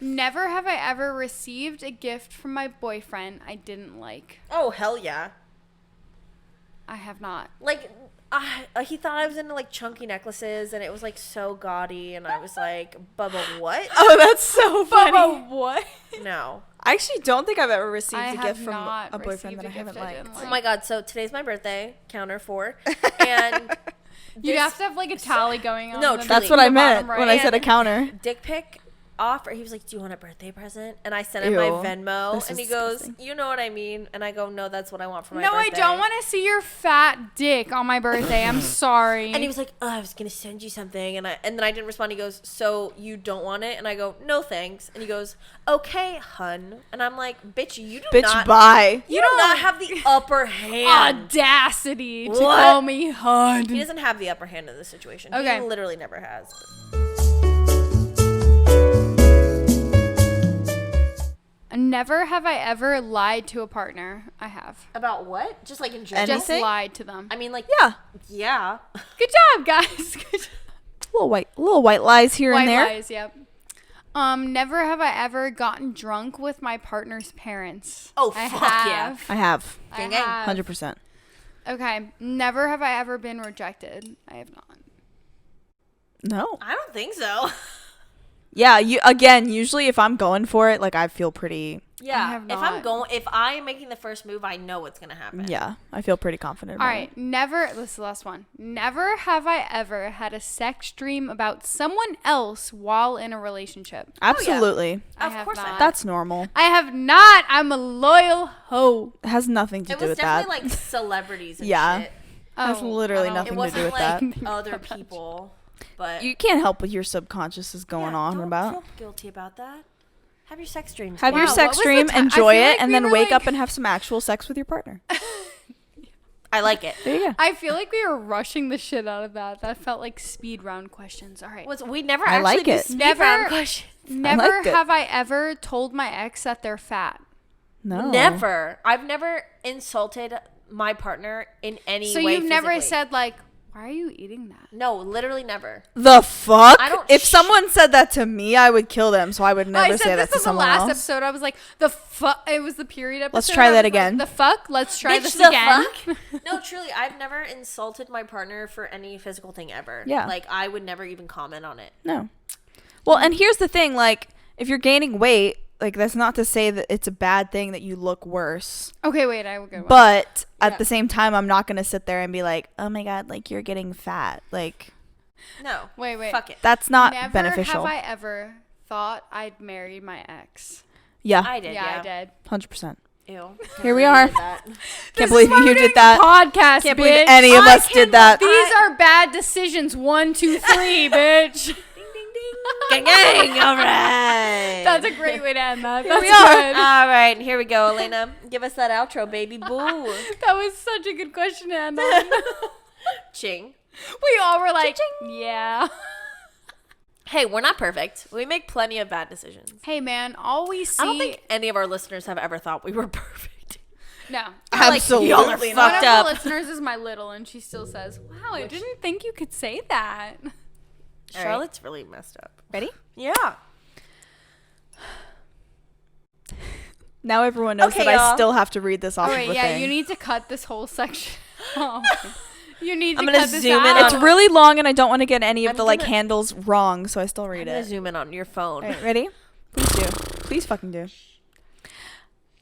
[SPEAKER 2] Never have I ever received a gift from my boyfriend I didn't like.
[SPEAKER 3] Oh, hell yeah.
[SPEAKER 2] I have not.
[SPEAKER 3] Like, he thought I was into, like, chunky necklaces, and it was, like, so gaudy, and I was like, Bubba, what?
[SPEAKER 1] Oh, that's so funny.
[SPEAKER 2] what?
[SPEAKER 3] No.
[SPEAKER 1] I actually don't think I've ever received
[SPEAKER 2] I
[SPEAKER 1] a
[SPEAKER 2] have
[SPEAKER 1] gift from
[SPEAKER 2] not
[SPEAKER 1] a boyfriend
[SPEAKER 2] received
[SPEAKER 1] that I
[SPEAKER 2] a gift
[SPEAKER 1] haven't
[SPEAKER 2] I
[SPEAKER 1] liked.
[SPEAKER 2] didn't
[SPEAKER 3] Oh, my God. So, today's my birthday, counter 4, and
[SPEAKER 2] You'd have to have like a tally going on.
[SPEAKER 3] No,
[SPEAKER 2] the
[SPEAKER 3] truly.
[SPEAKER 1] That's
[SPEAKER 2] bottom
[SPEAKER 1] what I
[SPEAKER 2] right.
[SPEAKER 1] meant when I said a
[SPEAKER 3] And-
[SPEAKER 1] counter.
[SPEAKER 3] dick pic offer. He was like, do you want a birthday present? And I sent him
[SPEAKER 1] Ew,
[SPEAKER 3] my Venmo,
[SPEAKER 1] this
[SPEAKER 3] and
[SPEAKER 1] is
[SPEAKER 3] he goes,
[SPEAKER 1] disgusting.
[SPEAKER 3] you know what I mean? And I go, no, that's what I want for my
[SPEAKER 2] No, I
[SPEAKER 3] birthday.
[SPEAKER 2] don't want to see your fat dick on my birthday. I'm sorry.
[SPEAKER 3] And he was like, oh, I was going to send you something. And then I didn't respond. He goes, so you don't want it? And I go, no, thanks. And he goes, okay, hun. And I'm like, bitch, you do not.
[SPEAKER 1] bye.
[SPEAKER 3] You do not have the upper hand.
[SPEAKER 2] Audacity to
[SPEAKER 3] What?
[SPEAKER 2] call me hun.
[SPEAKER 3] He doesn't have the upper hand in this situation.
[SPEAKER 2] Okay.
[SPEAKER 3] He literally never has.
[SPEAKER 2] Never have I ever lied to a partner. I have.
[SPEAKER 3] About what? Just like in general?
[SPEAKER 2] Just
[SPEAKER 1] Anything?
[SPEAKER 2] lied to them.
[SPEAKER 3] I mean, like,
[SPEAKER 1] Yeah.
[SPEAKER 2] Good job, guys. Good job.
[SPEAKER 1] Little white lies here
[SPEAKER 2] White
[SPEAKER 1] and there.
[SPEAKER 2] lies, yep. Never have I ever gotten drunk with my partner's parents.
[SPEAKER 3] Oh,
[SPEAKER 2] I
[SPEAKER 3] fuck
[SPEAKER 2] have.
[SPEAKER 1] I have.
[SPEAKER 2] I
[SPEAKER 3] Gang, gang.
[SPEAKER 2] have.
[SPEAKER 1] 100%.
[SPEAKER 2] Okay. Never have I ever been rejected. I have not.
[SPEAKER 1] No.
[SPEAKER 3] I don't think so.
[SPEAKER 1] Yeah, usually if I'm going for it, like I feel pretty
[SPEAKER 3] Yeah.
[SPEAKER 2] have
[SPEAKER 3] If I am making the first move, I know what's going to happen.
[SPEAKER 1] I feel pretty confident
[SPEAKER 2] All
[SPEAKER 1] about
[SPEAKER 2] right. Never. This is the last one. Never have I ever had a sex dream about someone else while in a relationship.
[SPEAKER 1] it. Absolutely.
[SPEAKER 2] I
[SPEAKER 3] Of
[SPEAKER 2] have
[SPEAKER 3] course I
[SPEAKER 2] not.
[SPEAKER 3] have.
[SPEAKER 1] That's normal.
[SPEAKER 2] I have not. I'm a loyal hoe.
[SPEAKER 1] It has nothing to
[SPEAKER 3] It
[SPEAKER 1] do
[SPEAKER 3] was
[SPEAKER 1] with that.
[SPEAKER 3] definitely like celebrities and
[SPEAKER 1] Yeah.
[SPEAKER 3] shit.
[SPEAKER 1] Has literally
[SPEAKER 2] I don't-
[SPEAKER 1] nothing
[SPEAKER 3] It
[SPEAKER 1] to
[SPEAKER 3] wasn't
[SPEAKER 1] do with
[SPEAKER 3] like
[SPEAKER 1] that.
[SPEAKER 3] other people. But
[SPEAKER 1] You can't help what your subconscious is going
[SPEAKER 3] yeah,
[SPEAKER 1] on
[SPEAKER 3] don't
[SPEAKER 1] about.
[SPEAKER 3] feel guilty about that. Have your sex dreams.
[SPEAKER 1] Have your
[SPEAKER 2] Wow,
[SPEAKER 1] sex
[SPEAKER 2] what was the
[SPEAKER 1] dream,
[SPEAKER 2] ti- I
[SPEAKER 1] enjoy
[SPEAKER 2] feel
[SPEAKER 1] it,
[SPEAKER 2] like
[SPEAKER 1] and
[SPEAKER 2] we
[SPEAKER 1] then
[SPEAKER 2] were
[SPEAKER 1] wake up
[SPEAKER 2] like-
[SPEAKER 1] and have some actual sex with your partner.
[SPEAKER 3] I like it.
[SPEAKER 1] There you go.
[SPEAKER 2] I feel like we were rushing the shit out of that. That felt like speed round questions. All right.
[SPEAKER 3] We never
[SPEAKER 1] I
[SPEAKER 3] actually
[SPEAKER 1] like
[SPEAKER 3] do
[SPEAKER 1] it.
[SPEAKER 3] speed
[SPEAKER 2] Never-
[SPEAKER 3] round questions.
[SPEAKER 2] Never
[SPEAKER 1] liked it.
[SPEAKER 2] have I ever told my ex that they're fat.
[SPEAKER 1] No.
[SPEAKER 3] Never. I've never insulted my partner in any
[SPEAKER 2] So
[SPEAKER 3] way.
[SPEAKER 2] you've never
[SPEAKER 3] physically.
[SPEAKER 2] said like, why are you eating that?
[SPEAKER 3] No, literally never.
[SPEAKER 1] The fuck?
[SPEAKER 3] I don't
[SPEAKER 1] If
[SPEAKER 3] sh-
[SPEAKER 1] someone said that to me, I would kill them. So I would
[SPEAKER 2] I
[SPEAKER 1] never
[SPEAKER 2] said
[SPEAKER 1] say that
[SPEAKER 2] this
[SPEAKER 1] to
[SPEAKER 2] was the
[SPEAKER 1] someone
[SPEAKER 2] last
[SPEAKER 1] else.
[SPEAKER 2] episode. I was like, the fuck. It was the period episode.
[SPEAKER 1] Let's try
[SPEAKER 2] I
[SPEAKER 1] that
[SPEAKER 2] was like,
[SPEAKER 1] again.
[SPEAKER 2] the fuck. Let's try
[SPEAKER 3] Bitch,
[SPEAKER 2] this
[SPEAKER 3] the
[SPEAKER 2] again.
[SPEAKER 3] fuck? No, truly, I've never insulted my partner for any physical thing ever.
[SPEAKER 1] Yeah.
[SPEAKER 3] Like, I would never even comment on it.
[SPEAKER 1] No. Well, and here's the thing, like, if you're gaining weight, like, that's not to say that it's a bad thing that you look worse.
[SPEAKER 2] Okay, wait. I will go.
[SPEAKER 1] But
[SPEAKER 2] Yeah.
[SPEAKER 1] at the same time, I'm not going to sit there and be like, oh my God, like, you're getting fat. Like,
[SPEAKER 3] No.
[SPEAKER 2] Wait.
[SPEAKER 3] Fuck it.
[SPEAKER 1] that's not
[SPEAKER 2] Never
[SPEAKER 1] beneficial.
[SPEAKER 2] have I ever thought I'd married my ex.
[SPEAKER 1] Yeah,
[SPEAKER 3] I did, yeah.
[SPEAKER 2] I did.
[SPEAKER 1] 100%.
[SPEAKER 3] Ew.
[SPEAKER 1] Here we are.
[SPEAKER 3] That.
[SPEAKER 1] Can't believe you did that.
[SPEAKER 2] Podcast,
[SPEAKER 1] Can't
[SPEAKER 2] bitch.
[SPEAKER 1] believe any of us did that.
[SPEAKER 2] These are bad decisions. 1, 2, 3, bitch.
[SPEAKER 3] Gang, gang. All right.
[SPEAKER 2] That's a great way to end that. That's
[SPEAKER 1] we are.
[SPEAKER 2] good.
[SPEAKER 3] All right. Here we go, Elaina. Give us that outro, baby. Boo.
[SPEAKER 2] That was such a good question to end on.
[SPEAKER 3] Ching.
[SPEAKER 2] We all were like, yeah.
[SPEAKER 3] Hey, we're not perfect. We make plenty of bad decisions.
[SPEAKER 2] Hey, man, all we see.
[SPEAKER 3] I don't think any of our listeners have ever thought we were perfect.
[SPEAKER 2] No.
[SPEAKER 1] Absolutely
[SPEAKER 3] y'all are
[SPEAKER 1] not.
[SPEAKER 2] One
[SPEAKER 3] fucked
[SPEAKER 2] of
[SPEAKER 3] up.
[SPEAKER 2] the listeners is my little, and she still says, wow, I didn't think you could say that.
[SPEAKER 1] All right.
[SPEAKER 3] Charlotte's really messed up.
[SPEAKER 1] Ready?
[SPEAKER 3] Yeah.
[SPEAKER 1] Now everyone knows
[SPEAKER 3] Okay,
[SPEAKER 1] that I
[SPEAKER 3] y'all.
[SPEAKER 1] still have to read this off
[SPEAKER 2] All
[SPEAKER 1] of
[SPEAKER 2] right,
[SPEAKER 1] the
[SPEAKER 2] yeah,
[SPEAKER 1] thing.
[SPEAKER 2] you need to cut this whole section. Oh. You need to
[SPEAKER 3] I'm gonna
[SPEAKER 2] cut this
[SPEAKER 3] zoom in
[SPEAKER 2] out.
[SPEAKER 1] It's really long, and I don't want to get any of
[SPEAKER 3] I'm
[SPEAKER 1] the like
[SPEAKER 3] gonna-
[SPEAKER 1] handles wrong, so I still
[SPEAKER 3] I'm
[SPEAKER 1] read
[SPEAKER 3] gonna
[SPEAKER 1] it.
[SPEAKER 3] zoom in on your phone.
[SPEAKER 1] All right, ready? Please do. Please fucking do.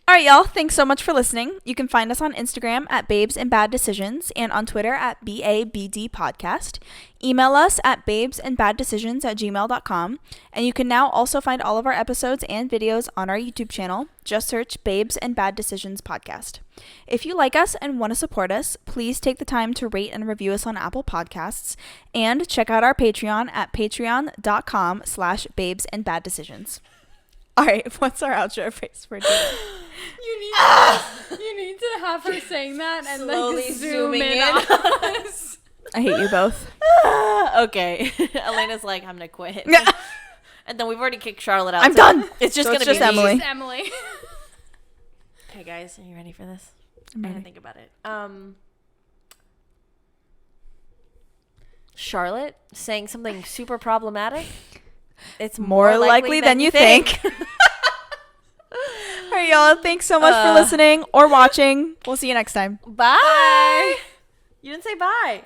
[SPEAKER 1] All right, y'all. Thanks so much for listening. You can find us on Instagram at Babes and Bad Decisions and on Twitter at BABD Podcast. Email us at babesandbaddecisions@gmail.com. And you can now also find all of our episodes and videos on our YouTube channel. Just search Babes and Bad Decisions Podcast. If you like us and want to support us, please take the time to rate and review us on Apple Podcasts and check out our Patreon at patreon.com/babesandbaddecisions. All right, what's our outro phrase for today?
[SPEAKER 2] You need to have her saying that and
[SPEAKER 3] Slowly
[SPEAKER 2] then zoom
[SPEAKER 3] zooming
[SPEAKER 2] in
[SPEAKER 3] in.
[SPEAKER 2] on us.
[SPEAKER 1] I hate you both.
[SPEAKER 3] Okay. Elena's like, I'm gonna quit. And then we've already kicked Charlotte out.
[SPEAKER 1] I'm
[SPEAKER 3] so
[SPEAKER 1] done.
[SPEAKER 3] It's just
[SPEAKER 1] So
[SPEAKER 3] gonna
[SPEAKER 1] it's
[SPEAKER 3] be
[SPEAKER 1] just
[SPEAKER 3] me.
[SPEAKER 1] Emily.
[SPEAKER 2] It's Emily.
[SPEAKER 3] Okay, guys, are you ready for this?
[SPEAKER 1] I'm
[SPEAKER 3] I gotta
[SPEAKER 1] ready.
[SPEAKER 3] think about it. Charlotte saying something super problematic. It's
[SPEAKER 1] More likely than you think. All right, y'all. Thanks so much for listening or watching. We'll see you next time.
[SPEAKER 3] Bye. You didn't say bye.